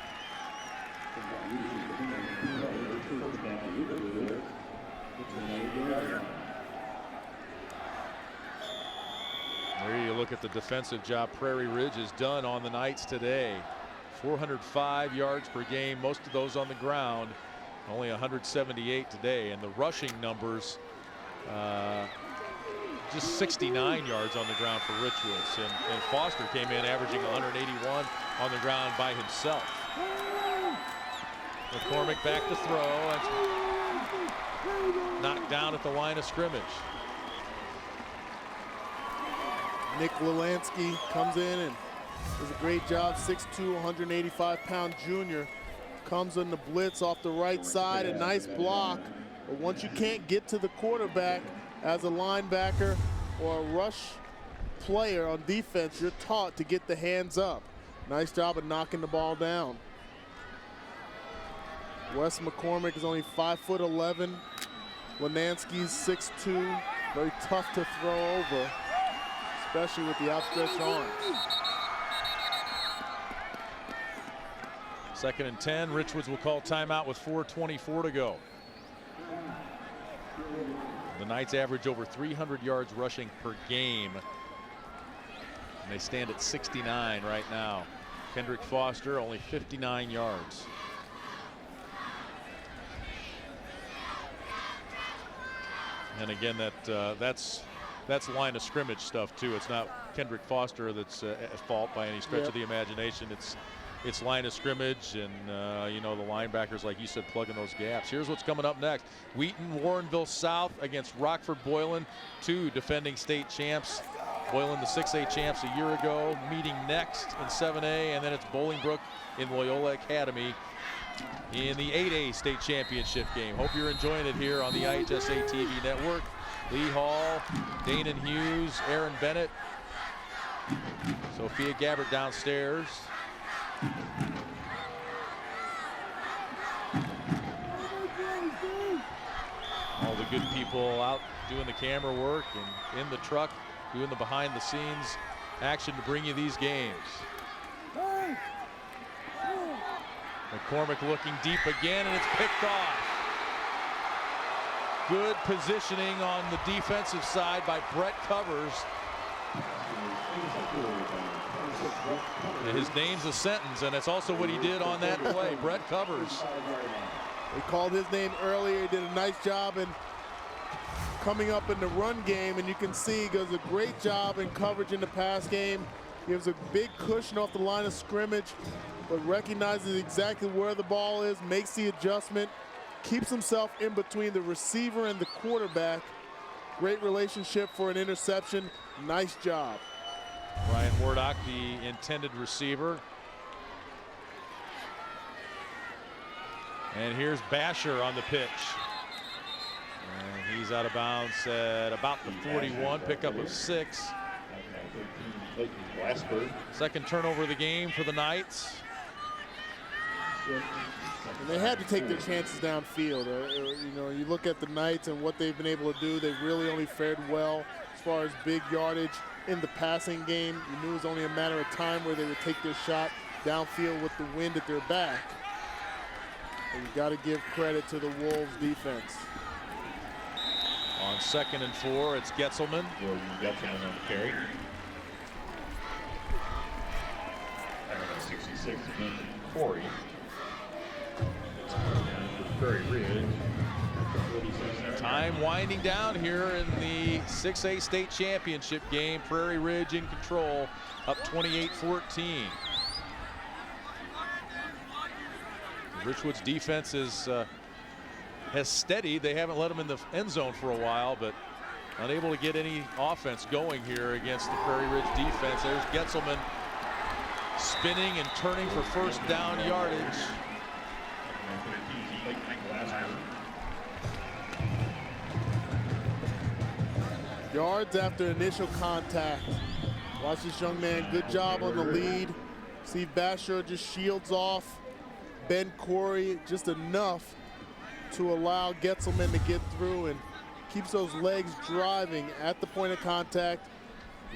There you look at the defensive job Prairie Ridge has done on the Knights today. 405 yards per game, most of those on the ground. Only 178 today, and the rushing numbers, just 69 yards on the ground for Richwoods, and Foster came in averaging 181 on the ground by himself. McCormick back to throw, and knocked down at the line of scrimmage. Nick Lelansky comes in and does a great job. 6'2", 185-pound junior. Comes in the blitz off the right side, a nice block. But once you can't get to the quarterback as a linebacker or a rush player on defense, you're taught to get the hands up. Nice job of knocking the ball down. Wes McCormick is only 5'11". Lanansky's 6'2". Very tough to throw over, especially with the outstretched arms. 2nd and 10. Richwoods will call timeout with 4:24 to go. The Knights average over 300 yards rushing per game. And they stand at 69 right now. Kendrick Foster only 59 yards. And again, that's line of scrimmage stuff too. It's not Kendrick Foster that's at fault by any stretch of the imagination. It's line of scrimmage, and you know, the linebackers, like you said, plugging those gaps. Here's what's coming up next. Wheaton Warrenville South against Rockford Boylan, 2 defending state champs. Boylan, the 6A champs a year ago, meeting next in 7A, and then it's Bolingbrook in Loyola Academy in the 8A state championship game. Hope you're enjoying it here on the IHSA TV network. Lee Hall, Danon Hughes, Aaron Bennett, Sophia Gabbert downstairs. All the good people out doing the camera work and in the truck doing the behind the scenes action to bring you these games. McCormick looking deep again, and it's picked off. Good positioning on the defensive side by Brett Covers. His name's a sentence, and it's also what he did on that play. Brett Covers. They called his name earlier. He did a nice job in coming up in the run game, and you can see he does a great job in coverage in the pass game. Gives a big cushion off the line of scrimmage, but recognizes exactly where the ball is, makes the adjustment, keeps himself in between the receiver and the quarterback. Great relationship for an interception. Nice job. Ryan Wardock, the intended receiver. And here's Basher on the pitch. And he's out of bounds at about the 41, pickup of 6. Second turnover of the game for the Knights. And they had to take their chances downfield. You know, you look at the Knights and what they've been able to do. They've really only fared well as far as big yardage. in the passing game. You knew it was only a matter of time where they would take their shot downfield with the wind at their back. But you got to give credit to the Wolves defense. On 2nd and 4, it's Getzelman. Getzelman on the carry. 66, Corey. Prairie Ridge. Time winding down here in the 6A state championship game. Prairie Ridge in control, up 28-14. Richwoods defense has steadied. They haven't let them in the end zone for a while, but unable to get any offense going here against the Prairie Ridge defense. There's Getzelman spinning and turning for first down yardage. Yards after initial contact. Watch this young man, good job on the lead. Steve Basher just shields off Ben Corey just enough to allow Getzelman to get through and keeps those legs driving at the point of contact.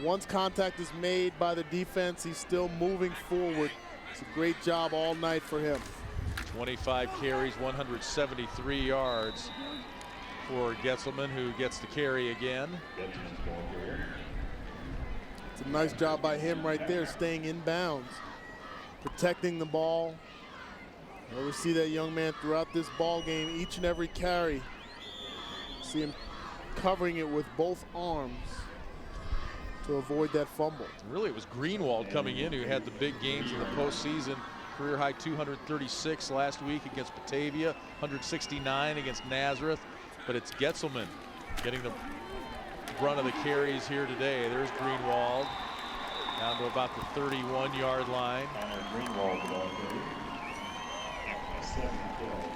Once contact is made by the defense, he's still moving forward. It's a great job all night for him. 25 carries, 173 yards for Getzelman, who gets the carry again. It's a nice job by him right there, staying in bounds, protecting the ball. We see that young man throughout this ball game, each and every carry. See him covering it with both arms to avoid that fumble. Really, it was Greenwald coming in who had the big games in the postseason. Career high 236 last week against Batavia, 169 against Nazareth. But it's Getzelman getting the brunt of the carries here today. There's Greenwald down to about the 31-yard line.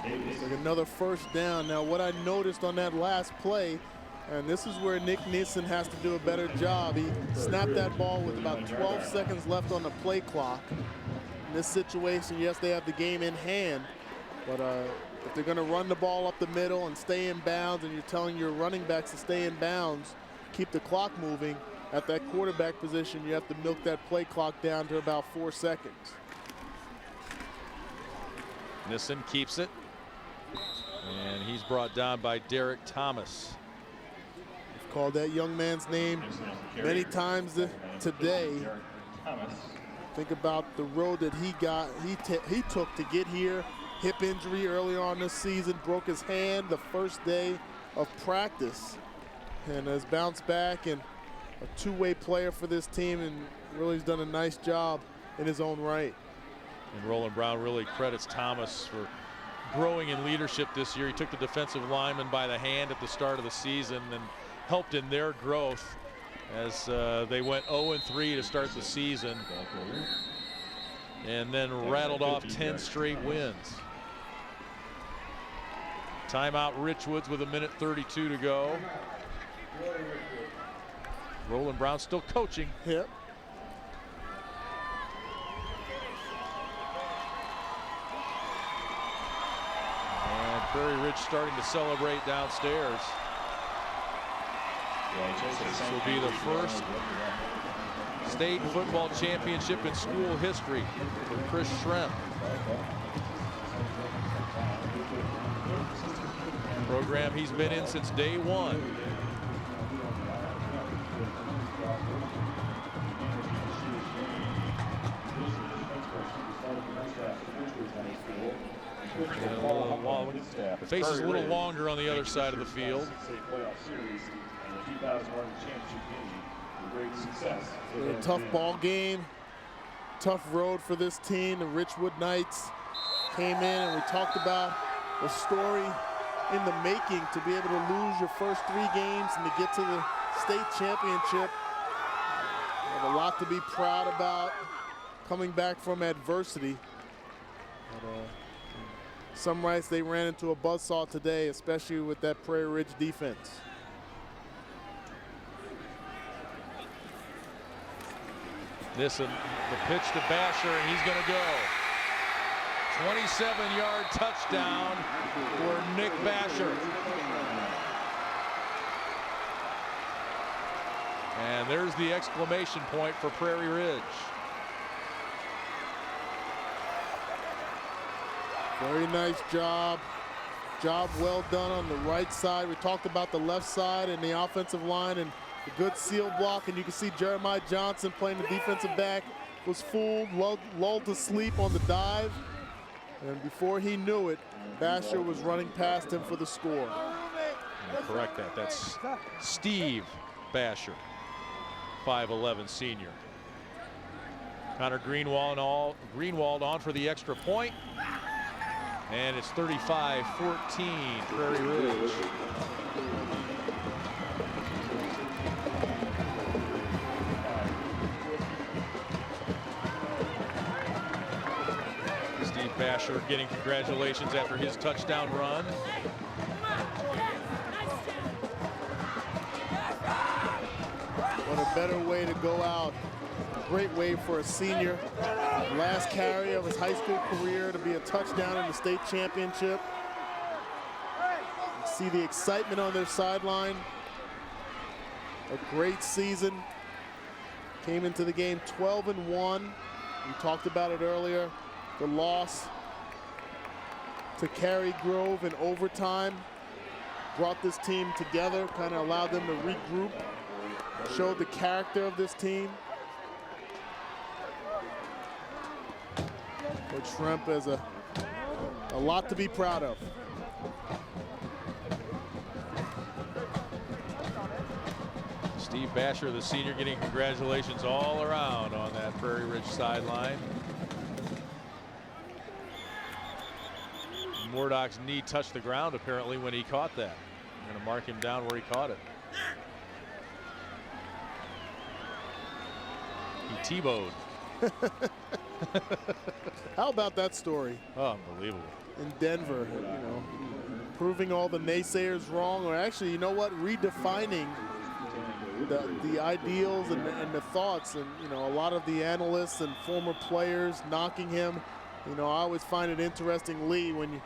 It's like another first down. Now, what I noticed on that last play, and this is where Nick Nissen has to do a better job. He snapped that ball with about 12 seconds left on the play clock. In this situation, yes, they have the game in hand, but if they're going to run the ball up the middle and stay in bounds, and you're telling your running backs to stay in bounds, keep the clock moving, at that quarterback position, you have to milk that play clock down to about 4 seconds. Nissen keeps it, and he's brought down by Derek Thomas. We've called that young man's name many times today. Think about the road that he took to get here. Hip injury earlier on this season, broke his hand the first day of practice, and has bounced back and a two-way player for this team, and really has done a nice job in his own right. And Roland Brown really credits Thomas for growing in leadership this year. He took the defensive lineman by the hand at the start of the season and helped in their growth as they went 0-3 to start the season and then rattled off 10 straight wins. Timeout Richwoods with 1:32 to go. Roland Brown still coaching. Yep. And Prairie Ridge starting to celebrate downstairs. This will be the first state football championship in school history for Chris Schrem. Program he's been in since day one. The face is a little longer on the other side of the field. A tough ball game, tough road for this team. The Richwood Knights came in, and we talked about the story in the making to be able to lose your first 3 games and to get to the state championship. You have a lot to be proud about coming back from adversity. But, some rights they ran into a buzzsaw today, especially with that Prairie Ridge defense. Nissen, the pitch to Basher, and he's going to go. 27-yard touchdown for Nick Basher. And there's the exclamation point for Prairie Ridge. Very nice job. Job well done on the right side. We talked about the left side and the offensive line and the good seal block. And you can see Jeremiah Johnson playing the defensive back was fooled, lulled to sleep on the dive. And before he knew it, Basher was running past him for the score. Correct that. That's Steve Basher, 5'11" senior. Connor Greenwald on for the extra point. And it's 35-14, Prairie Ridge. Steve Basher getting congratulations after his touchdown run. What a better way to go out. Great way for a senior. Last carry of his high school career to be a touchdown in the state championship. You see the excitement on their sideline. A great season. Came into the game 12-1. We talked about it earlier. The loss to Cary Grove in overtime brought this team together, kind of allowed them to regroup, showed the character of this team. Coach Schremp has a lot to be proud of. Steve Basher, the senior, getting congratulations all around on that Prairie Ridge sideline. Murdoch's knee touched the ground apparently when he caught that. I'm going to mark him down where he caught it. He T-bowed. How about that story? Oh, unbelievable. In Denver, you know, proving all the naysayers wrong, or actually, you know what, redefining the ideals and the thoughts, and you know, a lot of the analysts and former players knocking him. You know, I always find it interesting, Lee, when you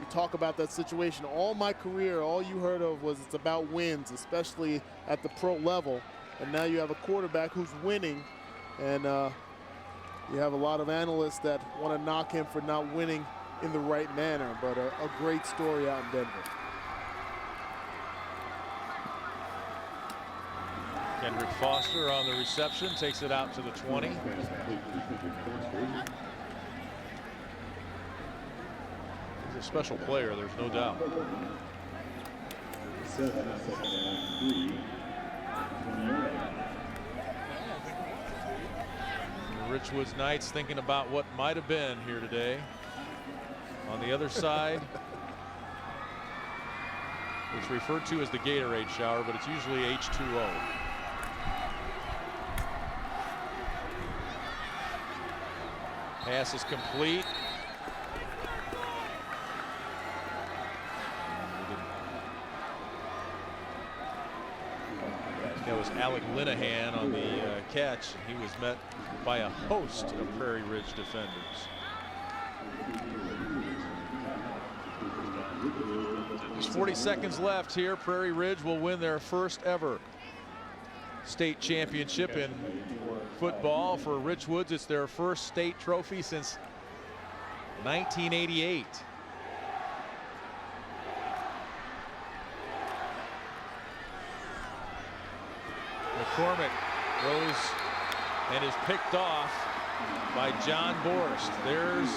talk about that situation. All my career, all you heard of was it's about wins, especially at the pro level, and now you have a quarterback who's winning, and you have a lot of analysts that want to knock him for not winning in the right manner, but a great story out in Denver. Kendrick Foster on the reception, takes it out to the 20. He's a special player, there's no doubt. The Richwoods Knights thinking about what might have been here today. On the other side, it's referred to as the Gatorade shower, but it's usually H2O. Pass is complete. That was Alec Linehan on the catch. He was met by a host of Prairie Ridge defenders. Just 40 seconds left here. Prairie Ridge will win their first ever state championship in football. For Richwoods, it's their first state trophy since 1988. McCormick goes and is picked off by John Borst. There's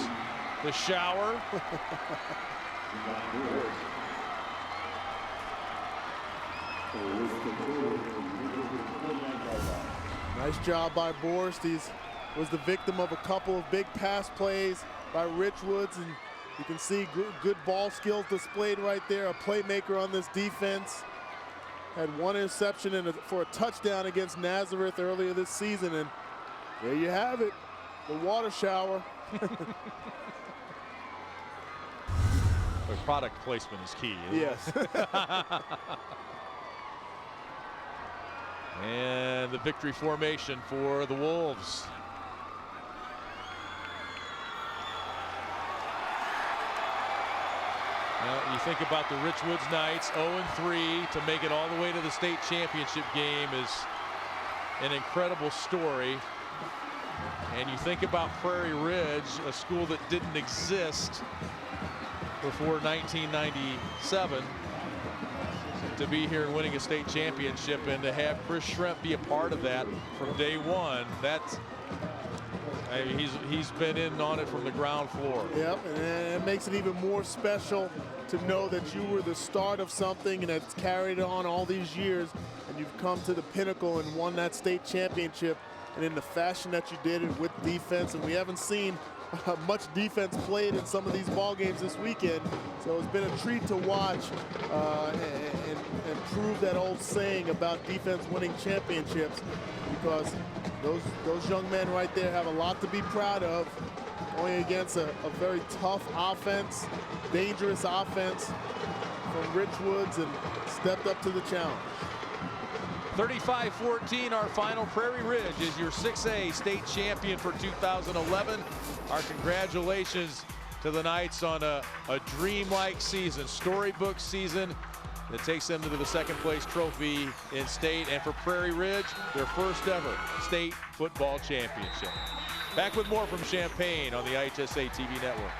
the shower. Nice job by Borst. He was the victim of a couple of big pass plays by Richwoods, and you can see good ball skills displayed right there. A playmaker on this defense. Had one interception for a touchdown against Nazareth earlier this season, and there you have it, the water shower. The product placement is key. Yes. And the victory formation for the Wolves. Well, you think about the Richwoods Knights, 0-3 to make it all the way to the state championship game is an incredible story. And you think about Prairie Ridge, a school that didn't exist before 1997, to be here and winning a state championship, and to have Chris Schremp be a part of that from day one. That's, I mean, he's been in on it from the ground floor. Yep, and it makes it even more special to know that you were the start of something and that's carried on all these years, and you've come to the pinnacle and won that state championship, and in the fashion that you did it with defense. And we haven't seen much defense played in some of these ball games this weekend, so it's been a treat to watch and prove that old saying about defense winning championships, because those young men right there have a lot to be proud of, going against a very tough offense, dangerous offense from Richwoods, and stepped up to the challenge. 35-14 our final. Prairie Ridge is your 6A state champion for 2011. Our congratulations to the Knights on a dreamlike season, storybook season that takes them to the second place trophy in state, and for Prairie Ridge, their first ever state football championship. Back with more from Champaign on the IHSA TV network.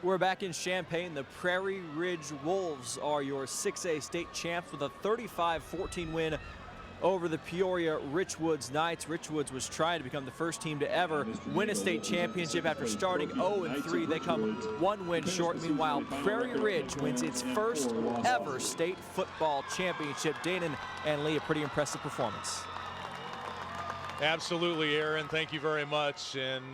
We're back in Champaign. The Prairie Ridge Wolves are your 6A state champs with a 35-14 win over the Peoria Richwoods Knights. Richwoods was trying to become the first team to ever win a state championship after starting 0-3. They come one win short. Meanwhile, Prairie Ridge wins its first ever state football championship. Danon and Lee, a pretty impressive performance. Absolutely, Aaron. Thank you very much. And,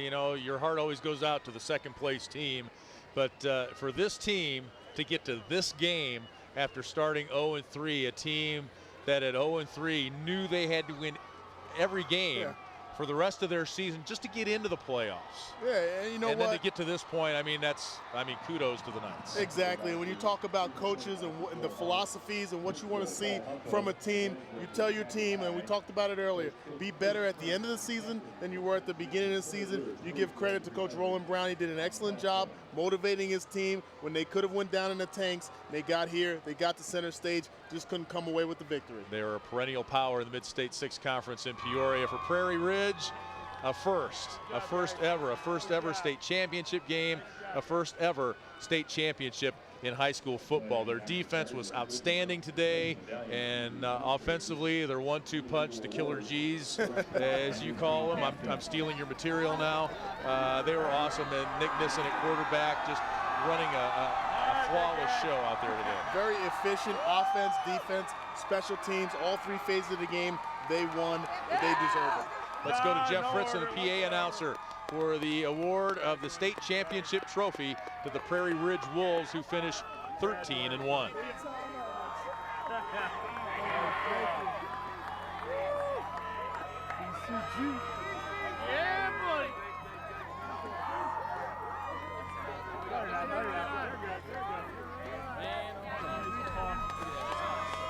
you know, your heart always goes out to the second place team. But for this team to get to this game after starting 0-3, a team that at 0-3 knew they had to win every game for the rest of their season just to get into the playoffs. Yeah, and you know and what? then to get to this point, I mean, kudos to the Knights. Exactly. When you talk about coaches and the philosophies and what you want to see from a team, you tell your team, and we talked about it earlier, be better at the end of the season than you were at the beginning of the season. You give credit to Coach Roland Brown. He did an excellent job motivating his team when they could have went down in the tanks. They got here, they got to center stage, just couldn't come away with the victory. They are a perennial power in the Mid-State 6 Conference in Peoria. For Prairie Ridge, a first ever state championship game, a first ever state championship in high school football. Their defense was outstanding today, and offensively, their 1-2 punch, the killer G's, as you call them. I'm stealing your material now. They were awesome, and Nick Nissen at quarterback just running a flawless show out there today. Very efficient offense, defense, special teams, all three phases of the game. They won, they deserve it. Let's go to Jeff Fritzen, the PA announcer, for the award of the state championship trophy to the Prairie Ridge Wolves, who finished 13-1.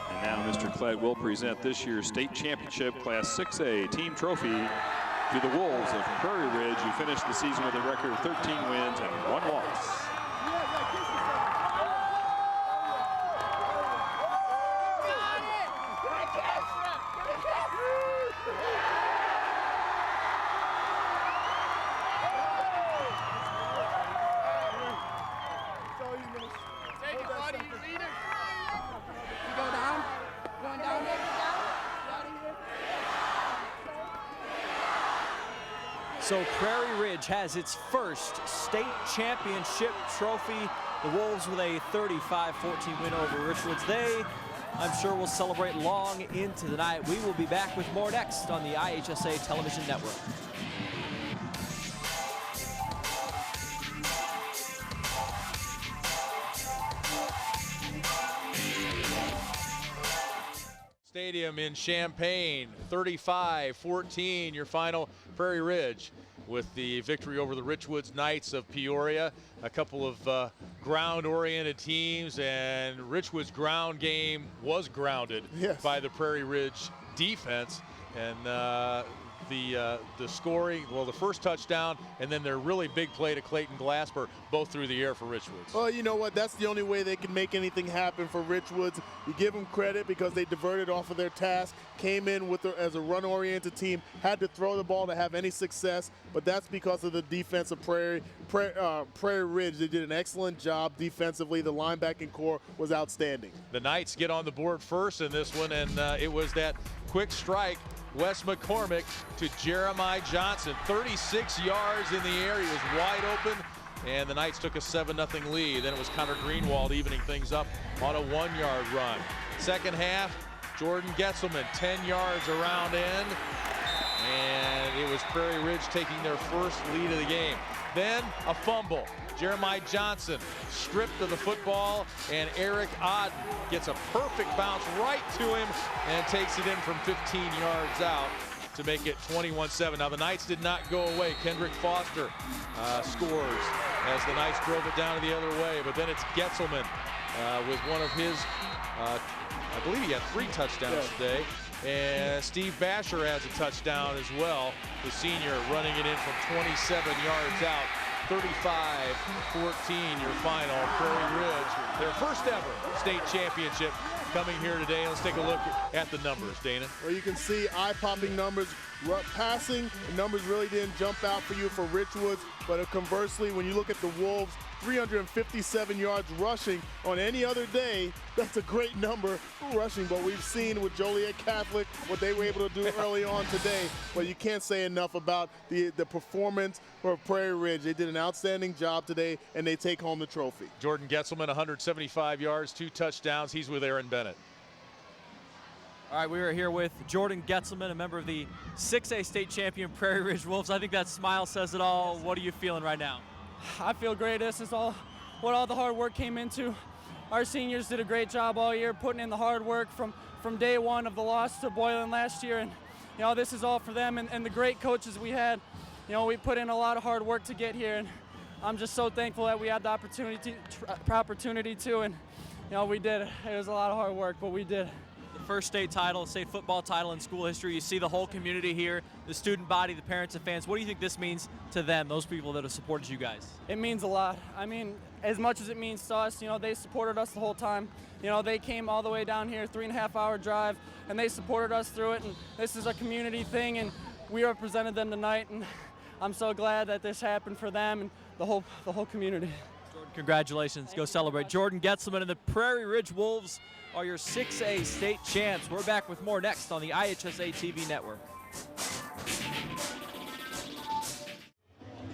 And now Mr. Clegg will present this year's state championship Class 6A team trophy to the Wolves of Prairie Ridge, who finished the season with a record of 13 wins and 1 loss. So Prairie Ridge has its first state championship trophy. The Wolves with a 35-14 win over Richwoods. They, I'm sure, will celebrate long into the night. We will be back with more next on the IHSA Television Network. Stadium in Champaign, 35-14, your final. Prairie Ridge with the victory over the Richwoods Knights of Peoria. A couple of ground-oriented teams, and Richwoods' ground game was grounded by the Prairie Ridge defense. And the scoring, well, the first touchdown, and then their really big play to Clayton Glasper, both through the air for Richwoods. Well, you know what? That's the only way they can make anything happen for Richwoods. You give them credit because they diverted off of their task, came in with as a run-oriented team, had to throw the ball to have any success, but that's because of the defense of Prairie Ridge. They did an excellent job defensively. The linebacking core was outstanding. The Knights get on the board first in this one, and it was that quick strike, Wes McCormick to Jeremiah Johnson, 36 yards in the air. He was wide open, and the Knights took a 7-0 lead. Then it was Connor Greenwald evening things up on a 1-yard run. Second half, Jordan Getzelman, 10 yards around end, and it was Prairie Ridge taking their first lead of the game. Then a fumble. Jeremiah Johnson stripped of the football, and Eric Odden gets a perfect bounce right to him and takes it in from 15 yards out to make it 21-7. Now the Knights did not go away. Kendrick Foster scores as the Knights drove it down the other way, but then it's Getzelman with one of his, I believe he had 3 touchdowns today. And Steve Basher adds a touchdown as well, the senior, running it in from 27 yards out. 35-14 your final. Prairie Ridge, their first ever state championship, coming here today. Let's take a look at the numbers, Dana. Well, you can see eye-popping numbers. Passing, the numbers really didn't jump out for you for Richwoods, but conversely, when you look at the Wolves, 357 yards rushing on any other day, that's a great number rushing, but we've seen with Joliet Catholic what they were able to do early on today, but you can't say enough about the performance for Prairie Ridge. They did an outstanding job today, and they take home the trophy. Jordan Getzelman, 175 yards, 2 touchdowns. He's with Aaron Bennett. All right, we are here with Jordan Getzelman, a member of the 6A state champion Prairie Ridge Wolves. I think that smile says it all. What are you feeling right now? I feel great. This is all what all the hard work came into. Our seniors did a great job all year putting in the hard work from day one of the loss to Boylan last year, and this is all for them and the great coaches we had. We put in a lot of hard work to get here, and I'm just so thankful that we had the opportunity to, and we did it. It was a lot of hard work, but we did. First state title, state football title in school history. You see the whole community here, the student body, the parents and fans. What do you think this means to them, those people that have supported you guys? It means a lot. I mean, as much as it means to us, they supported us the whole time. They came all the way down here, 3.5-hour drive, and they supported us through it. And this is a community thing, and we represented them tonight. And I'm so glad that this happened for them and the whole community. Jordan, congratulations. Go celebrate. Jordan Getzelman and the Prairie Ridge Wolves are your 6A state champs. We're back with more next on the IHSA TV network.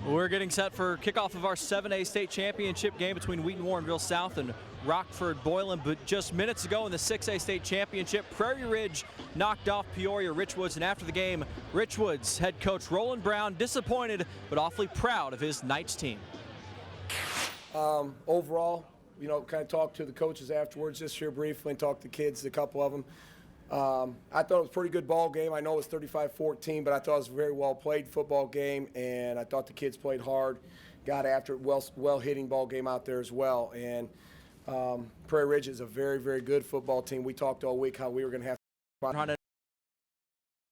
We're getting set for kickoff of our 7A state championship game between Wheaton Warrenville South and Rockford Boylan. But just minutes ago in the 6A state championship, Prairie Ridge knocked off Peoria Richwoods. And after the game, Richwoods head coach Roland Brown disappointed but awfully proud of his Knights team. Overall, kind of talked to the coaches afterwards just here briefly and talked to kids, a couple of them. I thought it was a pretty good ball game. I know it was 35-14, but I thought it was a very well played football game, and I thought the kids played hard, got after it, well hitting ball game out there as well. And Prairie Ridge is a very, very good football team. We talked all week how we were going to have